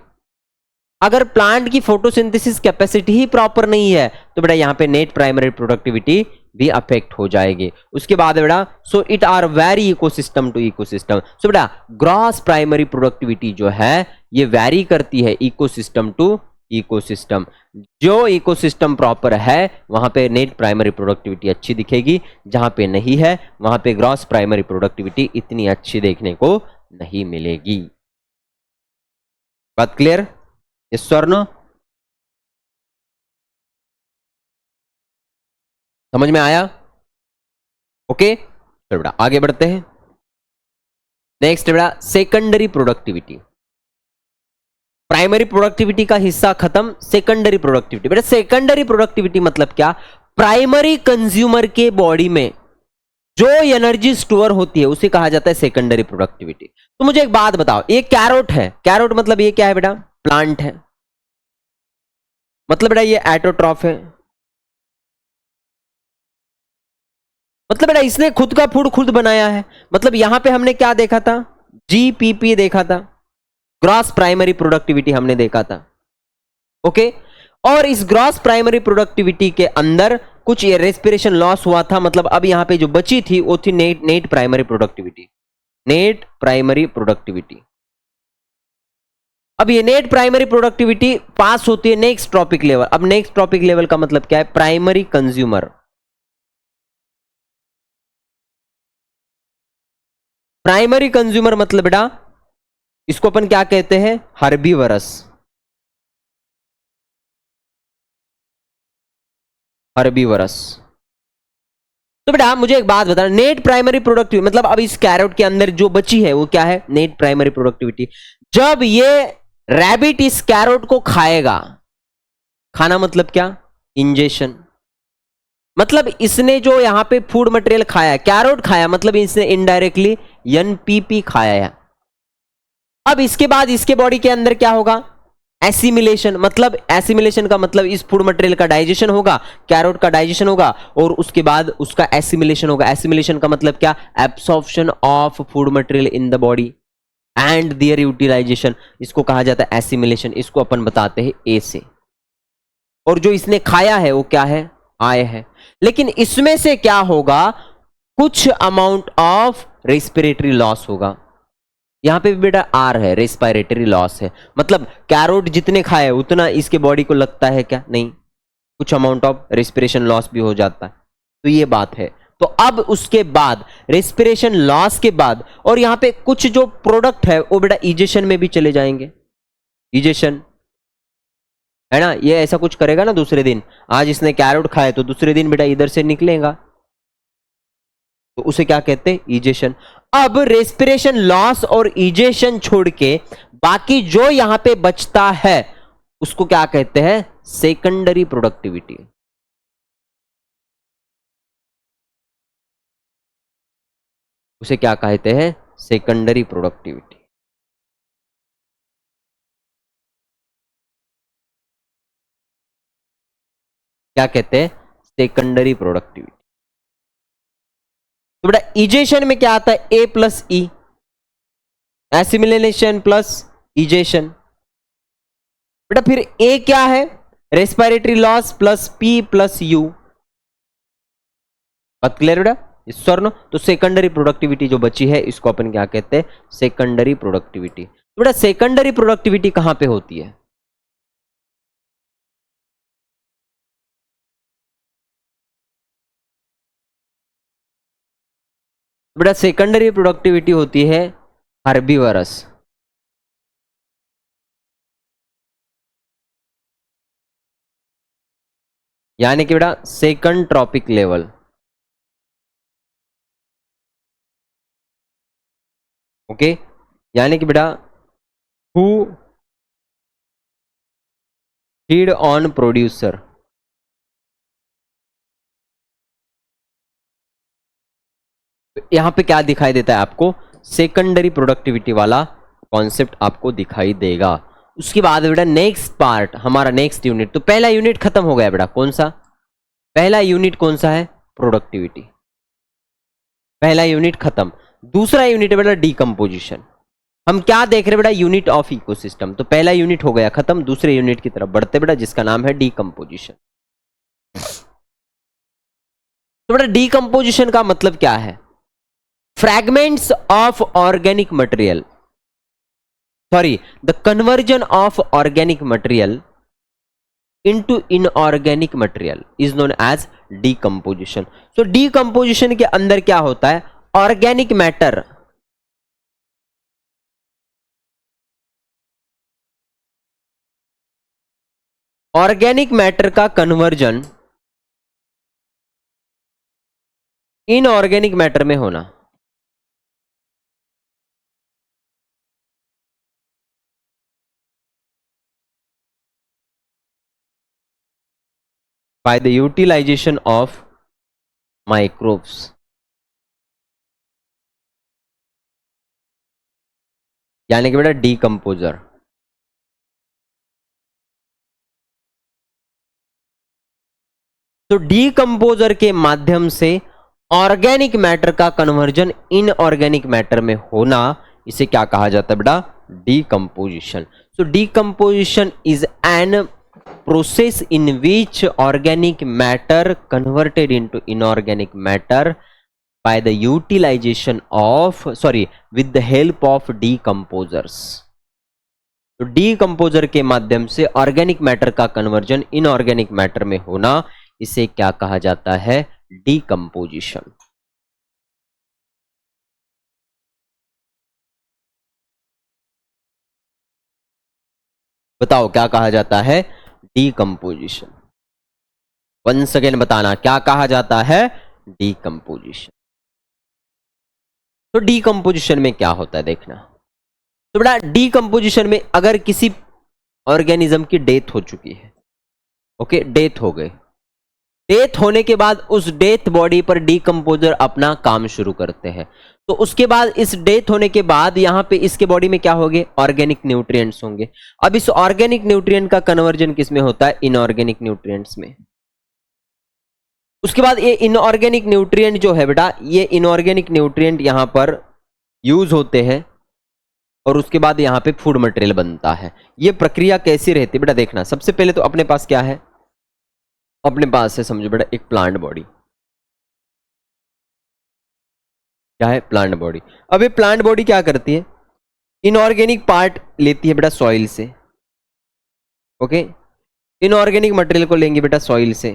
अगर प्लांट की फोटोसिंथेसिस कैपेसिटी ही प्रॉपर नहीं है तो बेटा यहां पे नेट प्राइमरी प्रोडक्टिविटी भी अफेक्ट हो जाएगी। उसके बाद बेटा so it are very ecosystem to ecosystem. So बेटा ग्रॉस प्राइमरी प्रोडक्टिविटी जो है ये वेरी करती है इकोसिस्टम टू इकोसिस्टम। जो इकोसिस्टम प्रॉपर है वहां पे नेट प्राइमरी प्रोडक्टिविटी अच्छी दिखेगी, जहां पे नहीं है वहां पे ग्रॉस प्राइमरी प्रोडक्टिविटी इतनी अच्छी देखने को नहीं मिलेगी। बात क्लियर? यस और नो? समझ में आया? ओके चलो बेटा आगे बढ़ते हैं। नेक्स्ट बेटा सेकेंडरी प्रोडक्टिविटी। प्राइमरी प्रोडक्टिविटी का हिस्सा खत्म, सेकेंडरी प्रोडक्टिविटी। बेटा सेकेंडरी प्रोडक्टिविटी मतलब क्या? प्राइमरी कंज्यूमर के बॉडी में जो एनर्जी स्टोर होती है उसे कहा जाता है सेकेंडरी प्रोडक्टिविटी। तो मुझे एक बात बताओ, ये कैरोट है, कैरोट मतलब ये क्या है बेटा? प्लांट है, मतलब बेटा ये एटोट्रॉफ है, मतलब बेटा इसने खुद का फूड खुद बनाया है। मतलब यहां पे हमने क्या देखा था? जीपीपी देखा था, ग्रॉस प्राइमरी प्रोडक्टिविटी हमने देखा था। ओके, और इस ग्रॉस प्राइमरी प्रोडक्टिविटी के अंदर कुछ रेस्पिरेशन लॉस हुआ था, मतलब अब यहां पे जो बची थी वो थी net primary productivity. Net primary productivity, अब ये नेट प्राइमरी प्रोडक्टिविटी पास होती है नेक्स्ट ट्रॉपिक लेवल। अब नेक्स्ट ट्रॉपिक लेवल का मतलब क्या है? Primary consumer. प्राइमरी कंज्यूमर मतलब बेटा इसको अपन क्या कहते हैं? हर्बीवरस। हर्बीवरस। तो बेटा मुझे एक बात बता, नेट प्राइमरी प्रोडक्टिविटी मतलब अब इस कैरोट के अंदर जो बची है वो क्या है? Net primary productivity. जब ये रैबिट इस कैरोट को खाएगा, खाना मतलब क्या? इंजेशन। मतलब इसने जो यहां पे फूड मटेरियल खाया है, कैरोट खाया, मतलब इसने इनडायरेक्टली एनपीपी खाया है। अब इसके बाद इसके बॉडी के अंदर क्या होगा? एसिमिलेशन। मतलब एसिमिलेशन का मतलब इस फूड मटेरियल का डाइजेशन होगा, कैरोट का डाइजेशन होगा और उसके बाद उसका एसिमिलेशन होगा। एसिमिलेशन का मतलब क्या? Absorption of food material in the body and their utilization, इसको कहा जाता है एसिमिलेशन। इसको अपन बताते हैं ए से। और जो इसने खाया है वो क्या है? आय है। लेकिन इसमें से क्या होगा? कुछ अमाउंट ऑफ रेस्पिरेटरी लॉस होगा। यहां पे भी बेटा आर है, रेस्पिरेटरी लॉस है। मतलब कैरोट जितने खाए उतना इसके बॉडी को लगता है क्या? नहीं, कुछ अमाउंट ऑफ रेस्पिरेशन लॉस भी हो जाता है। तो ये बात है। तो अब उसके बाद रेस्पिरेशन लॉस के बाद और यहां पे कुछ जो प्रोडक्ट है वो बेटा इजेशन में भी चले जाएंगे। इजेशन है ना, ये ऐसा कुछ करेगा ना दूसरे दिन। आज इसने कैरोट खाया तो दूसरे दिन बेटा इधर से निकलेगा, तो उसे क्या कहते हैं? इजेशन। अब रेस्पिरेशन लॉस और इजेशन छोड़ के बाकी जो यहां पे बचता है उसको क्या कहते हैं? Secondary productivity. उसे क्या कहते हैं? Secondary productivity. क्या कहते हैं? Secondary productivity. तो बेटा इजेशन में क्या आता है? ए प्लस ई, एसिमिलेशन प्लस इजेशन। बेटा फिर ए क्या है? Respiratory loss plus P plus you. बात क्लियर बेटा? इस और नो? तो सेकेंडरी प्रोडक्टिविटी जो बची है इसको अपन क्या कहते हैं? Secondary productivity. तो बेटा सेकेंडरी प्रोडक्टिविटी कहां पे होती है? बेटा सेकेंडरी प्रोडक्टिविटी होती है हर्बीवरस। यानी कि बेटा सेकंड ट्रॉपिक लेवल। ओके, यानी कि बेटा हु फीड ऑन प्रोड्यूसर। यहां पे क्या दिखाई देता है आपको? सेकेंडरी प्रोडक्टिविटी वाला कॉन्सेप्ट आपको दिखाई देगा। उसके बाद बेटा नेक्स्ट पार्ट हमारा नेक्स्ट यूनिट। तो पहला यूनिट खत्म हो गया बेटा, कौन सा? पहला यूनिट कौन सा है? प्रोडक्टिविटी। पहला यूनिट खत्म। दूसरा यूनिट है बेटा डीकंपोजिशन। हम क्या देख रहे हैं बेटा? Unit of ecosystem. तो पहला यूनिट हो गया खत्म, दूसरे यूनिट की तरफ बढ़ते बेटा जिसका नाम है डीकंपोजिशन। तो बेटा डीकंपोजिशन का मतलब क्या है? Fragments of organic material, sorry, the conversion of organic material into inorganic material is known as decomposition. So decomposition के अंदर क्या होता है? ऑर्गेनिक मैटर का कन्वर्जन इनऑर्गेनिक मैटर में होना। By the utilization of microbes, यानी कि बेटा डीकंपोजर। तो डीकंपोजर के माध्यम से ऑर्गेनिक मैटर का कन्वर्जन इनऑर्गेनिक मैटर में होना, इसे क्या कहा जाता है बेटा? Decomposition. So decomposition is an process in which organic matter converted into inorganic matter by the utilization of, sorry, with the help of decomposers। तो डीकंपोजर के माध्यम से ऑर्गेनिक मैटर का कन्वर्जन इनऑर्गेनिक मैटर में होना, इसे क्या कहा जाता है? डीकंपोजिशन। बताओ क्या कहा जाता है? डीकंपोजिशन। वंस अगेन बताना, क्या कहा जाता है? डीकंपोजिशन। तो डीकंपोजिशन में क्या होता है देखना। तो बेटा डीकंपोजिशन में अगर किसी ऑर्गेनिज्म की डेथ हो चुकी है, ओके, डेथ हो गई, डेथ होने के बाद उस डेथ बॉडी पर डीकंपोजर अपना काम शुरू करते हैं। तो उसके बाद इस डेथ होने के बाद यहां पे इसके बॉडी में क्या होंगे? ऑर्गेनिक न्यूट्रिएंट्स होंगे। अब इस ऑर्गेनिक न्यूट्रिएंट का कन्वर्जन किस में होता है? इनऑर्गेनिक न्यूट्रिएंट्स में। उसके बाद ये इनऑर्गेनिक न्यूट्रिएंट जो है बेटा, ये इनऑर्गेनिक न्यूट्रिएंट यहां पर यूज होते हैं और उसके बाद यहां पे फूड मटेरियल बनता है। ये प्रक्रिया कैसी रहती है बेटा? देखना, सबसे पहले तो अपने पास क्या है? अपने पास है, समझो बेटा, एक प्लांट बॉडी। क्या है? Plant body. अब ये प्लांट बॉडी क्या करती है? इनऑर्गेनिक पार्ट लेती है बेटा सॉइल से, ओके, इनऑर्गेनिक मटेरियल को लेंगे बेटा सॉइल से,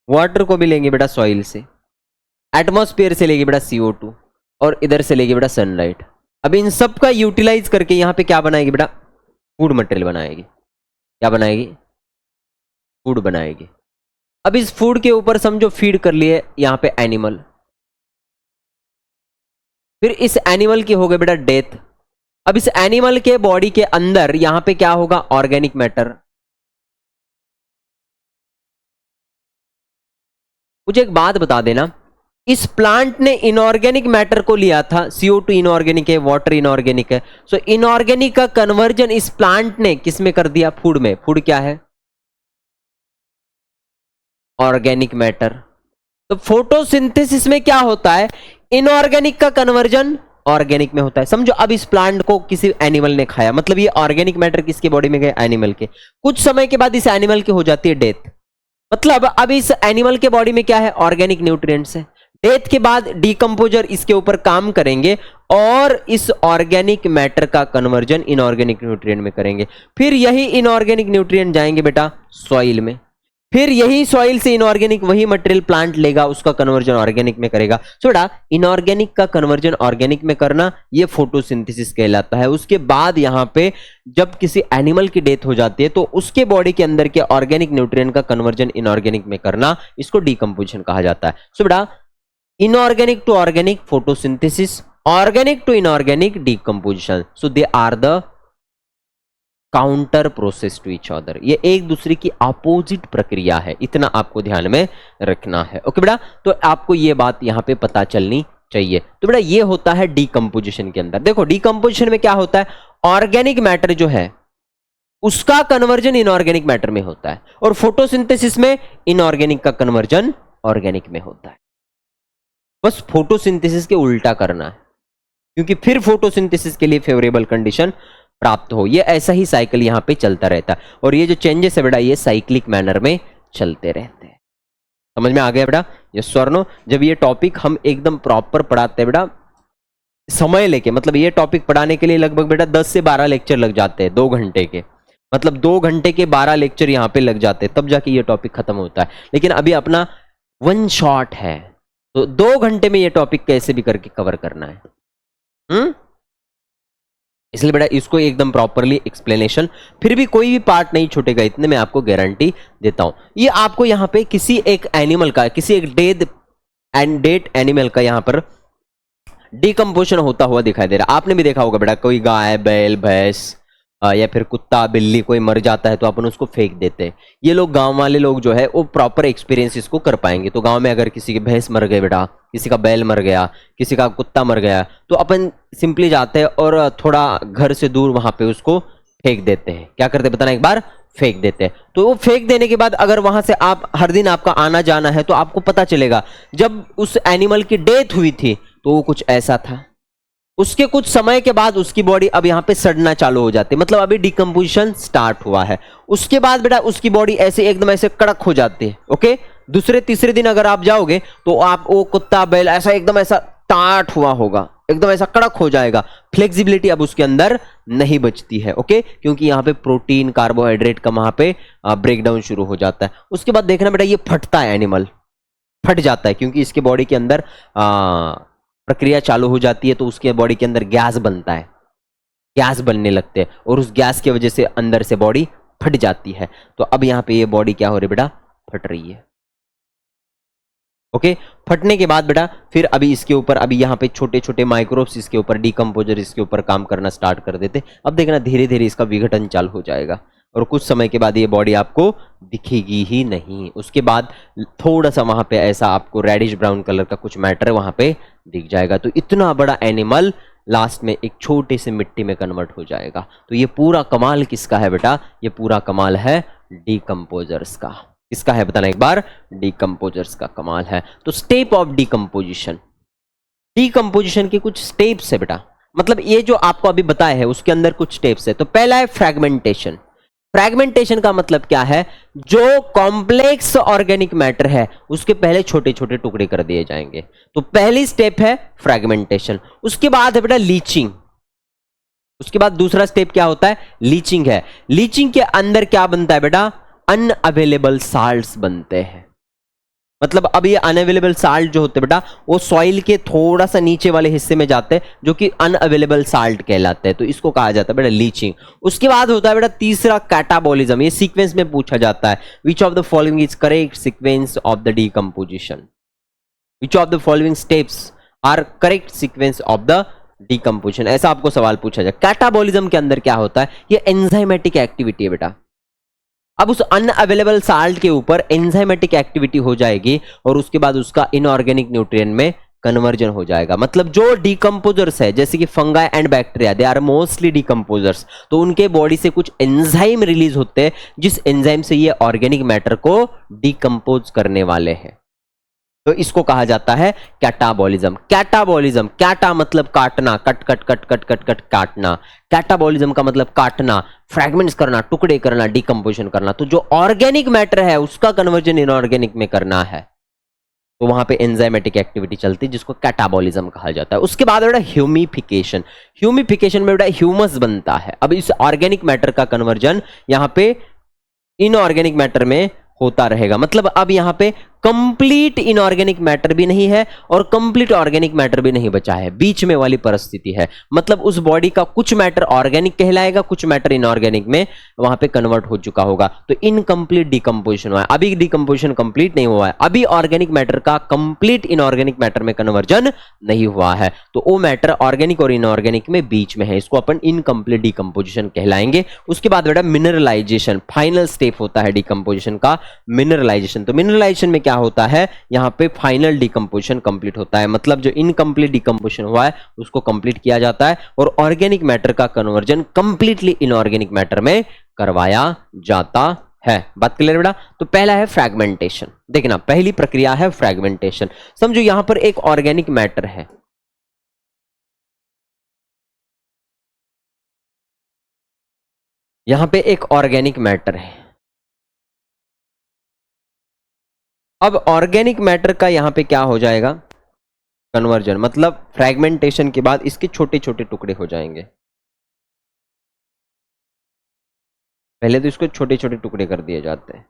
वाटर को भी लेंगे बेटा सॉइल से, एटमॉस्फेयर से लेंगे बेटा CO2 और इधर से लेंगे बेटा सनलाइट। अब इन सब का यूटिलाइज करके यहां पे क्या बनाएगी बेटा? फूड मटेरियल बनाएगी। क्या बनाएगी? फूड बनाएगी। अब इस फूड के ऊपर समझो फीड कर लिए यहां पे एनिमल, फिर इस एनिमल की हो गई बेटा डेथ। अब इस एनिमल के बॉडी के अंदर यहां पे क्या होगा? Organic matter. मुझे एक बात बता देना, इस प्लांट ने इनऑर्गेनिक मैटर को लिया था, CO2 इनऑर्गेनिक है, वाटर इनऑर्गेनिक है, सो इनऑर्गेनिक का कन्वर्जन इस प्लांट ने किस में कर दिया? फूड में। फूड क्या है? Organic matter. तो फोटोसिंथेसिस में क्या होता है? इनऑर्गेनिक का कन्वर्जन ऑर्गेनिक में होता है। समझो अब इस प्लांट को किसी एनिमल ने खाया, मतलब ये ऑर्गेनिक मैटर किसके बॉडी में गए? एनिमल के। कुछ समय के बाद इस एनिमल की हो जाती है डेथ, मतलब अब इस एनिमल के बॉडी में क्या है? ऑर्गेनिक न्यूट्रिएंट्स है। डेथ के बाद डीकंपोजर इसके ऊपर काम करेंगे और इस ऑर्गेनिक मैटर का कन्वर्जन इनऑर्गेनिक न्यूट्रिएंट में करेंगे। फिर यही इनऑर्गेनिक न्यूट्रिएंट जाएंगे बेटा सॉइल में, फिर यही सॉइल से इनऑर्गेनिक वही मटेरियल प्लांट लेगा, उसका कन्वर्जन ऑर्गेनिक में करेगा। सो बेटा इनऑर्गेनिक का कन्वर्जन ऑर्गेनिक में करना, ये फोटोसिंथेसिस कहलाता है। उसके बाद यहां पे जब किसी एनिमल की डेथ हो जाती है तो उसके बॉडी के अंदर के ऑर्गेनिक न्यूट्रिएंट का कन्वर्जन इनऑर्गेनिक में करना, इसको डीकंपोजिशन कहा जाता है। सो बेटा inorganic to organic photosynthesis, organic to inorganic decomposition. So they are the counter process to each other. ये एक दूसरे की अपोजिट प्रक्रिया है, इतना आपको ध्यान में रखना है। ओके बेटा, तो आपको ये बात यहां पे पता चलनी चाहिए। तो बेटा ये होता है डीकंपोजिशन के अंदर। देखो डीकंपोजिशन में क्या होता है? ऑर्गेनिक मैटर जो है उसका कन्वर्जन इनऑर्गेनिक मैटर में होता है, और फोटोसिंथेसिस में इनऑर्गेनिक का कन्वर्जन ऑर्गेनिक में होता है। बस फोटोसिंथेसिस के उल्टा करना है, क्योंकि फिर फोटोसिंथेसिस के लिए फेवरेबल कंडीशन प्राप्त हो। ये ऐसा ही साइकिल यहां पे चलता रहता है, और ये जो चेंजेस है बेटा ये साइक्लिक मैनर में चलते रहते हैं। समझ में आ गया बेटा? यस और नो? जब ये टॉपिक हम एकदम प्रॉपर पढ़ाते हैं बेटा, समय लेके, मतलब ये टॉपिक पढ़ाने के लिए लगभग बेटा 10 से 12 लेक्चर लग जाते हैं 2 घंटे के, मतलब 2 घंटे के 12 लेक्चर यहाँ पे लग जाते हैं, तब जाके ये टॉपिक खत्म होता है। लेकिन अभी अपना वन शॉट है, तो 2 घंटे में ये टॉपिक कैसे भी करके कवर करना है। इसलिए बेटा इसको एकदम प्रॉपरली एक्सप्लेनेशन, फिर भी कोई भी पार्ट नहीं छूटेगा, इतने मैं आपको गारंटी देता हूं। ये आपको यहाँ पे किसी एक एनिमल का, किसी एक डेड एनिमल का यहाँ पर डिकम्पोजिशन होता हुआ दिखाई दे रहा है। आपने भी देखा होगा बेटा, कोई गाय, बैल, भैंस या फिर कुत्ता, बिल्ली कोई मर जाता है तो अपन उसको फेंक देते हैं। ये लोग, गांव वाले लोग जो है वो प्रॉपर एक्सपीरियंस इसको कर पाएंगे। तो गांव में अगर किसी की भैंस मर गई बेटा, किसी का बैल मर गया, किसी का कुत्ता मर गया, तो अपन सिंपली जाते हैं और थोड़ा घर से दूर वहां पे उसको फेंक देते हैं। क्या करते बताना एक बार? फेंक देते हैं। तो वो फेंक देने के बाद अगर वहां से आप हर दिन आपका आना जाना है तो आपको पता चलेगा जब उस एनिमल की डेथ हुई थी तो वो कुछ ऐसा था। उसके कुछ समय के बाद उसकी बॉडी अब यहां पे सड़ना चालू हो जाती है, मतलब अभी डिकम्पोजिशन स्टार्ट हुआ है। उसके बाद बेटा उसकी बॉडी ऐसे एकदम ऐसे कड़क हो जाती है। ओके, दूसरे तीसरे दिन अगर आप जाओगे तो आप वो कुत्ता, बैल ऐसा एकदम ऐसा टाट हुआ होगा, एकदम ऐसा कड़क हो जाएगा। फ्लेक्सिबिलिटी अब उसके अंदर नहीं बचती है। ओके, क्योंकि यहाँ पे प्रोटीन, कार्बोहाइड्रेट का वहां पे ब्रेकडाउन शुरू हो जाता है। उसके बाद देखना बेटा ये फटता है, एनिमल फट जाता है, क्योंकि इसके बॉडी के अंदर प्रक्रिया चालू हो जाती है। तो उसके बॉडी के अंदर गैस बनता है, गैस बनने लगते हैं और उस गैस की वजह से अंदर से बॉडी फट जाती है। तो अब यहाँ पे ये बॉडी क्या हो रही है बेटा? फट रही है। ओके, फटने के बाद बेटा फिर अभी इसके ऊपर, अभी यहाँ पे छोटे छोटे माइक्रोब्स इसके ऊपर, डिकम्पोजर इसके ऊपर काम करना स्टार्ट कर देते। अब देखना धीरे धीरे इसका विघटन चालू हो जाएगा और कुछ समय के बाद ये बॉडी आपको दिखेगी ही नहीं। उसके बाद थोड़ा सा वहां पे ऐसा आपको रेडिश ब्राउन कलर का कुछ मैटर वहां पे दिख जाएगा। तो इतना बड़ा एनिमल लास्ट में एक छोटे से मिट्टी में कन्वर्ट हो जाएगा। तो ये पूरा कमाल किसका है बेटा? ये पूरा कमाल है डिकम्पोजर्स का। किसका है बताना एक बार? डिकम्पोजर्स का कमाल है। तो स्टेप ऑफ डिकम्पोजिशन, डिकम्पोजिशन के कुछ स्टेप्स है बेटा, मतलब ये जो आपको अभी बताया है उसके अंदर कुछ स्टेप्स है। तो पहला है फ्रैगमेंटेशन। फ्रैगमेंटेशन का मतलब क्या है? जो कॉम्प्लेक्स ऑर्गेनिक मैटर है उसके पहले छोटे छोटे टुकड़े कर दिए जाएंगे। तो पहली स्टेप है फ्रैगमेंटेशन। उसके बाद है बेटा लीचिंग। उसके बाद दूसरा स्टेप क्या होता है? लीचिंग है। लीचिंग के अंदर क्या बनता है बेटा? अनअवेलेबल साल्ट्स बनते हैं। मतलब अब ये अनअवेलेबल साल्ट जो होते हैं बेटा वो सॉइल के थोड़ा सा नीचे वाले हिस्से में जाते हैं, जो कि अनअवेलेबल साल्ट कहलाते हैं। तो इसको कहा जाता है बेटा लीचिंग। उसके बाद होता है बेटा तीसरा कैटाबॉलिज्म। ये सीक्वेंस में पूछा जाता है, which of the following is correct sequence of the decomposition, which of the following steps are correct sequence of the decomposition, ऐसा आपको सवाल पूछा जाए। कैटाबॉलिज्म के अंदर क्या होता है? ये एंजाइमेटिक एक्टिविटी है बेटा। अब उस अनअवेलेबल साल्ट के ऊपर एंजाइमेटिक एक्टिविटी हो जाएगी और उसके बाद उसका इनऑर्गेनिक न्यूट्रिएंट में कन्वर्जन हो जाएगा। मतलब जो डिकम्पोजर्स है जैसे कि fungi and bacteria, they are mostly decomposers, तो उनके बॉडी से कुछ एंजाइम रिलीज होते हैं जिस एंजाइम से ये ऑर्गेनिक मैटर को डिकम्पोज करने वाले हैं। तो इसको कहा जाता है कैटाबॉलिज्म। कैटाबॉलिज्म, कैटा मतलब काटना, cut cut cut cut cut cut काटना। कैटाबॉलिज्म का मतलब काटना, फ्रैगमेंट्स करना, टुकड़े करना, डिकम्पोजिशन करना। तो जो ऑर्गेनिक मैटर है उसका कन्वर्जन इनऑर्गेनिक में करना है, तो वहां पे एंजाइमेटिक एक्टिविटी चलती है जिसको कैटाबॉलिज्म कहा जाता है। उसके बाद बेटा ह्यूमिफिकेशन। ह्यूमिफिकेशन में बेटा ह्यूमस बनता है। अब इस ऑर्गेनिक मैटर का कन्वर्जन यहां पे इनऑर्गेनिक मैटर में होता रहेगा। मतलब अब यहां पे कंप्लीट इनऑर्गेनिक मैटर भी नहीं है और कंप्लीट ऑर्गेनिक मैटर भी नहीं बचा है, बीच में वाली परिस्थिति है। मतलब उस बॉडी का कुछ मैटर ऑर्गेनिक कहलाएगा, कुछ मैटर इनऑर्गेनिक में वहां पे कन्वर्ट हो चुका होगा। तो इनकम्प्लीट डिकम्पोजिशन हुआ है, अभी डिकम्पोजिशन कंप्लीट नहीं हुआ है, अभी ऑर्गेनिक मैटर का कंप्लीट इनऑर्गेनिक मैटर में कन्वर्जन नहीं हुआ है। तो वो मैटर ऑर्गेनिक और इनऑर्गेनिक में बीच में है, इसको अपन इनकम्प्लीट डिकम्पोजिशन कहलाएंगे। उसके बाद बेटा मिनरलाइजेशन, फाइनल स्टेप होता है डिकम्पोजिशन का, मिनरलाइजेशन। तो मिनरलाइजेशन में क्या होता है? यहां पे फाइनल डिकम्पोजिशन कंप्लीट होता है, मतलब जो इनकम्प्लीट डिकम्पोजिशन हुआ है उसको कंप्लीट किया जाता है और ऑर्गेनिक मैटर का कन्वर्जन कंप्लीटली इनऑर्गेनिक मैटर में करवाया जाता है। बात क्लियर बेटा? तो पहला है फ्रैगमेंटेशन। देखना पहली प्रक्रिया है फ्रैगमेंटेशन। समझो यहां पर एक ऑर्गेनिक मैटर है, यहां पे एक ऑर्गेनिक मैटर है, अब ऑर्गेनिक मैटर का यहाँ पे क्या हो जाएगा, कन्वर्जन, मतलब फ्रैगमेंटेशन के बाद इसके छोटे छोटे टुकड़े हो जाएंगे। पहले तो इसको छोटे छोटे टुकड़े कर दिए जाते हैं,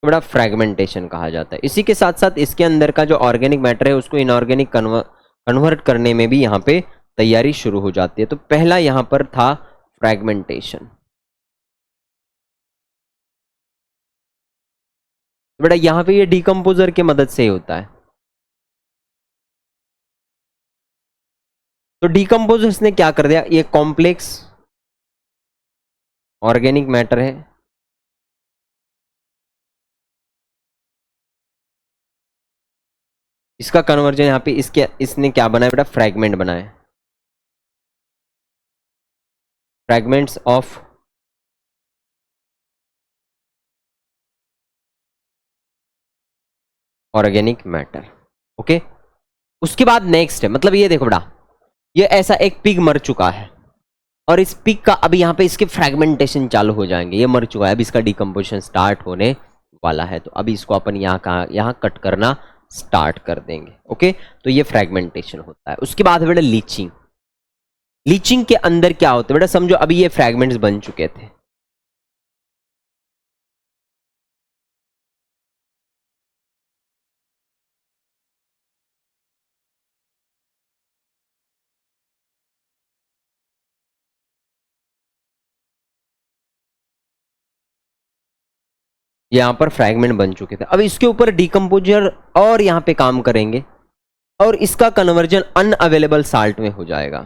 तो बड़ा फ्रैगमेंटेशन कहा जाता है। इसी के साथ साथ इसके अंदर का जो ऑर्गेनिक मैटर है उसको इनऑर्गेनिक कन्वर्ट करने में भी यहाँ पे तैयारी शुरू हो जाती है। तो पहला यहाँ पर था फ्रैगमेंटेशन। बेटा यहाँ पे ये डिकम्पोजर के मदद से ही होता है। तो डिकम्पोजर्स ने क्या कर दिया, ये कॉम्प्लेक्स ऑर्गेनिक मैटर है, इसका कन्वर्जन यहाँ पे इसने क्या बनाया बेटा, फ्रैगमेंट बनाए, fragments of organic matter. Okay, उसके बाद नेक्स्ट है, मतलब ये देखो बेटा, ये ऐसा एक पिग मर चुका है और इस पिग का अभी यहाँ पे इसके फ्रैगमेंटेशन चालू हो जाएंगे। ये मर चुका है, अभी इसका डिकम्पोजिशन स्टार्ट होने वाला है, तो अभी इसको अपन यहाँ कट करना स्टार्ट कर देंगे। ओके, तो ये फ्रैगमेंटेशन होता है। उसके बाद है बेटा लीचिंग। लीचिंग के अंदर क्या होता है बेटा, समझो अभी ये फ्रैगमेंट्स बन चुके थे, यहां पर फ्रैगमेंट बन चुके थे। अब इसके ऊपर डिकम्पोजर और यहां पे काम करेंगे और इसका कन्वर्जन अनअवेलेबल साल्ट में हो जाएगा।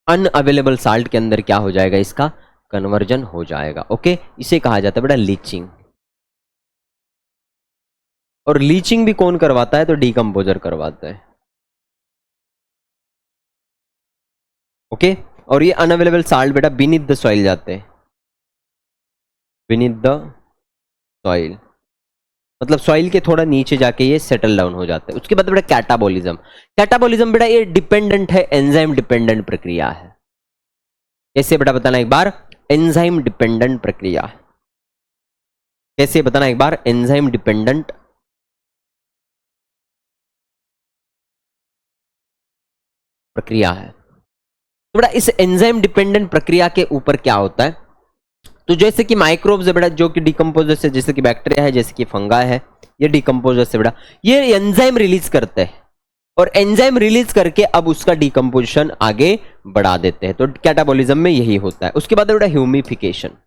अनअवेलेबल साल्ट के अंदर क्या हो जाएगा, इसका कन्वर्जन हो जाएगा। ओके, इसे कहा जाता है बेटा लीचिंग। और लीचिंग भी कौन करवाता है, तो डिकम्पोजर करवाता है। ओके, और ये अनअवेलेबल साल्ट बेटा बीनीथ द सॉइल जाते हैं, बीनीथ द सॉइल, मतलब सॉइल के थोड़ा नीचे जाके ये सेटल डाउन हो जाता है। उसके बाद बेटा कैटाबॉलिज्म। कैटाबॉलिज्म बेटा ये डिपेंडेंट है, एंजाइम डिपेंडेंट प्रक्रिया है। कैसे बेटा बताना एक बार, एंजाइम डिपेंडेंट प्रक्रिया। कैसे बताना एक बार, एंजाइम डिपेंडेंट प्रक्रिया है। तो बेटा इस एंजाइम डिपेंडेंट प्रक्रिया के ऊपर क्या होता है, तो जैसे कि माइक्रोब्स है बेटा जो कि डिकम्पोजर से, जैसे कि बैक्टीरिया है, जैसे कि फंगा है, ये डिकम्पोजर से बेटा ये एंजाइम रिलीज करते हैं और एंजाइम रिलीज करके अब उसका डिकम्पोजिशन आगे बढ़ा देते हैं। तो कैटाबॉलिज्म में यही होता है। उसके बाद बेटा ह्यूमिफिकेशन।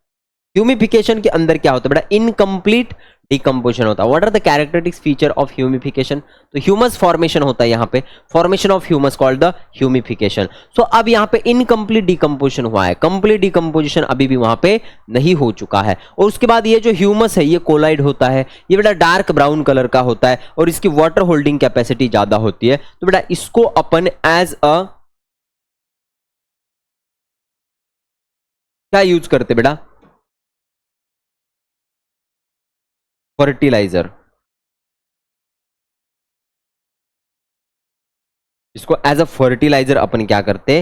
ह्यूमिफिकेशन के अंदर क्या होता है बेटा, इनकम्प्लीट डिकम्पोजिशन होता है। What are the characteristics feature of humification, तो ह्यूमस फॉर्मेशन होता है यहाँ पे, formation of humus called the humification. So अब यहाँ पे इनकम्प्लीट डिकम्पोजिशन हुआ है, कंप्लीट डिकम्पोजिशन अभी भी वहां पे नहीं हो चुका है। और उसके बाद ये जो ह्यूमस है ये कोलाइड होता है, ये बेटा डार्क ब्राउन कलर का होता है और इसकी वाटर होल्डिंग कैपेसिटी ज्यादा होती है। तो बेटा इसको अपन एज अ क्या यूज करते बेटा, फर्टिलाइजर। इसको एज अ फर्टिलाइजर अपन क्या करते,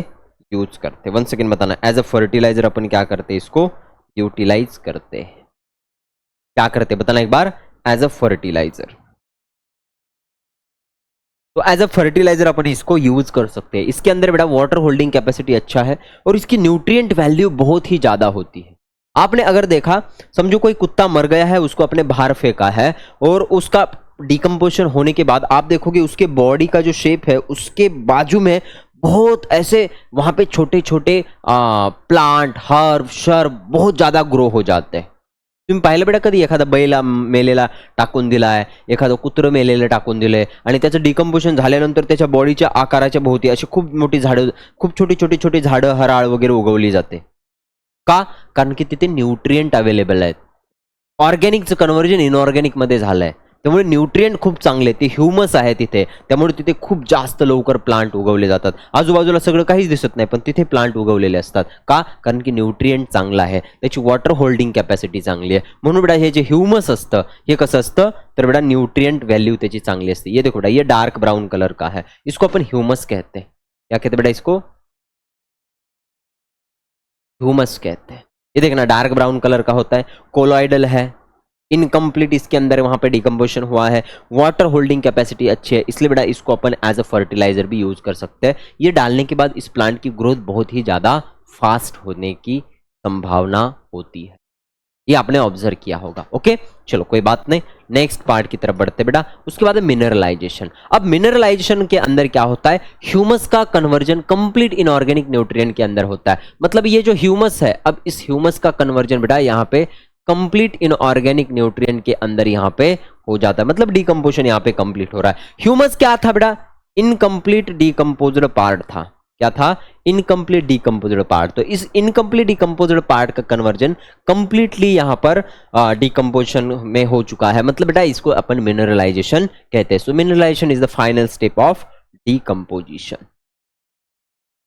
यूज करते। वन सेकेंड बताना, एज अ फर्टिलाइजर अपन क्या करते, इसको यूटिलाइज करते। क्या करते बताना एक बार, एज अ फर्टिलाइजर। तो एज अ फर्टिलाइजर अपन इसको यूज कर सकते हैं। इसके अंदर बेटा वाटर होल्डिंग कैपेसिटी अच्छा है और इसकी न्यूट्रिएंट वैल्यू बहुत ही ज्यादा होती है। आपने अगर देखा, समझो कोई कुत्ता मर गया है, उसको अपने बाहर फेंका है और उसका डिकम्पोजिशन होने के बाद आप देखोगे उसके बॉडी का जो शेप है उसके बाजू में बहुत ऐसे वहां पे छोटे छोटे प्लांट, हर्ब, शर्ब बहुत ज्यादा ग्रो हो जाते हैं। तुम्ही पाहिलं बेटा कधी एखादा बैला मेलेला टाकून दिलाय, एखादं कुत्रं मेलेलं टाकून दिलंय आणि त्याचं डिकम्पोजिशन झाल्यानंतर त्याच्या बॉडीच्या आकाराच्या भोवती अशी खूप मोठी झाडं, खूप छोटी छोटी छोटी झाडं, हराळ वगैरे उगवली जाते। का? कारण की तिथे न्यूट्रिएंट अवेलेबल आहेत। ऑर्गॅनिकचं कन्व्हर्जन इनऑर्गॅनिक मध्ये झालंय, त्यामुळे न्यूट्रिएंट खूप चांगले, ते ह्युमस आहे तिथे, त्यामुळे तिथे खूप जास्त लवकर प्लांट उगवले जातात. आजूबाजूला सगळं काहीच दिसत नाही पण तिथे प्लांट उगवलेले असतात. का? कारण की न्यूट्रिएंट चांगला आहे, त्याची वॉटर होल्डिंग कॅपॅसिटी चांगली आहे. म्हणून बेटा हे जे ह्युमस असतं हे कसं असतं तर बेटा न्यूट्रिएंट वैल्यू त्याची चांगली असते. ये देखो बेटा, ये डार्क ब्राउन कलर का है, इसको अपन ह्यूमस कहते हैं. क्या कहते हैं बेटा इसको? ह्यूमस कहते हैं. ये देखना डार्क ब्राउन कलर का होता है, कोलॉइडल है, इनकम्प्लीट इसके अंदर वहां पे डिकम्पोजिशन हुआ है, वाटर होल्डिंग कैपेसिटी अच्छी है, इसलिए बेटा इसको अपन एज अ फर्टिलाइजर भी यूज कर सकते हैं. ये डालने के बाद इस प्लांट की ग्रोथ बहुत ही ज्यादा फास्ट होने की संभावना होती है. ये आपने ऑब्जर्व किया होगा. ओके, चलो कोई बात नहीं, नेक्स्ट पार्ट की तरफ बढ़ते बेटा. उसके बाद मिनरलाइजेशन. अब मिनरलाइजेशन के अंदर क्या होता है, ह्यूमस का कन्वर्जन कंप्लीट इनऑर्गेनिक न्यूट्रिएंट के अंदर होता है. मतलब ये जो ह्यूमस है, अब इस ह्यूमस का कन्वर्जन बेटा यहाँ पे कंप्लीट इनऑर्गेनिक न्यूट्रिएंट के अंदर यहाँ पे हो जाता है. मतलब डिकम्पोजिशन यहाँ पे कंप्लीट हो रहा है. ह्यूमस क्या था बेटा? इनकम्प्लीट डिकम्पोज्ड पार्ट था. क्या था? Incomplete decomposed part. तो इस इनकम्प्लीट डिकम्पोज्ड पार्ट का कन्वर्जन कंप्लीटली यहां पर डिकम्पोजिशन में हो चुका है. मतलब बेटा इसको अपन मिनरलाइजेशन कहते हैं. So mineralization is the final step of decomposition.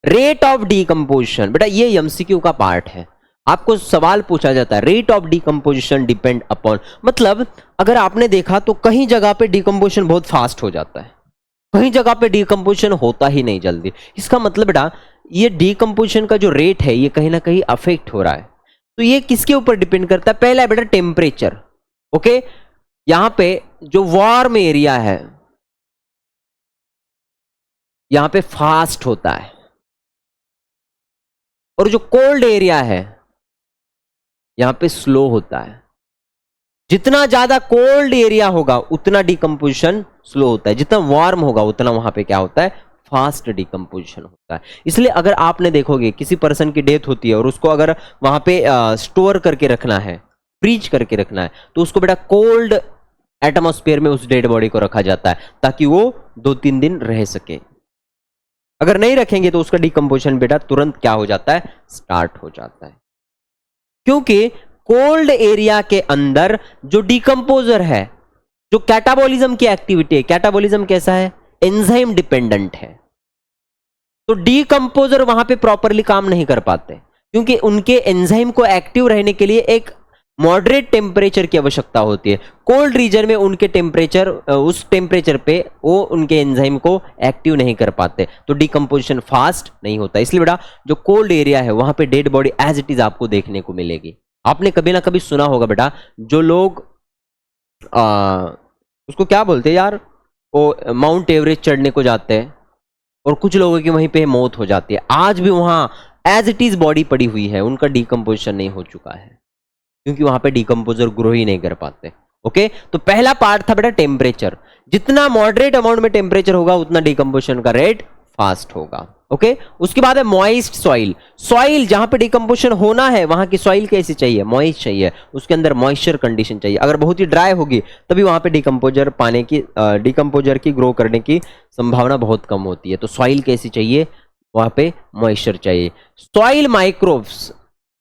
Rate of decomposition बेटा ये एमसीक्यू का पार्ट है. आपको सवाल पूछा जाता है rate of decomposition depend upon. मतलब अगर आपने देखा तो कहीं जगह पे डिकम्पोजिशन बहुत फास्ट हो जाता है, कहीं जगह पे डिकम्पोजिशन होता ही नहीं जल्दी. इसका मतलब बेटा ये डिकम्पोजिशन का जो रेट है ये कहीं ना कहीं अफेक्ट हो रहा है. तो ये किसके ऊपर डिपेंड करता है? पहला है बेटा टेम्परेचर. ओके, यहां पे जो वार्म एरिया है यहां पे फास्ट होता है, और जो कोल्ड एरिया है यहां पे स्लो होता है. जितना ज्यादा कोल्ड एरिया होगा उतना डिकम्पोजिशन स्लो होता है, जितना वार्म होगा उतना वहां पे क्या होता है, फास्ट डिकम्पोजिशन होता है. इसलिए अगर आपने देखोगे किसी पर्सन की डेथ होती है और उसको अगर वहां पे स्टोर करके रखना है, फ्रीज करके रखना है, तो उसको बेटा कोल्ड एटमॉस्फेयर में उस डेड बॉडी को रखा जाता है ताकि वो 2-3 दिन रह सके. अगर नहीं रखेंगे तो उसका डिकम्पोजिशन बेटा तुरंत क्या हो जाता है, स्टार्ट हो जाता है. क्योंकि कोल्ड एरिया के अंदर जो डिकम्पोजर है, जो कैटाबॉलिज्म की एक्टिविटी है, कैटाबॉलिज्म कैसा है, एंजाइम डिपेंडेंट है. तो डिकम्पोजर वहां पे प्रॉपरली काम नहीं कर पाते क्योंकि उनके एंजाइम को एक्टिव रहने के लिए एक मॉडरेट टेम्परेचर की आवश्यकता होती है. कोल्ड रीजन में उनके टेम्परेचर, उस टेम्परेचर पे वो उनके एंजाइम को एक्टिव नहीं कर पाते, तो डिकम्पोजिशन फास्ट नहीं होता. इसलिए बेटा जो कोल्ड एरिया है वहां पे dead body as it is आपको देखने को मिलेगी. आपने कभी ना कभी सुना होगा बेटा, जो लोग उसको क्या बोलते हैं यार, वो माउंट एवरेस्ट चढ़ने को जाते हैं और कुछ लोगों की वहीं पे मौत हो जाती है. आज भी वहां एज इट इज बॉडी पड़ी हुई है, उनका डिकम्पोजिशन नहीं हो चुका है क्योंकि वहां पे डिकम्पोजर ग्रो ही नहीं कर पाते. ओके, तो पहला पार्ट था बेटा टेम्परेचर. जितना मॉडरेट अमाउंट में टेम्परेचर होगा उतना डिकम्पोजिशन का रेट फास्ट होगा. ओके, उसके बाद है मॉइस्ट सॉइल. सॉइल जहां पे डिकम्पोजिशन होना है वहां की सॉइल कैसी चाहिए, मॉइस्ट चाहिए, उसके अंदर मॉइस्चर कंडीशन चाहिए. अगर बहुत ही ड्राई होगी तभी वहां पे डिकम्पोजर पाने की, डिकम्पोजर की ग्रो करने की संभावना बहुत कम होती है. तो सॉइल कैसी चाहिए, वहां पे मॉइस्चर चाहिए. सॉइल माइक्रोब्स,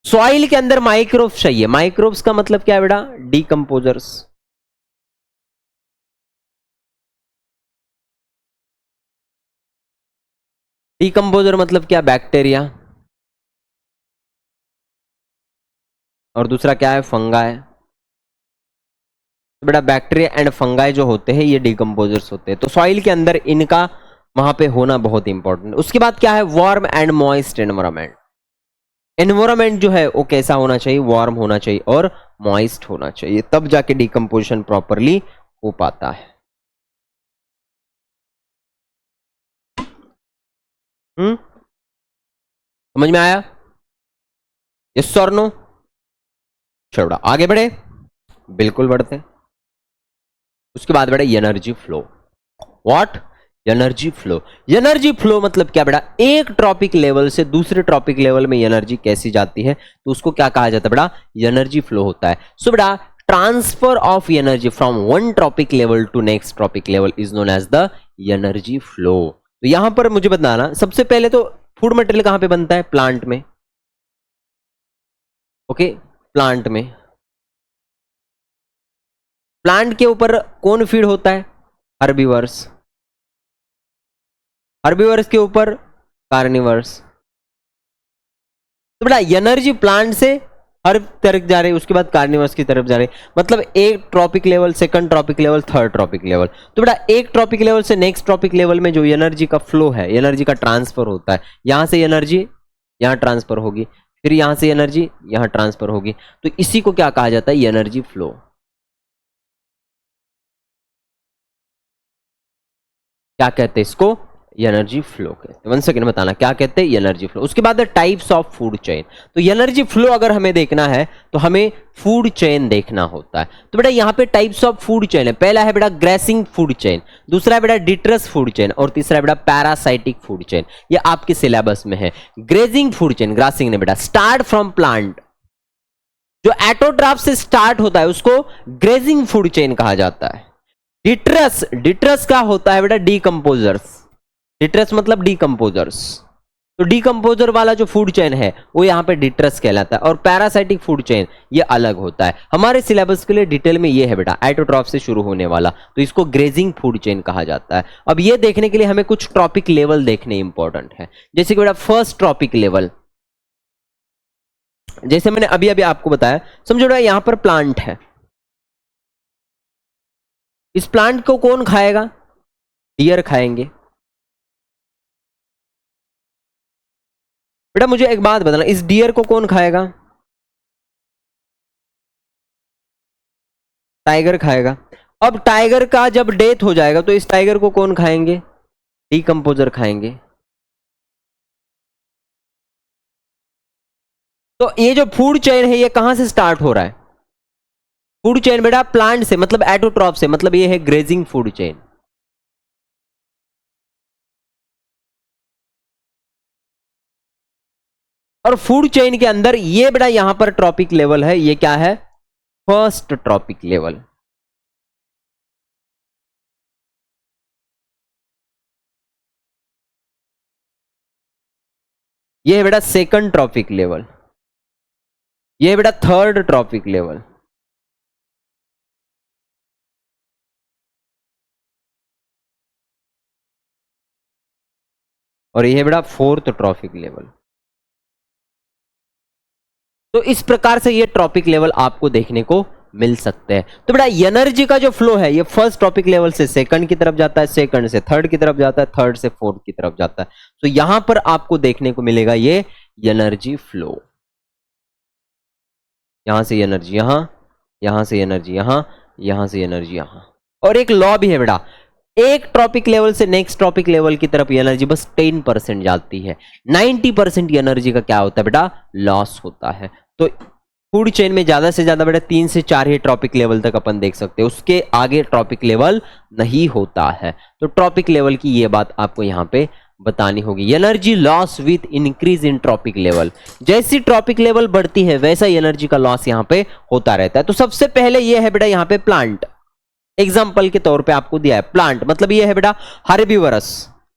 सॉइल के अंदर माइक्रोब्स चाहिए. माइक्रोब्स का मतलब क्या है बेटा, डिकम्पोजर्स. डिकम्पोजर मतलब क्या, बैक्टीरिया, और दूसरा क्या है, फंगाई. तो बेटा बैक्टीरिया एंड फंगाई जो होते हैं ये डिकम्पोजर्स होते हैं. तो सॉइल के अंदर इनका वहां पे होना बहुत इंपॉर्टेंट. उसके बाद क्या है, warm and moist environment. Environment जो है वो कैसा होना चाहिए, वार्म होना चाहिए और मॉइस्ट होना चाहिए, तब जाके डिकम्पोजिशन प्रॉपरली हो पाता है. समझ में आया, यस और नो? चलो आगे बढ़े, बिल्कुल बढ़ते. उसके बाद बेटा energy flow. What, energy flow. Energy flow मतलब क्या बेटा, एक ट्रॉपिक लेवल से दूसरे ट्रॉपिक लेवल में एनर्जी कैसी जाती है, तो उसको क्या कहा जाता है बेटा, एनर्जी फ्लो होता है. सो बेटा transfer of energy from one trophic level to next trophic level is known as the energy flow. तो यहां पर मुझे बताना, सबसे पहले तो फूड मटेरियल कहां पे बनता है, प्लांट में. ओके, प्लांट में. प्लांट के ऊपर कौन फीड होता है? हर्बीवर्स। हर्बीवर्स के ऊपर कार्निवर्स। तो बेटा एनर्जी प्लांट से हर तरफ जा रही है, उसके बाद कार्निवर्स की तरफ जा रही है, मतलब एक trophic level, second trophic level, third trophic level. तो बेटा एक ट्रॉपिक लेवल से नेक्स्ट ट्रॉपिक लेवल में जो एनर्जी का फ्लो है, एनर्जी का ट्रांसफर होता है, यहां से एनर्जी यहां ट्रांसफर होगी, फिर यहां से एनर्जी यहां ट्रांसफर होगी, तो इसी को क्या कहा जाता है? Energy flow. क्या कहते हैं इसको? एनर्जी फ्लो कहते हैं। 1 सेकंड बताना क्या कहते हैं? Energy flow. उसके बाद टाइप्स ऑफ फूड चेन। तो एनर्जी फ्लो अगर हमें देखना है तो हमें फूड चेन देखना होता है। तो बेटा यहाँ पे टाइप्स ऑफ फूड चेन है। पहला है बेटा ग्रेसिंग फूड चेन, दूसरा है बेटा डिट्रस फूड चेन, और तीसरा है बेटा पैरासाइटिक फूड चेन। ये आपके सिलेबस में है। ग्रेजिंग फूड चेन, ग्रासिंग ने बेटा स्टार्ट फ्रॉम प्लांट, जो एटोट्रॉफ से स्टार्ट होता है उसको ग्रेजिंग फूड चेन कहा जाता है। डिट्रस, डिट्रस का होता है बेटा डीकंपोजर्स। डिट्रस मतलब डीकंपोजर्स। तो डीकंपोजर वाला जो फूड चेन है वो यहाँ पे डिट्रस कहलाता है। और पैरासाइटिक फूड चेन ये अलग होता है। हमारे सिलेबस के लिए डिटेल में ये है बेटा, एटोट्रॉफ से शुरू होने वाला, तो इसको ग्रेजिंग फूड चेन कहा जाता है। अब ये देखने के लिए हमें कुछ ट्रॉपिक लेवल देखने इंपॉर्टेंट है। जैसे कि बेटा फर्स्ट ट्रॉपिक लेवल, जैसे मैंने अभी अभी आपको बताया, समझो बेटा यहां पर प्लांट है, इस प्लांट को कौन खाएगा? डियर खाएंगे। बेटा मुझे एक बात बताना, इस डियर को कौन खाएगा? टाइगर खाएगा। अब टाइगर का जब डेथ हो जाएगा तो इस टाइगर को कौन खाएंगे? डीकंपोजर खाएंगे। तो ये जो फूड चेन है ये कहां से स्टार्ट हो रहा है? फूड चेन बेटा प्लांट से, मतलब एटोट्रॉफ से, मतलब ये है ग्रेजिंग फूड चेन। और फूड चेन के अंदर ये बेटा यहां पर ट्रॉपिक लेवल है, ये क्या है? First trophic level. ये है बेटा सेकंड ट्रॉपिक लेवल। ये है बेटा थर्ड ट्रॉपिक लेवल। और ये है बेटा फोर्थ ट्रॉपिक लेवल। तो इस प्रकार से ये ट्रॉपिक लेवल आपको देखने को मिल सकते हैं। तो बेटा एनर्जी का जो फ्लो है ये फर्स्ट ट्रॉपिक लेवल से सेकंड की तरफ जाता है, सेकंड से थर्ड की तरफ जाता है, थर्ड से फोर्थ की तरफ जाता है। तो यहां पर आपको देखने को मिलेगा ये एनर्जी फ्लो। यहां से एनर्जी यहां, यहां से एनर्जी यहां, यहां से एनर्जी यहां। और एक लॉ भी है बेटा, एक ट्रॉपिक लेवल से नेक्स्ट ट्रॉपिक लेवल की तरफ एनर्जी बस 10% जाती है। 90% एनर्जी का क्या होता है बेटा? लॉस होता है। तो फूड चेन में ज्यादा से ज्यादा बेटा 3 से 4 ही ट्रॉपिक लेवल तक अपन देख सकते हैं, उसके आगे ट्रॉपिक लेवल नहीं होता है। तो ट्रॉपिक लेवल की ये बात आपको यहां पे बतानी होगी। Energy loss with increase in trophic level, जैसी ट्रॉपिक लेवल बढ़ती है वैसा एनर्जी का लॉस यहां पे होता रहता है। तो सबसे पहले ये है बेटा यहां पे प्लांट, एग्जाम्पल के तौर पे आपको दिया है प्लांट, मतलब ये है बेटा हर्बीवरस,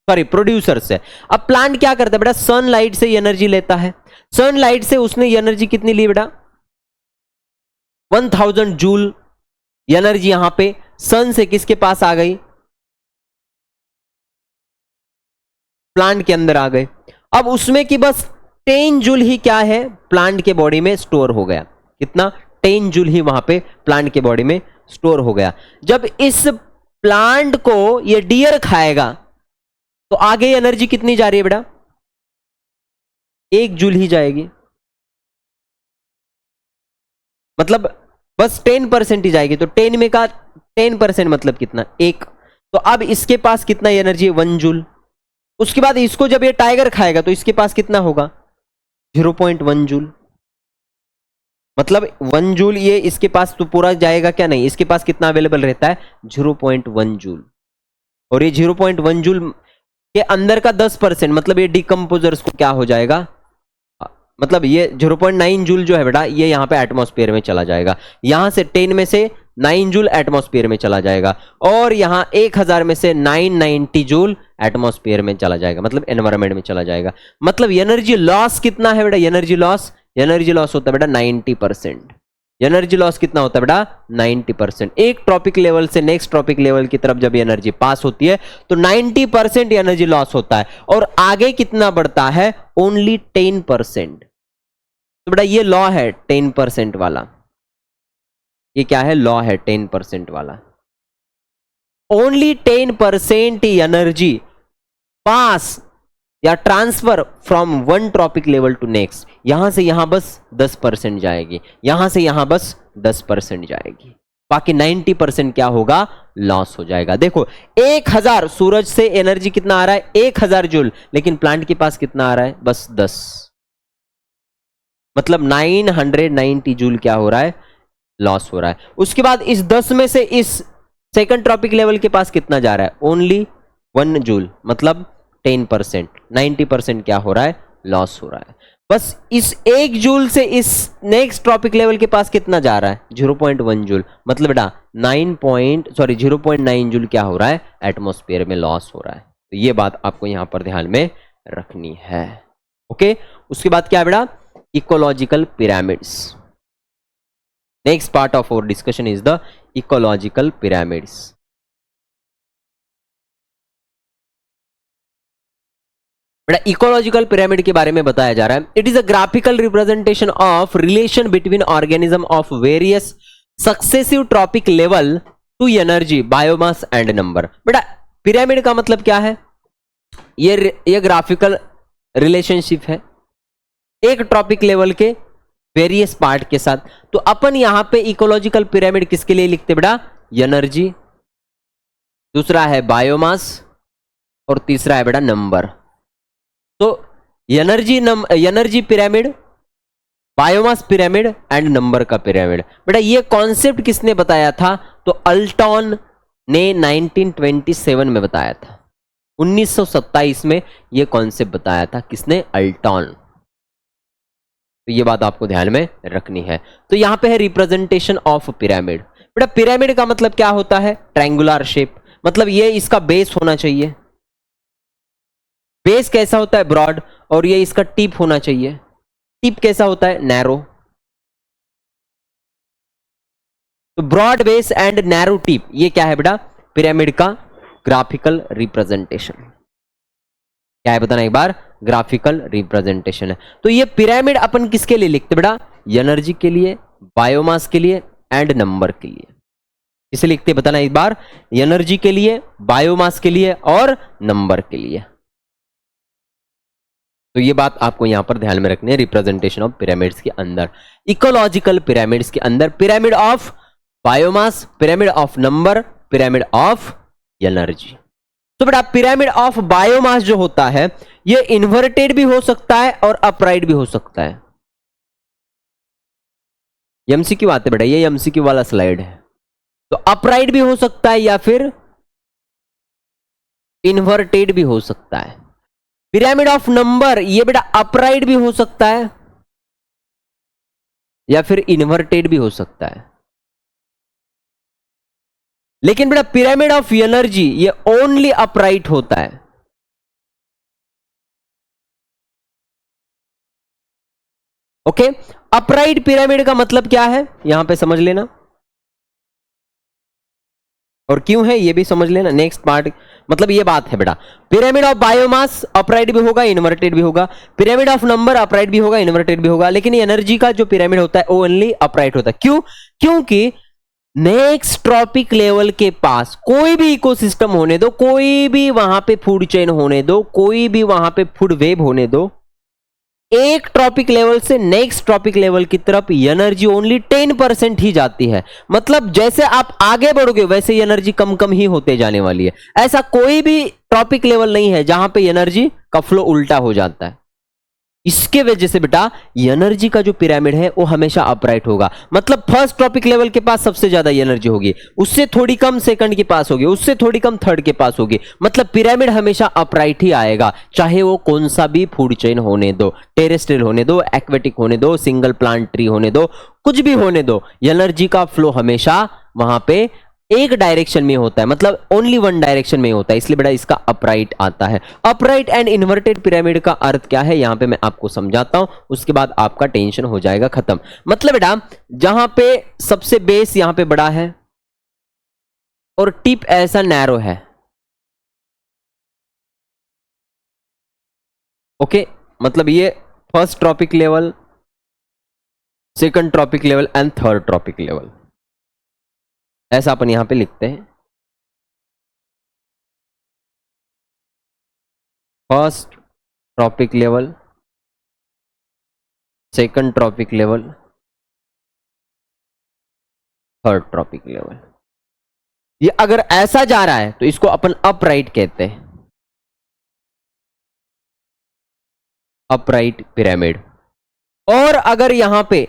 सॉरी प्रोड्यूसर्स है। अब प्लांट क्या करता है बेटा? सनलाइट से एनर्जी लेता है। सनलाइट से उसने एनर्जी कितनी ली बेटा? 1000 जूल एनर्जी यहां पे सन से किसके पास आ गई? प्लांट के अंदर आ गए। अब उसमें की बस 10 जूल ही क्या है? प्लांट के बॉडी में स्टोर हो गया। कितना? 10 जूल ही वहां पे प्लांट के बॉडी में स्टोर हो गया। जब इस प्लांट को ये डियर खाएगा तो आगे एनर्जी कितनी जा रही है बेटा? 1 जूल ही जाएगी, मतलब बस 10% ही जाएगी। तो 10 में का 10% मतलब कितना? 1। तो अब इसके पास कितना एनर्जी है? 1 जूल। उसके बाद इसको जब ये टाइगर खाएगा तो इसके पास कितना होगा? 0.1 जूल। मतलब 1 जूल ये इसके पास तो पूरा जाएगा क्या? नहीं, इसके पास कितना अवेलेबल रहता है? 0.1 जूल। और ये 0.1 जूल के अंदर का 10% मतलब ये डिकम्पोजर्स को क्या हो जाएगा? मतलब ये 0.9 जूल जो है बेटा ये यहां पे एटमॉस्फेयर में चला जाएगा। यहां से 10 में से 9 जूल एटमॉस्फेयर में चला जाएगा, और यहां 1000 में से 990 जूल एटमॉस्फेयर में चला जाएगा, मतलब एनवायरमेंट में चला जाएगा। मतलब एनर्जी लॉस कितना है बेटा? एनर्जी लॉस होता है बेटा 90%। एनर्जी लॉस कितना होता है बेटा 90%। एक ट्रॉपिक लेवल से नेक्स्ट ट्रॉपिक लेवल की तरफ जब एनर्जी पास होती है तो 90% एनर्जी लॉस होता है, और आगे कितना बढ़ता है ओनली 10%। तो बेटा ये लॉ है 10% वाला, ये क्या है लॉ है 10% वाला। ओनली 10% एनर्जी पास या transfer from one trophic level to next, यहां से यहां बस 10% जाएगी, यहां से यहां बस 10% जाएगी, बाकी 90% क्या होगा लॉस हो जाएगा। देखो 1000 सूरज से एनर्जी कितना आ रहा है 1000 जूल, लेकिन प्लांट के पास कितना आ रहा है बस 10, मतलब 990 जूल क्या हो रहा है लॉस हो रहा है। उसके बाद इस 10 में से इस सेकंड ट्रॉपिक लेवल के पास कितना जा रहा है ओनली 1 जूल, मतलब 10%, 90% क्या हो रहा है लॉस हो रहा है। बस इस 1 जूल से इस नेक्स्ट ट्रॉपिक लेवल के पास कितना जा रहा है 0.1 जूल, मतलब बेटा 0.9 जूल क्या हो रहा है एटमॉस्फेयर में लॉस हो रहा है। तो ये बात आपको यहां पर ध्यान में रखनी है। ओके, उसके बाद क्या बेटा ecological pyramids. Next part of our discussion is the ecological pyramids. बेटा इकोलॉजिकल पिरामिड के बारे में बताया जा रहा है, it is a graphical representation of relation between organism of various successive trophic level to energy biomass and number. बेटा pyramid का मतलब क्या है, ये ग्राफिकल रिलेशनशिप है एक ट्रॉपिक लेवल के वेरियस पार्ट के साथ। तो अपन यहां पे इकोलॉजिकल पिरामिड किसके लिए लिखते बेटा एनर्जी, दूसरा है बायोमास और तीसरा है बेटा नंबर। तो energy pyramid, biomass pyramid and number का पिरामिड। बेटा ये कॉन्सेप्ट किसने बताया था, तो अल्टॉन ने 1927 में बताया था, 1927 में ये कॉन्सेप्ट बताया था किसने अल्टॉन। तो ये बात आपको ध्यान में रखनी है। तो यहां पे है रिप्रेजेंटेशन ऑफ पिरामिड। बेटा पिरामिड का मतलब क्या होता है ट्रायंगुलर शेप, मतलब ये इसका बेस होना चाहिए, बेस कैसा होता है ब्रॉड, और ये इसका टिप होना चाहिए, टिप कैसा होता है नैरो। तो broad base and narrow tip, ये क्या है बेटा पिरामिड का ग्राफिकल रिप्रेजेंटेशन। क्या है बताना एक बार, ग्राफिकल रिप्रेजेंटेशन है। तो ये पिरामिड अपन किसके लिए लिखते बेटा एनर्जी के लिए, बायोमास के लिए एंड नंबर के लिए। इसे लिखते बताना एक बार, एनर्जी के लिए, बायोमास के लिए और नंबर के लिए। तो ये बात आपको यहां पर ध्यान में रखनी है रिप्रेजेंटेशन ऑफ पिरामिड्स के अंदर। इकोलॉजिकल पिरामिड्स के अंदर pyramid of biomass, pyramid of number, pyramid of energy. तो बेटा पिरामिड ऑफ बायोमास जो होता है ये इन्वर्टेड भी हो सकता है और अपराइट भी हो सकता है। एमसीक्यू आते बेटा, ये एमसीक्यू वाला स्लाइड है। तो अपराइट भी हो सकता है या फिर इन्वर्टेड भी हो सकता है। पिरामिड ऑफ नंबर ये बेटा अपराइट भी हो सकता है या फिर इन्वर्टेड भी हो सकता है। लेकिन बेटा पिरामिड ऑफ एनर्जी ये ओनली अपराइट होता है। ओके, अपराइट पिरामिड का मतलब क्या है यहां पे समझ लेना, और क्यों है ये भी समझ लेना। नेक्स्ट पार्ट मतलब ये बात है बेटा, पिरामिड ऑफ बायोमास अपराइट भी होगा इन्वर्टेड भी होगा, पिरामिड ऑफ नंबर अपराइट भी होगा इन्वर्टेड भी होगा, लेकिन एनर्जी का जो पिरामिड होता है वो ओनली अपराइट होता है। क्यों, क्योंकि नेक्स्ट ट्रॉपिक लेवल के पास कोई भी इकोसिस्टम होने दो, कोई भी वहां पे फूड चेन होने दो, कोई भी वहां पे फूड वेब होने दो, एक ट्रॉपिक लेवल से नेक्स्ट ट्रॉपिक लेवल की तरफ एनर्जी ओनली 10% ही जाती है। मतलब जैसे आप आगे बढ़ोगे वैसे एनर्जी कम कम ही होते जाने वाली है। ऐसा कोई भी ट्रॉपिक लेवल नहीं है जहां पे एनर्जी का फ्लो उल्टा हो जाता है। इसके वजह से बेटा एनर्जी का जो पिरामिड है वो हमेशा अपराइट होगा। मतलब फर्स्ट ट्रॉपिक लेवल के पास सबसे ज्यादा एनर्जी होगी, उससे थोड़ी कम सेकंड के पास होगी, उससे थोड़ी कम थर्ड के पास होगी। मतलब पिरामिड हमेशा अपराइट ही आएगा, चाहे वो कौन सा भी फूड चेन होने दो, टेरेस्ट्रियल होने दो, एक्वेटिक होने दो, सिंगल प्लांट ट्री होने दो, कुछ भी होने दो, एनर्जी का फ्लो हमेशा वहां पे एक डायरेक्शन में होता है, मतलब ओनली वन डायरेक्शन में होता है, इसलिए बेटा इसका अपराइट आता है। अपराइट एंड इन्वर्टेड पिरामिड का अर्थ क्या है यहां पे मैं आपको समझाता हूं, उसके बाद आपका टेंशन हो जाएगा खत्म। मतलब बेटा जहां पे सबसे बेस यहां पे बड़ा है और टिप ऐसा नैरो है, ओके, मतलब ये first trophic level, second trophic level and third trophic level, ऐसा अपन यहां पे लिखते हैं। First trophic level, second trophic level, third trophic level. ये अगर ऐसा जा रहा है तो इसको अपन अपराइट कहते हैं, अपराइट पिरामिड। और अगर यहां पे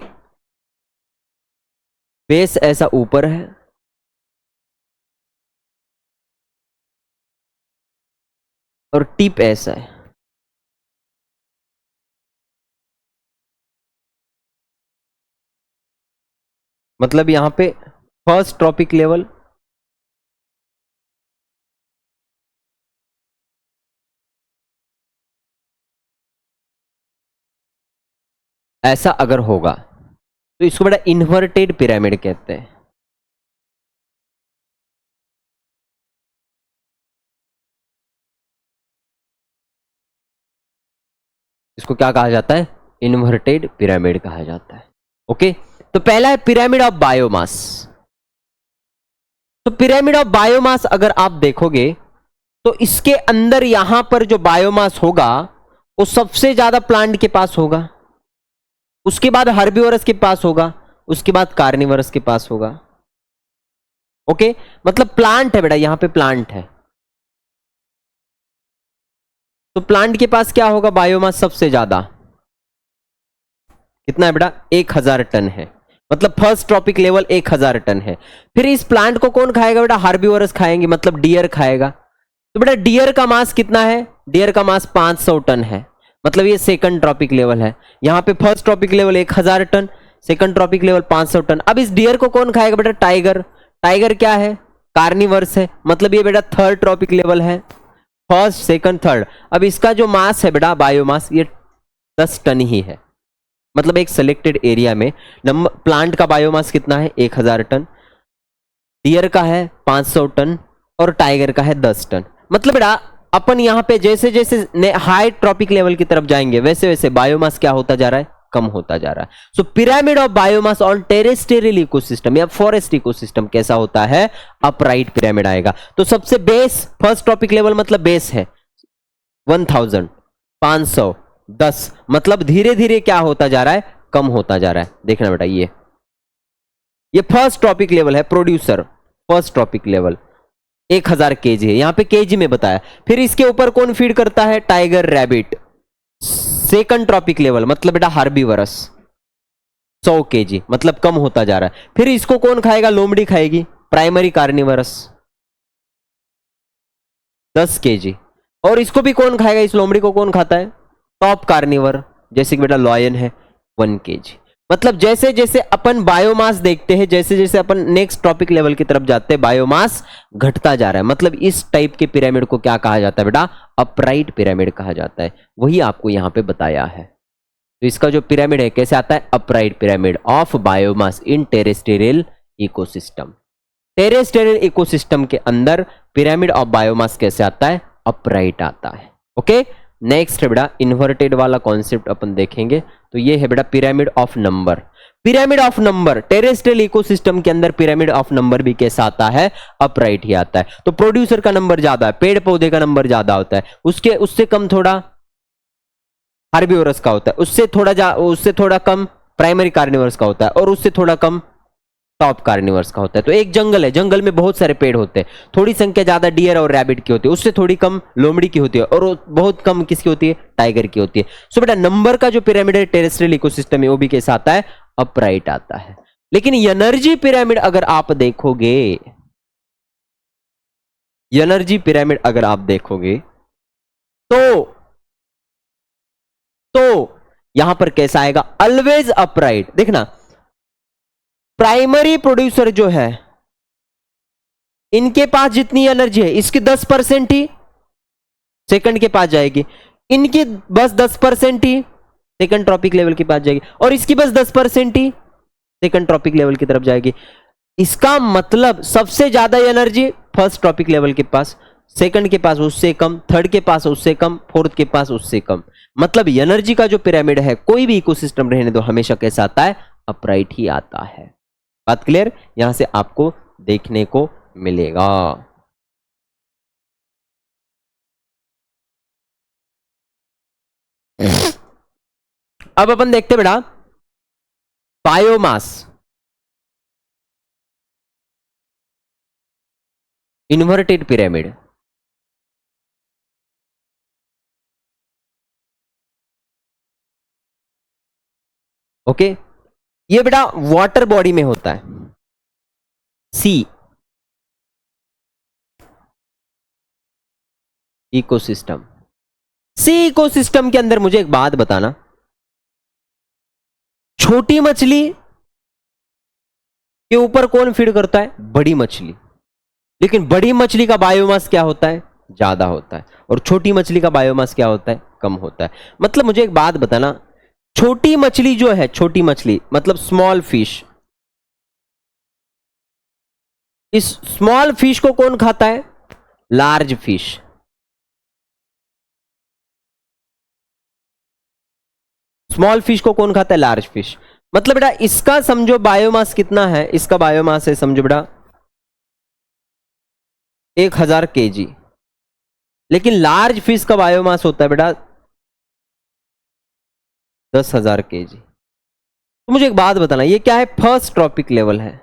बेस ऐसा ऊपर है और टिप ऐसा है, मतलब यहां पे फर्स्ट ट्रॉपिक लेवल, ऐसा अगर होगा तो इसको बड़ा इन्वर्टेड पिरामिड कहते हैं। इसको क्या कहा जाता है? इन्वर्टेड पिरामिड कहा जाता है। ओके, तो पहला है पिरामिड ऑफ बायोमास। तो पिरामिड ऑफ बायोमास अगर आप देखोगे तो इसके अंदर यहां पर जो बायोमास होगा वो सबसे ज्यादा प्लांट के पास होगा, उसके बाद हर्बिवोरस के पास होगा, उसके बाद कार्निवरस के पास होगा। ओके, मतलब प्लांट है बेटा, यहां पे प्लांट है तो प्लांट के पास क्या होगा? बायोमास सबसे ज्यादा कितना है बेटा? 1000 टन है, मतलब फर्स्ट ट्रॉपिक लेवल 1000 टन है। फिर इस प्लांट को कौन खाएगा बेटा? हार्बिवोरस खाएंगे, मतलब डियर खाएगा। तो बेटा डियर का मास कितना है? डियर का मास 500 टन है, मतलब ये सेकंड ट्रॉपिक लेवल है। यहां पे first trophic level 1000 ton, second trophic level 500 ton. अब इस डियर को कौन खाएगा बेटा? टाइगर। टाइगर क्या है? कार्निवर्स है, मतलब ये बेटा थर्ड ट्रॉपिक लेवल है, फर्स्ट सेकंड थर्ड। अब इसका जो मास है बेटा, बायोमास, ये 10 टन ही है, मतलब एक सिलेक्टेड एरिया में नंबर प्लांट का बायोमास कितना है? 1000 टन, डियर का है 500 टन और टाइगर का है 10 टन। मतलब बेटा अपन यहां पे जैसे जैसे हाई ट्रॉपिक लेवल की तरफ जाएंगे वैसे वैसे बायोमास क्या होता जा रहा है? कम होता जा रहा है। So pyramid of biomass on terrestrial ecosystem या फॉरेस्ट इकोसिस्टम कैसा होता है? अपराइट पिरामिड आएगा। तो सबसे बेस फर्स्ट ट्रॉपिक लेवल मतलब बेस है 1000, 500, 10, मतलब धीरे धीरे क्या होता जा रहा है? कम होता जा रहा है। देखना बेटा ये फर्स्ट ट्रॉपिक लेवल है, producer first trophic level 1000 KG है, यहां पे केजी में बताया। फिर इसके ऊपर कौन फीड करता है? Tiger, rabbit. Second trophic level मतलब बेटा हार्बिवरस 100 केजी, मतलब कम होता जा रहा है। फिर इसको कौन खाएगा? लोमड़ी खाएगी, प्राइमरी कार्निवरस 10 केजी। और इसको भी कौन खाएगा? इस लोमड़ी को कौन खाता है? टॉप कार्निवर, जैसे कि बेटा लॉयन है 1 केजी। मतलब जैसे जैसे अपन बायोमास देखते हैं, जैसे जैसे अपन नेक्स्ट टॉपिक लेवल की तरफ जाते हैं, बायोमास घटता जा रहा है। मतलब इस टाइप के पिरामिड को क्या कहा जाता है बेटा? अपराइट पिरामिड कहा जाता है। वही आपको यहां पे बताया है। तो इसका जो पिरामिड है कैसे आता है? Upright pyramid of biomass in terrestrial ecosystem. Terrestrial ecosystem के अंदर पिरामिड ऑफ बायोमास कैसे आता है? अपराइट आता है। ओके, नेक्स्ट है बेटा इन्वर्टेड वाला कॉन्सेप्ट अपन देखेंगे। तो ये है बेटा pyramid of number. Pyramid of number terrestrial ecosystem के अंदर पिरामिड ऑफ नंबर भी कैसा आता है? अपराइट ही आता है। तो प्रोड्यूसर का नंबर ज्यादा है, पेड़ पौधे का नंबर ज्यादा होता है, उससे कम थोड़ा हार्बिवोरस का होता है, उससे थोड़ा कम प्राइमरी कार्निवर्स का होता है, और उससे थोड़ा कम टॉप कार्निवर्स का होता है। तो एक जंगल है, जंगल में बहुत सारे पेड़ होते हैं, थोड़ी संख्या ज्यादा डियर और रैबिट की होती है, उससे थोड़ी कम लोमड़ी की होती है, और बहुत कम किसकी होती है? टाइगर की होती है। सो बेटा नंबर का जो पिरामिड है टेरेस्ट्रियल इकोसिस्टम में, वो भी कैसा आता है? अपराइट आता है। लेकिन एनर्जी पिरामिड अगर आप देखोगे, एनर्जी पिरामिड अगर आप देखोगे तो यहां पर कैसा आएगा? Always upright. देखना प्राइमरी प्रोड्यूसर जो है इनके पास जितनी एनर्जी है इसकी 10% ही सेकंड के पास जाएगी, इनकी बस 10% ही सेकंड ट्रॉपिक लेवल के पास जाएगी, और इसकी बस 10% ही सेकंड ट्रॉपिक लेवल की तरफ जाएगी। इसका मतलब सबसे ज्यादा एनर्जी फर्स्ट ट्रॉपिक लेवल के पास, सेकंड के पास उससे कम, थर्ड के पास उससे कम, फोर्थ के पास उससे कम। मतलब एनर्जी का जो पिरामिड है, कोई भी इकोसिस्टम रहने दो, हमेशा कैसा आता है? अपराइट ही आता है। बात क्लियर? यहां से आपको देखने को मिलेगा। अब अपन देखते बेटा बायोमास, इन्वर्टेड पिरामिड। ओके, ये बेटा वाटर बॉडी में होता है, सी इकोसिस्टम। सी इकोसिस्टम के अंदर मुझे एक बात बताना, छोटी मछली के ऊपर कौन फीड करता है? बड़ी मछली। लेकिन बड़ी मछली का बायोमास क्या होता है? ज्यादा होता है, और छोटी मछली का बायोमास क्या होता है? कम होता है। मतलब मुझे एक बात बताना, छोटी मछली जो है, छोटी मछली मतलब स्मॉल फिश, इस स्मॉल फिश को कौन खाता है? Large fish. स्मॉल फिश को कौन खाता है? Large fish. मतलब बेटा इसका समझो बायोमास कितना है? इसका बायोमास है समझो बेटा 1000 kg। लेकिन लार्ज फिश का बायोमास होता है बेटा 10,000 kg। तो मुझे एक बात बताना, ये क्या है? फर्स्ट ट्रॉपिक लेवल है,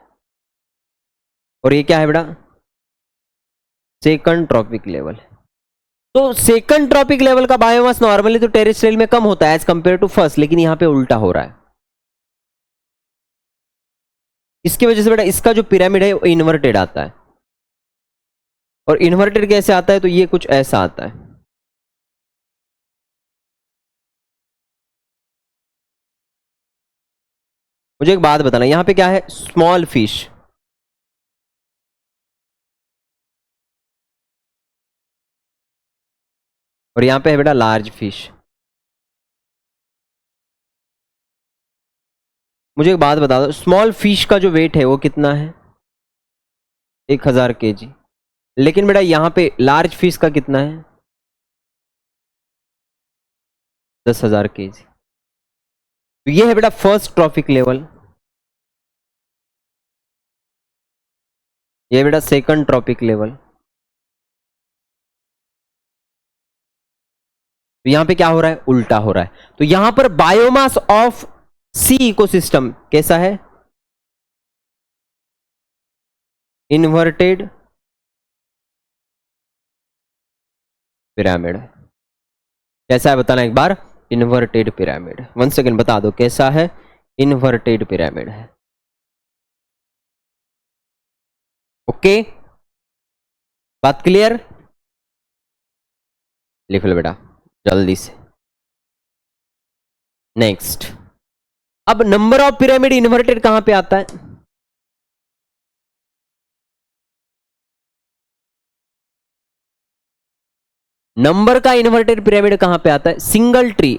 और ये क्या है बेटा? सेकंड ट्रॉपिक लेवल है। तो सेकंड ट्रॉपिक लेवल का बायोमास नॉर्मली तो टेरेस्ट्रियल में कम होता है एज कंपेयर टू फर्स्ट, लेकिन यहां पे उल्टा हो रहा है। इसकी वजह से बेटा इसका जो पिरामिड है वो इन्वर्टेड आता है। और इन्वर्टेड कैसे आता है? तो ये कुछ ऐसा आता है। मुझे एक बात बताना, यहां पे क्या है? स्मॉल फिश, और यहां पे है बेटा लार्ज फिश। मुझे एक बात बता दो, स्मॉल फिश का जो वेट है वो कितना है? 1000 kg। लेकिन बेटा यहां पे लार्ज फिश का कितना है? 10,000 kg। तो ये है बेटा फर्स्ट ट्रॉपिक लेवल, ये बेटा सेकंड ट्रॉपिक लेवल। तो यहां पे क्या हो रहा है? उल्टा हो रहा है। तो यहां पर बायोमास ऑफ सी इकोसिस्टम कैसा है? Inverted pyramid. कैसा है बताना एक बार? Inverted pyramid. वन सेकेंड बता दो कैसा है? इन्वर्टेड पिरामिड है। ओके, बात क्लियर? लिख लो बेटा जल्दी से। नेक्स्ट, अब नंबर ऑफ पिरामिड इन्वर्टेड कहां पे आता है? नंबर का इन्वर्टेड पिरामिड कहां पे आता है? Single tree,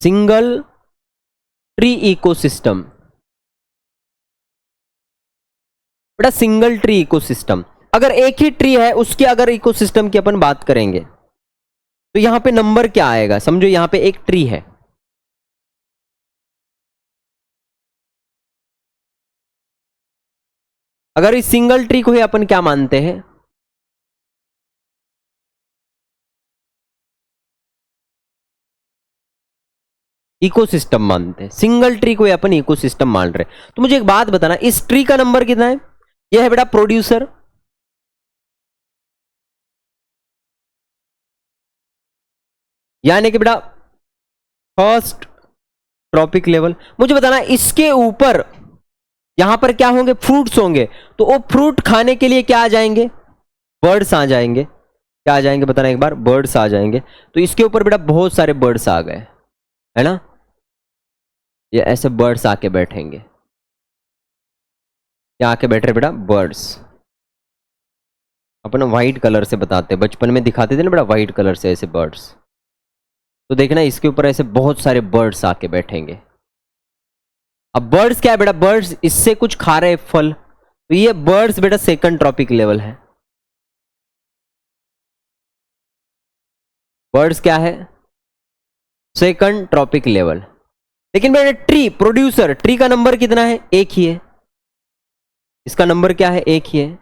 single tree ecosystem. बेटा सिंगल ट्री इकोसिस्टम, अगर एक ही ट्री है उसकी अगर इकोसिस्टम की अपन बात करेंगे तो यहां पे नंबर क्या आएगा? समझो यहां पे एक ट्री है, अगर इस सिंगल ट्री को ही अपन क्या मानते हैं? इकोसिस्टम मानते हैं। सिंगल ट्री को ही अपन इकोसिस्टम मान रहे। तो मुझे एक बात बताना, इस ट्री का नंबर कितना है? यह है बेटा प्रोड्यूसर, यानी कि बेटा फर्स्ट ट्रॉपिक लेवल। मुझे बताना इसके ऊपर यहां पर क्या होंगे? फ्रूट्स होंगे। तो वो फ्रूट खाने के लिए क्या आ जाएंगे? बर्ड्स आ जाएंगे। क्या आ जाएंगे बताना एक बार? बर्ड्स आ जाएंगे। तो इसके ऊपर बेटा बहुत सारे बर्ड्स आ गए, है ना? ये ऐसे बर्ड्स आके बैठेंगे। क्या आके बैठ रहे बेटा? बर्ड्स। अपन व्हाइट कलर से बताते, बचपन में दिखाते थे ना बेटा व्हाइट कलर से ऐसे बर्ड्स। तो देखना इसके ऊपर ऐसे बहुत सारे बर्ड्स आके बैठेंगे। अब बर्ड्स क्या है बेटा? बर्ड्स इससे कुछ खा रहे फल, तो ये बर्ड्स बेटा सेकंड ट्रॉपिक लेवल है। बर्ड्स क्या है? Second trophic level. लेकिन बेटा ट्री प्रोड्यूसर, ट्री का नंबर कितना है? एक ही है। इसका नंबर क्या है? एक ही है,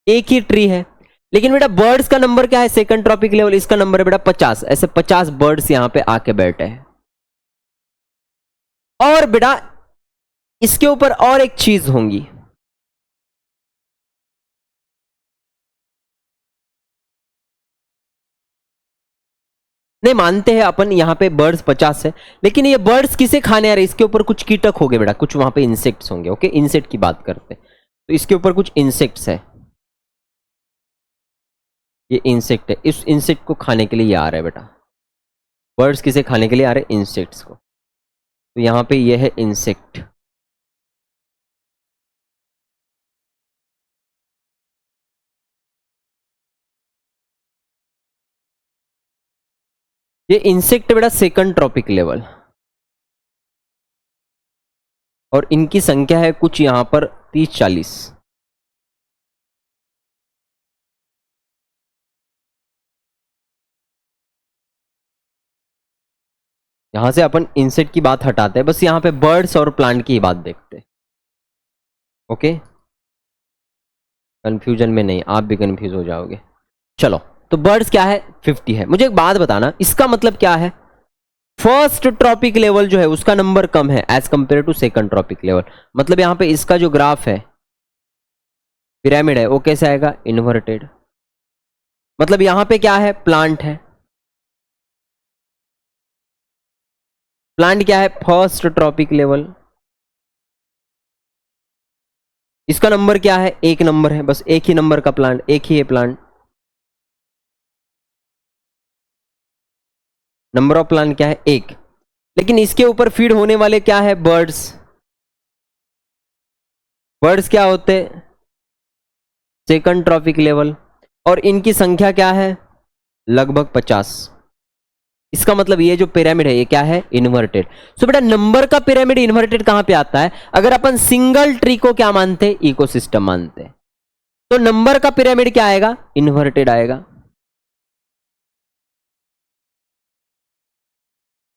एक ही ट्री है। लेकिन बेटा बर्ड्स का नंबर क्या है? सेकंड ट्रॉपिक लेवल, इसका नंबर है बेटा 50। ऐसे 50 बर्ड्स यहां पे आके बैठे हैं। और बेटा इसके ऊपर और एक चीज होंगी, नहीं मानते हैं अपन यहां पे बर्ड्स 50 है, लेकिन ये बर्ड्स किसे खाने आ रहे? इसके ऊपर कुछ कीटक होंगे बेटा, कुछ वहां पे इंसेक्ट्स होंगे। ओके, इंसेक्ट की बात करते हैं तो इसके ऊपर कुछ इंसेक्ट्स है। ये इंसेक्ट है, इस इंसेक्ट को खाने के लिए ये आ रहा है बेटा। बर्ड्स किसे खाने के लिए आ रहे? इंसेक्ट्स को। तो यहां पे ये है इंसेक्ट। ये इंसेक्ट बेटा सेकंड ट्रॉपिक लेवल, और इनकी संख्या है कुछ यहां पर 30-40। यहां से अपन इंसेक्ट की बात हटाते हैं, बस यहां पे बर्ड्स और प्लांट की बात देखते हैं। ओके, कंफ्यूजन में नहीं, आप भी कंफ्यूज हो जाओगे। चलो, तो बर्ड्स क्या है? 50 है। मुझे एक बात बताना, इसका मतलब क्या है? फर्स्ट ट्रॉपिक लेवल जो है उसका नंबर कम है as compare to second trophic level. मतलब यहां पे इसका जो ग्राफ है, पिरामिड है, वो कैसे आएगा? इन्वर्टेड। मतलब यहां पे क्या है? प्लांट है। प्लांट क्या है? First trophic level. इसका नंबर क्या है? एक नंबर है, बस एक ही नंबर का प्लांट, एक ही है प्लांट। नंबर ऑफ प्लांट क्या है? एक। लेकिन इसके ऊपर फीड होने वाले क्या है? बर्ड्स। बर्ड्स क्या होते? सेकंड ट्रॉपिक लेवल, और इनकी संख्या क्या है? लगभग 50। इसका मतलब ये जो पिरामिड है ये क्या है? इन्वर्टेड। सो बेटा नंबर का पिरामिड इन्वर्टेड कहां पे आता है? अगर अपन सिंगल ट्री को क्या मानते? इकोसिस्टम मानते, तो नंबर का पिरामिड क्या आएगा? इन्वर्टेड आएगा।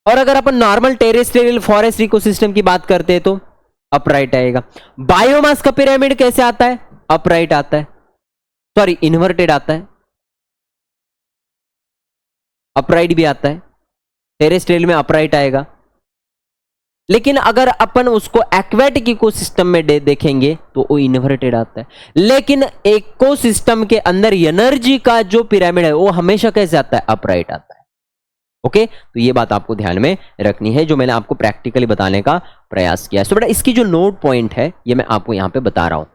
और अगर अपन नॉर्मल टेरेस्ट्रियल फॉरेस्ट इकोसिस्टम की बात करते हैं तो अपराइट आएगा। बायोमास का पिरामिड कैसे आता है? अपराइट आता है, सॉरी इन्वर्टेड आता है। अपराइट भी आता है, टेरेस्ट्रियल में अपराइट आएगा। लेकिन अगर अपन उसको एक्वेटिक इकोसिस्टम में देखेंगे तो वो इन्वर्टेड आता है। लेकिन इकोसिस्टम के अंदर एनर्जी का जो पिरामिड है वो हमेशा कैसे आता है? अपराइट आता है। ओके, तो ये बात आपको ध्यान में रखनी है, जो मैंने आपको प्रैक्टिकली बताने का प्रयास किया है। तो बेटा इसकी जो नोट पॉइंट है ये मैं आपको यहां पे बता रहा हूं।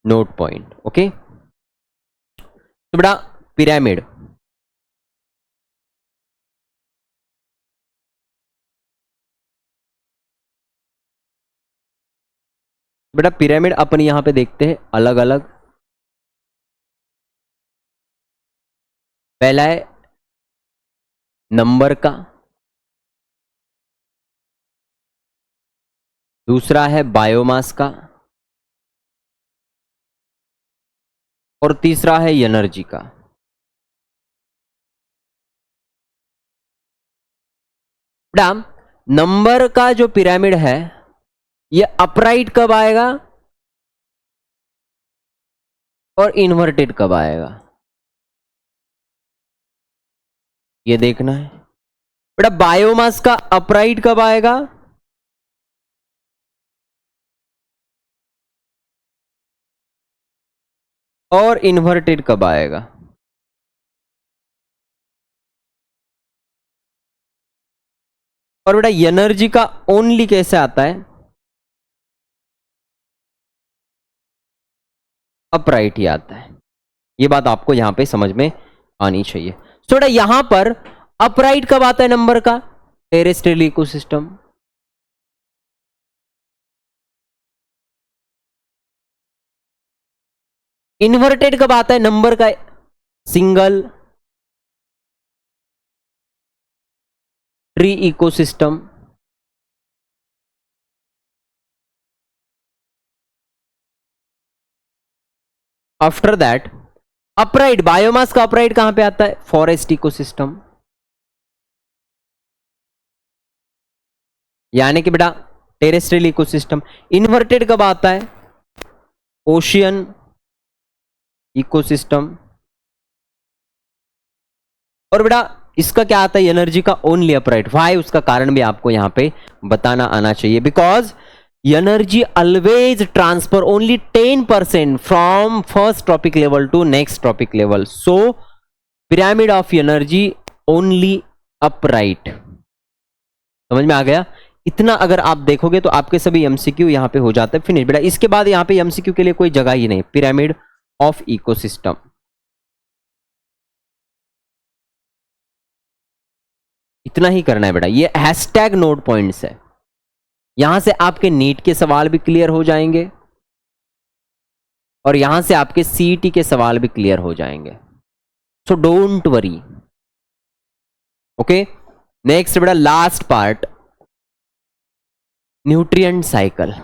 Note point, okay. तो बेटा पिरामिड, बेटा पिरामिड अपन यहां पे देखते हैं अलग अलग। पहला है नंबर का, दूसरा है बायोमास का, और तीसरा है एनर्जी का। बेटा नंबर का जो पिरामिड है ये अपराइट कब आएगा और इन्वर्टेड कब आएगा, ये देखना है। बेटा बायोमास का अपराइट कब आएगा और इन्वर्टेड कब आएगा। और बेटा एनर्जी का ओनली कैसे आता है? अपराइट ही आता है। ये बात आपको यहां पे समझ में आनी चाहिए। तो बेटा यहां पर अपराइट कब आता है नंबर का? Terrestrial ecosystem. इन्वर्टेड कब आता है नंबर का? Single tree ecosystem. After that upright, biomass का अपराइट कहां पे आता है? Forest ecosystem. यानी कि बेटा टेरेस्ट्रियल इकोसिस्टम। इन्वर्टेड कब आता है? Ocean ecosystem. और बेटा इसका क्या आता है? एनर्जी का ओनली अपराइट। वाई? उसका कारण भी आपको यहां पे बताना आना चाहिए। Because energy always transfer only 10% from first trophic level to next trophic level. So pyramid of energy only upright. समझ में आ गया? इतना अगर आप देखोगे तो आपके सभी एमसीक्यू यहां पे हो जाते हैं फिनिश बेटा। इसके बाद यहां पे एमसीक्यू के लिए कोई जगह ही नहीं। Pyramid of ecosystem. इतना ही करना है बेटा। ये हैशटैग नोट पॉइंट्स है। यहां से आपके नीट के सवाल भी क्लियर हो जाएंगे और यहां से आपके सीईटी के सवाल भी क्लियर हो जाएंगे। So don't worry. Okay, next बेटा last part, nutrient cycle.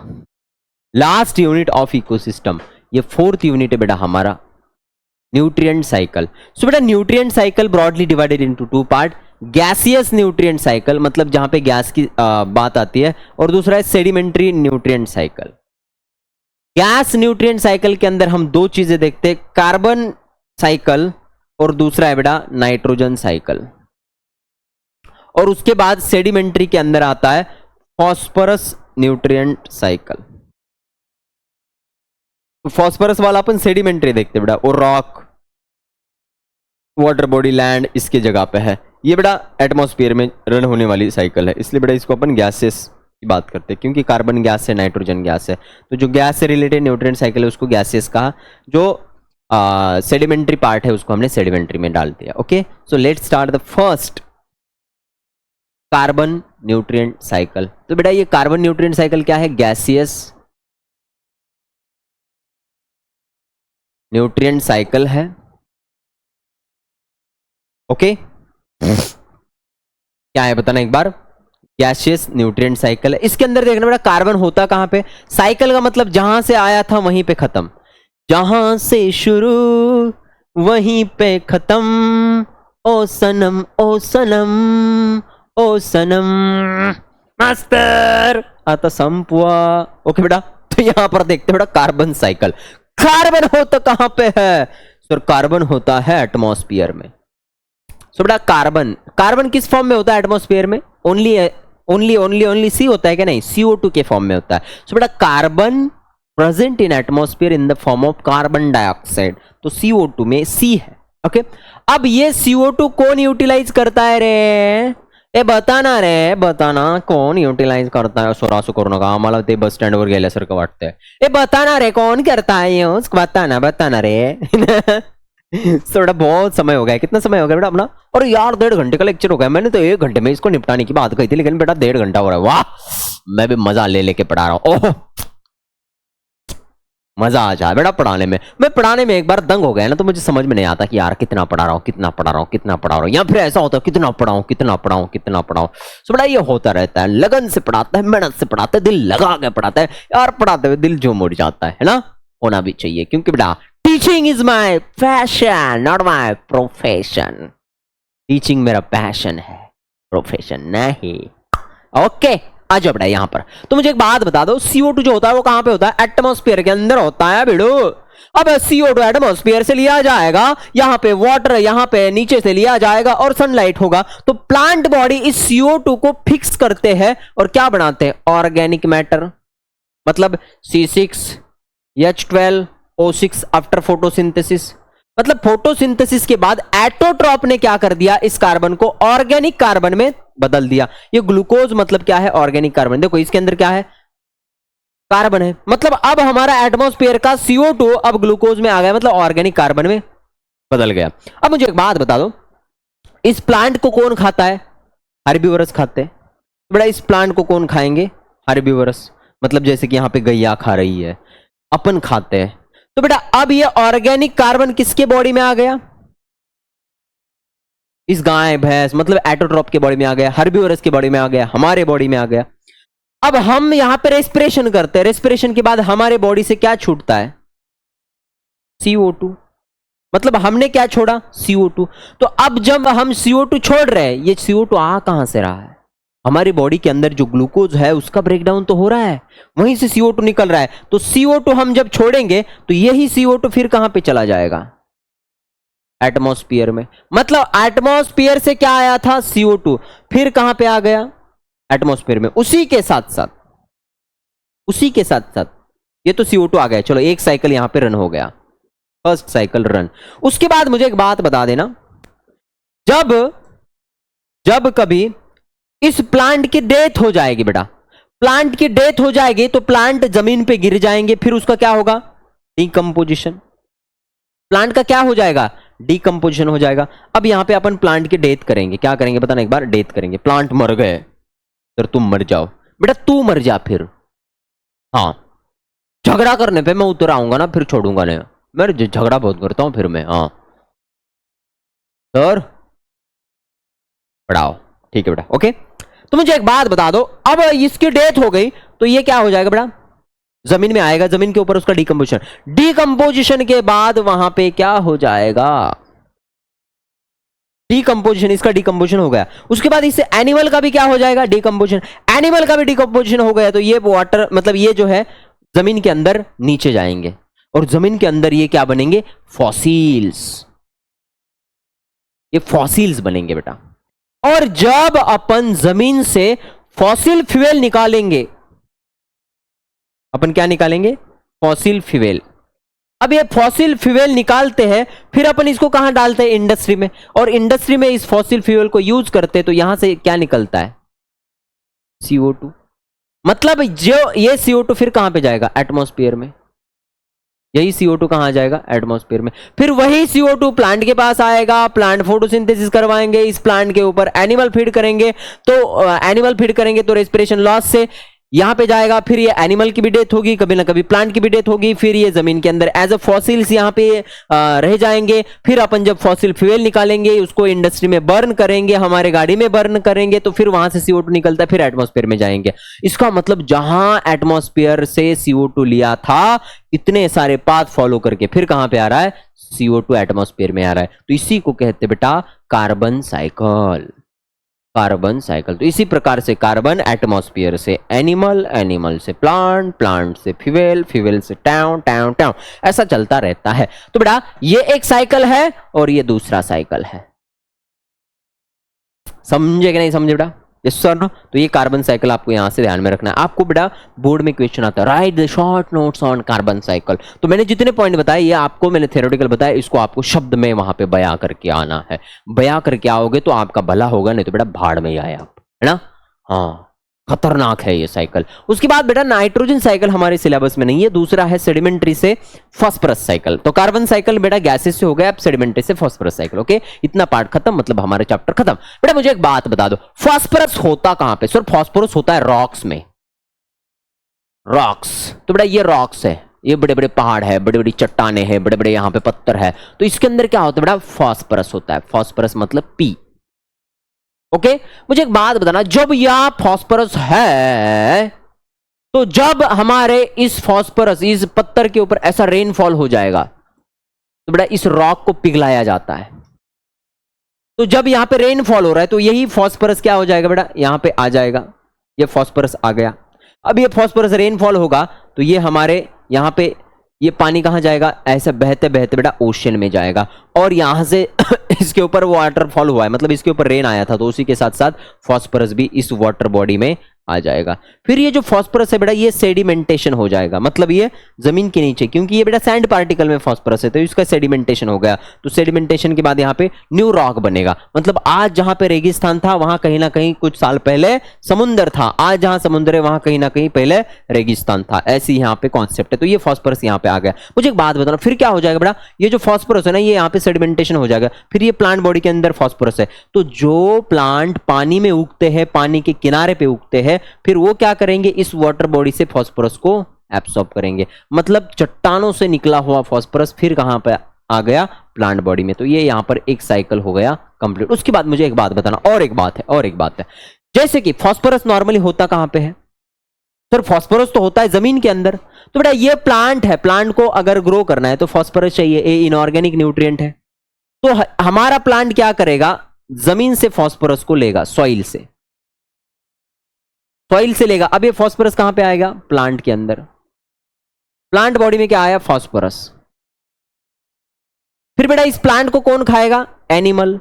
Last unit of ecosystem. ये फोर्थ यूनिट है बेटा हमारा, न्यूट्रिएंट साइकिल। सो बेटा nutrient cycle broadly divided into two part. Gaseous nutrient cycle मतलब जहां पे गैस की बात आती है, और दूसरा है sedimentary nutrient cycle. Gas nutrient cycle के अंदर हम दो चीजें देखते हैं, कार्बन साइकिल और दूसरा है बेटा नाइट्रोजन साइकिल। और उसके बाद सेडिमेंट्री के अंदर आता है फॉस्फोरस न्यूट्रिएंट साइकिल। फॉस्फोरस वाला अपन सेडिमेंट्री देखते हैं बेटा, और रॉक, वाटर बॉडी, लैंड इसके जगह पे है। ये बेटा एटमॉस्फेयर में रन होने वाली साइकिल है, इसलिए बेटा इसको अपन गैसेस की बात करते हैं, क्योंकि कार्बन गैस है, नाइट्रोजन गैस है। तो जो गैस से रिलेटेड न्यूट्रिएंट साइकिल है उसको गैसेस कहा। जो सेडिमेंट्री पार्ट है उसको हमने सेडिमेंट्री में डाल दिया। Okay, so let's start the first carbon nutrient cycle. तो बेटा ये कार्बन न्यूट्रिएंट साइकिल क्या है? गैसियस न्यूट्रिएंट साइकिल है। ओके, क्या है बताना एक बार? गैसियस न्यूट्रिएंट साइकिल है। इसके अंदर देखना बेटा कार्बन होता कहां पे? साइकिल का मतलब जहां से आया था वहीं पे खत्म, जहां से शुरू वहीं पे खत्म। ओ सनम ओ सनम ओ सनम मास्टर आता संपुआ। ओके बेटा, तो यहां पर देखते बेटा कार्बन साइकिल। कार्बन होता कहां पे है सर? कार्बन होता है एटमॉस्फेयर में। सो बेटा कार्बन, कार्बन किस फॉर्म में होता है एटमॉस्फेयर में? ओनली ओनली ओनली ओनली सी होता है क्या? नहीं, CO2 के फॉर्म में होता है। सो बेटा carbon present in atmosphere in the form of carbon dioxide. तो CO2 में C है। ओके, अब ये CO2 कौन यूटिलाइज करता है रे? ए बताना रे, बताना कौन यूटिलाइज करता है? सोरासो करू नका, आम्हाला ते बस स्टँड वर गेल्यासारखं वाटतंय। ए बताना रे कौन करता है ये? बताना बताना रे। थोड़ा बहुत समय हो गया। कितना समय हो गया बेटा अपना? और यार 1.5 घंटे का लेक्चर हो गया। मैंने तो 1 घंटे में इसको निपटाने की बात कही थी, लेकिन बेटा 1.5 घंटा हो रहा है। वाह, मैं भी मजा ले लेके पढ़ा रहा हूं। ओह मजा आ जाए बेटा पढ़ाने में। मैं पढ़ाने में एक बार दंग हो गया ना, तो मुझे समझ में नहीं आता कि यार कितना पढ़ा रहा हूँ, कितना पढ़ा रहा हूँ, कितना पढ़ा रहा हूँ। या फिर ऐसा होता है कितना पढ़ाऊं, कितना पढ़ाऊं, कितना पढ़ाऊं। सो बेटा ये होता रहता है। लगन से पढ़ाता है, मेहनत से पढ़ाता है, दिल लगा के पढ़ाता है यार। पढ़ाते हुए दिल जो मुड़ जाता है ना, होना भी चाहिए, क्योंकि बेटा teaching is my passion not my profession. Teaching मेरा पैशन है, प्रोफेशन नहीं। ओके, आ जाओ बेटा यहां पर। तो मुझे एक बात बता दो, CO2 जो होता है वो कहां पे होता है? एटमॉस्फेयर के अंदर होता है बेड़ो। अब CO2 एटमॉस्फेयर से लिया जाएगा, यहां पे वाटर, यहां पे नीचे से लिया जाएगा और सनलाइट होगा। तो प्लांट बॉडी इस CO2 को फिक्स करते हैं और क्या बनाते हैं? Organic matter. मतलब C6H12O6 आफ्टर फोटोसिंथेसिस। मतलब फोटोसिंथेसिस के बाद एटोट्रॉप ने क्या कर दिया? इस कार्बन को ऑर्गेनिक कार्बन में बदल दिया। ये ग्लूकोज मतलब क्या है? Organic carbon. देखो इसके अंदर क्या है? कार्बन है। मतलब अब हमारा एटमॉस्फेयर का CO2 अब ग्लूकोज में आ गया, मतलब ऑर्गेनिक कार्बन में बदल गया। अब मुझे एक बात बता दो, इस प्लांट को कौन खाता है? हर्बीवोरस खाते हैं। तो बेटा इस प्लांट को कौन खाएंगे? हर्बीवरस, मतलब जैसे कि यहां पे गैया खा रही है, अपन खाते हैं। तो बेटा अब ये ऑर्गेनिक कार्बन किसके बॉडी में आ गया? इस गाय भैंस मतलब एटोट्रॉप के बॉडी में आ गया, हर्बीवरस के बॉडी में आ गया, हमारे बॉडी में आ गया। अब हम यहां पे रेस्पिरेशन करते हैं, रेस्पिरेशन के बाद हमारे बॉडी से क्या छूटता है? CO2। मतलब हमने क्या छोड़ा? CO2। तो अब जब हम CO2 छोड़ रहे हैं, ये CO2 आ कहां से रहा है? हमारी बॉडी के अंदर जो ग्लूकोज है उसका ब्रेकडाउन तो हो रहा है, वहीं से CO2 निकल रहा है। तो CO2 हम जब छोड़ेंगे तो यही CO2 फिर कहां पे चला जाएगा? एटमॉस्फेयर में। मतलब एटमॉस्फेयर से क्या आया था? CO2, फिर कहां पे आ गया? एटमॉस्फेयर में। उसी के साथ साथ ये तो CO2 आ गया। चलो एक साइकिल यहां पे रन हो गया, फर्स्ट साइकिल रन। उसके बाद मुझे एक बात बता देना, जब कभी इस प्लांट की डेथ हो जाएगी बेटा, प्लांट की डेथ हो जाएगी तो प्लांट जमीन पे गिर जाएंगे, फिर उसका क्या होगा? डिकम्पोजिशन। प्लांट का क्या हो जाएगा? डिकम्पोजिशन हो जाएगा। अब यहां पे अपन प्लांट की डेथ करेंगे, क्या करेंगे बताना एक बार? डेथ करेंगे। प्लांट मर गए, फिर तुम मर जाओ। बेटा तू मर जा फिर, हाँ झगड़ा करने पे मैं उतर आऊंगा ना, फिर छोड़ूंगा नहीं, मैं झगड़ा बहुत करता हूं फिर मैं। हाँ सर पढ़ाओ, ठीक है बेटा, ओके। तो मुझे एक बात बता दो, अब इसकी डेथ हो गई तो ये क्या हो जाएगा बेटा? जमीन में आएगा, जमीन के ऊपर उसका डिकम्पोजिशन। डिकम्पोजिशन के बाद वहां पे क्या हो जाएगा? डिकम्पोजिशन, इसका डिकम्पोजिशन हो गया। उसके बाद इससे एनिमल का भी क्या हो जाएगा? डिकम्पोजिशन। एनिमल का भी डिकम्पोजिशन हो गया तो ये वाटर मतलब ये जो है जमीन के अंदर नीचे जाएंगे, और जमीन के अंदर ये क्या बनेंगे? फॉसिल्स। ये फॉसिल्स बनेंगे बेटा। और जब अपन जमीन से फॉसिल फ्यूल निकालेंगे, अपन क्या निकालेंगे? Fossil fuel. अब ये फॉसिल फ्यूल निकालते हैं, फिर अपन इसको कहां डालते हैं? इंडस्ट्री में। और इंडस्ट्री में इस फॉसिल फ्यूल को यूज करते हैं तो यहां से क्या निकलता है? CO2। मतलब जो ये CO2 फिर कहां पे जाएगा? एटमॉस्फेयर में। यही CO2 कहां जाएगा? एटमॉस्फेयर में। फिर वही CO2 प्लांट के पास आएगा, प्लांट फोटोसिंथेसिस करवाएंगे, इस प्लांट के ऊपर एनिमल फीड करेंगे, तो एनिमल फीड करेंगे तो रेस्पिरेशन लॉस से यहां पे जाएगा, फिर ये एनिमल की भी डेथ होगी, कभी ना कभी प्लांट की भी डेथ होगी, फिर ये जमीन के अंदर एज अ फॉसिल्स यहां पे रह जाएंगे। फिर अपन जब फॉसिल फ्यूल निकालेंगे, उसको इंडस्ट्री में बर्न करेंगे, हमारे गाड़ी में बर्न करेंगे, तो फिर वहां से CO2 निकलता है, फिर एटमॉस्फेयर में जाएंगे। इसका मतलब जहां एटमॉस्फेयर से CO2 लिया था, इतने सारे पाथ फॉलो करके फिर कहां पे आ रहा है? CO2 एटमॉस्फेयर में आ रहा है। तो इसी को कहते बेटा कार्बन साइकिल। Carbon cycle. तो इसी प्रकार से कार्बन एटमॉस्फेयर से एनिमल, एनिमल से प्लांट, प्लांट से फ्यूल, फ्यूल से टाउन, टाउन, टाउन, ऐसा चलता रहता है। तो बेटा ये एक साइकिल है और ये दूसरा साइकिल है। समझे कि नहीं समझे बेटा? Yes sir no. तो ये कार्बन साइकिल आपको यहां से ध्यान में रखना है। आपको बेटा बोर्ड में क्वेश्चन आता है, right the short notes on carbon cycle. तो मैंने जितने पॉइंट बताए ये आपको मैंने थ्योरेटिकल बताया, इसको आपको शब्द में वहां पे बयां करके आना है। बयां करके आओगे तो आपका भला होगा, नहीं तो बेटा भाड़ में ही आए आप, है ना? हाँ खतरनाक है ये साइकिल। उसके बाद बेटा नाइट्रोजन साइकिल हमारे सिलेबस में नहीं है, दूसरा है सेडिमेंट्री से फॉस्फरस साइकिल। तो कार्बन साइकिल बेटा गैसेस से हो गया, अब सेडिमेंट्री से फॉस्फरस साइकिल। ओके, इतना पार्ट खत्म, मतलब हमारा चैप्टर खत्म। बेटा मुझे एक बात बता दो, फॉस्फरस होता कहां पे? सर फॉस्फोरस होता है रॉक्स में। रॉक्स, तो बेटा ये रॉक्स है, ये बड़े बड़े पहाड़ है, बड़ी बड़ी चट्टाने हैं, बड़े बड़े यहां पे पत्थर है, तो इसके अंदर क्या होता है बेटा? फॉस्फरस होता है। फॉस्फरस मतलब पी। ओके, मुझे एक बात बताना, जब यह फॉस्फोरस है तो जब हमारे इस फॉस्फोरस इस पत्थर के ऊपर ऐसा रेनफॉल हो जाएगा तो बेटा इस रॉक को पिघलाया जाता है। तो जब यहां पे रेनफॉल हो रहा है तो यही फॉस्फोरस क्या हो जाएगा बेटा? यहां पे आ जाएगा, ये फॉस्फोरस आ गया। अब ये फॉस्फोरस रेनफॉल होगा तो ये हमारे यहां पे ये पानी कहां जाएगा? ऐसे बहते बहते बेटा ओशन में जाएगा, और यहां से इसके ऊपर वाटरफॉल हुआ है, मतलब इसके ऊपर रेन आया था, तो उसी के साथ साथ फॉस्फोरस भी इस वाटर बॉडी में आ जाएगा। फिर ये जो फास्फोरस है बेटा ये सेडिमेंटेशन हो जाएगा, मतलब ये जमीन के नीचे, क्योंकि ये बेटा सैंड पार्टिकल में फास्फोरस है तो इसका सेडिमेंटेशन हो गया। तो सेडिमेंटेशन के बाद यहाँ पे न्यू रॉक बनेगा, मतलब आज जहां पे रेगिस्तान था वहां कहीं ना कहीं कुछ साल पहले समुद्र था, आज जहां समुद्र है वहां कहीं ना कहीं पहले रेगिस्तान था, ऐसी यहाँ पे कॉन्सेप्ट है। तो ये फास्फोरस यहाँ पे आ गया। मुझे एक बात बताना, फिर क्या हो जाएगा बेटा, ये जो फास्फोरस है ना ये यहाँ पे सेडिमेंटेशन हो जाएगा, फिर ये प्लांट बॉडी के अंदर फास्फोरस है, तो जो प्लांट पानी में उगते हैं, पानी के किनारे पे उगते हैं, फिर वो क्या करेंगे, इस वाटर बॉडी से फास्फोरस को एब्सॉर्ब करेंगे, मतलब चट्टानों से निकला हुआ फास्फोरस फिर कहां पे आ गया, प्लांट बॉडी में। तो ये यहां पर एक साइकिल हो गया कंप्लीट। उसके बाद मुझे एक बात बताना, और एक बात है, जैसे कि फास्फोरस नॉर्मली होता कहां पे है सर, फास्फोरस तो होता है जमीन के अंदर, तो बेटा ये प्लांट है, प्लांट को अगर ग्रो करना है तो फास्फोरस चाहिए, ये इनऑर्गेनिक न्यूट्रिएंट है। तो हमारा प्लांट क्या करेगा, जमीन से फास्फोरस को लेगा, सॉइल से लेगा। अब ये फास्फोरस कहां पे आएगा, प्लांट के अंदर, प्लांट बॉडी में क्या आया, फास्फोरस। फिर बेटा इस प्लांट को कौन खाएगा, एनिमल,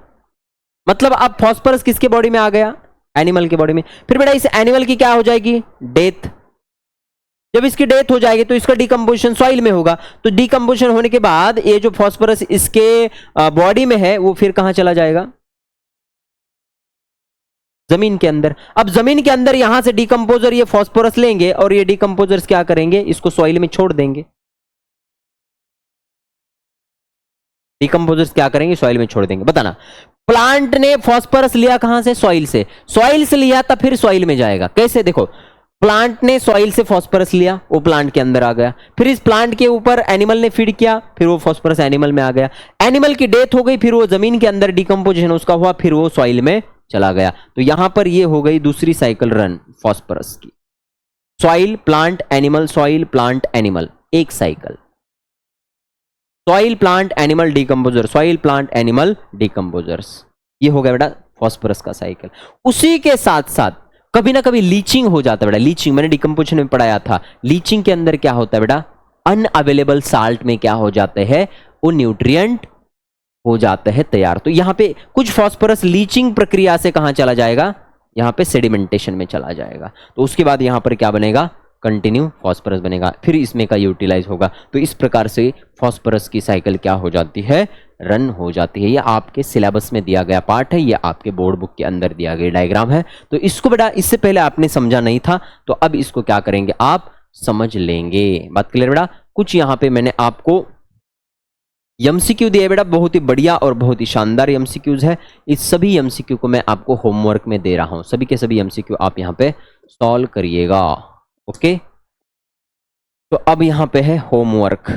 मतलब अब फास्फोरस किसके बॉडी में आ गया, एनिमल के बॉडी में। फिर बेटा इस एनिमल की क्या हो जाएगी, डेथ। जब इसकी डेथ हो जाएगी तो इसका डिकम्पोजिशन सॉइल में होगा, तो डिकम्पोजिशन होने के बाद ये जो फास्फोरस इसके बॉडी में है वो फिर कहां चला जाएगा, जमीन के अंदर। अब जमीन के अंदर यहां से डिकम्पोजर ये फास्फोरस लेंगे और ये डिकम्पोजर्स क्या करेंगे, इसको सॉइल में छोड़ देंगे। डिकम्पोजर्स क्या करेंगे, सॉइल में छोड़ देंगे। बताना, प्लांट ने फास्फोरस लिया कहां से, सॉइल से लिया, तब फिर सॉइल में जाएगा। कैसे, देखो प्लांट ने सॉइल से फास्फोरस लिया, वो प्लांट के अंदर आ गया, फिर इस प्लांट के ऊपर एनिमल ने फीड किया, फिर वो फास्फोरस एनिमल में आ गया, एनिमल की डेथ हो गई, फिर वो जमीन के अंदर डिकम्पोजिशन उसका हुआ, फिर वो सॉइल में चला गया। तो यहां पर ये हो गई दूसरी साइकिल रन फास्फोरस की, soil plant animal, soil plant animal, एक cycle, soil plant animal decomposer, soil plant animal decomposers, ये हो गया बेटा फास्फोरस का साइकिल। उसी के साथ साथ कभी ना कभी लीचिंग हो जाता है बेटा, लीचिंग मैंने डिकम्पोजिशन में पढ़ाया था। लीचिंग के अंदर क्या होता है बेटा, अनअवेलेबल साल्ट में क्या हो जाते हैं, वो न्यूट्रिएंट हो जाते हैं तैयार। तो यहां पे कुछ फास्फोरस लीचिंग प्रक्रिया से कहां चला जाएगा, यहां पे सेडिमेंटेशन में चला जाएगा। तो उसके बाद यहां पर क्या बनेगा, कंटिन्यू फास्फोरस बनेगा, फिर इसमें का यूटिलाइज होगा। तो इस प्रकार से फास्फोरस की साइकिल क्या हो जाती है, रन हो जाती है। ये आपके सिलेबस में दिया गया पार्ट है, ये आपके बोर्ड बुक के अंदर दिया गया डायग्राम है। तो इसको बेटा इससे पहले आपने समझा नहीं था, तो अब इसको क्या करेंगे, आप समझ लेंगे। बात क्लियर बेटा। कुछ यहां पे मैंने आपको एमसीक्यू दिया है बेटा, बहुत ही बढ़िया और बहुत ही शानदार एमसीक्यूज है। इस सभी एमसीक्यू को मैं आपको होमवर्क में दे रहा हूं, सभी के सभी एमसीक्यू आप यहां पे सॉल्व करिएगा। ओके, तो अब यहां पे है होमवर्क।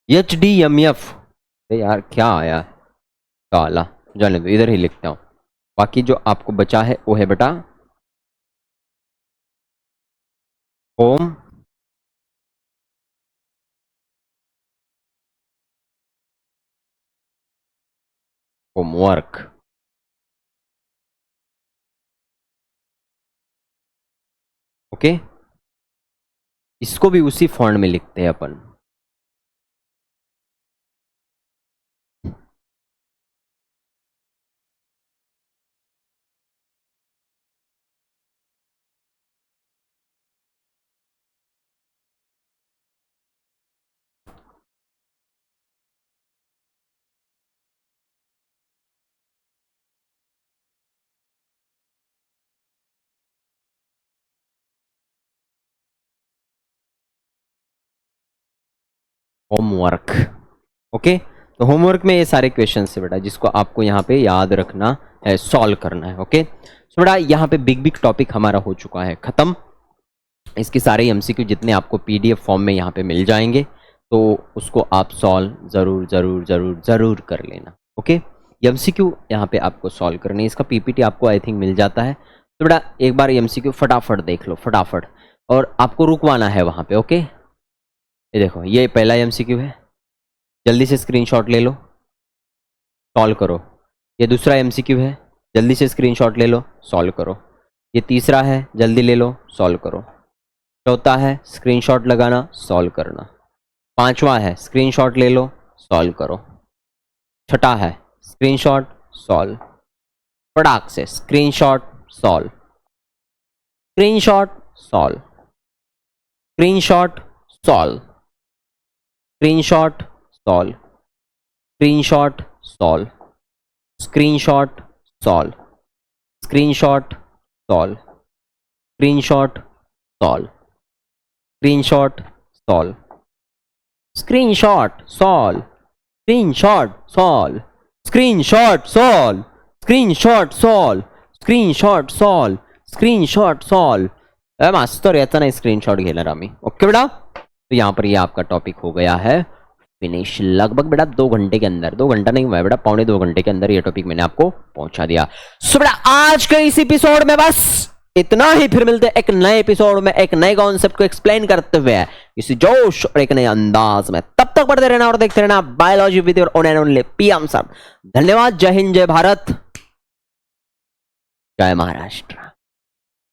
HDMF, यार क्या आया काला, जाने दो, इधर ही लिखता हूं। बाकी जो आपको बचा है वो है बेटा होमवर्क। ओके, इसको भी उसी फॉन्ट में लिखते हैं अपन। Homework, okay. तो होमवर्क में ये सारे क्वेश्चन है बेटा, जिसको आपको यहाँ पे याद रखना है, सॉल्व करना है। ओके, तो बेटा यहाँ पे बिग बिग टॉपिक हमारा हो चुका है खत्म। इसके सारे एमसीक्यू जितने आपको पीडीएफ फॉर्म में यहाँ पे मिल जाएंगे, तो उसको आप सॉल्व जरूर जरूर जरूर जरूर कर लेना। ओके, एमसीक्यू यहाँ पे आपको सॉल्व करनी है, इसका पीपीटी आपको आई थिंक मिल जाता है। तो बेटा एक बार एमसीक्यू फटाफट देख लो, फटाफट, और आपको रुकवाना है वहाँ पे। ओके, ये देखो, ये पहला एमसीक्यू है, जल्दी से स्क्रीनशॉट ले लो, सॉल्व करो। ये दूसरा एमसीक्यू है, जल्दी से स्क्रीनशॉट ले लो, सॉल्व करो। ये तीसरा है, जल्दी ले लो, सॉल्व करो। चौथा है स्क्रीनशॉट लगाना, सॉल्व करना। पांचवा है स्क्रीनशॉट ले लो, सॉल्व करो। छठा है स्क्रीनशॉट, सॉल्व। फटाक से screenshot, solve, screenshot, solve, screenshot, solve, screenshot, solve, screenshot, solve, screenshot, solve, screenshot, solve, screenshot, solve, screenshot, solve, screenshot, solve, screenshot, solve, screenshot, solve, screenshot, solve, screenshot, solve, screenshot, solve. Master याचा नाही screenshot घेणार आम्ही। Okay बेटा, तो यहाँ पर ये आपका टॉपिक हो गया है फिनिश। लगभग बेटा 2 घंटे के अंदर, 2 घंटा नहीं हुआ है बेटा, 1.25 घंटे के अंदर ये टॉपिक मैंने आपको पहुंचा दिया। सो बेटा आज के इस एपिसोड में बस इतना ही, फिर मिलते हैं एक नए एपिसोड में एक नए कॉन्सेप्ट को एक्सप्लेन करते हुए इसी जोश और एक नए अंदाज में। तब तक पढ़ते रहना और देखते रहना biology with your own and only PM sir. धन्यवाद। जय हिंद, जय भारत, जय महाराष्ट्र।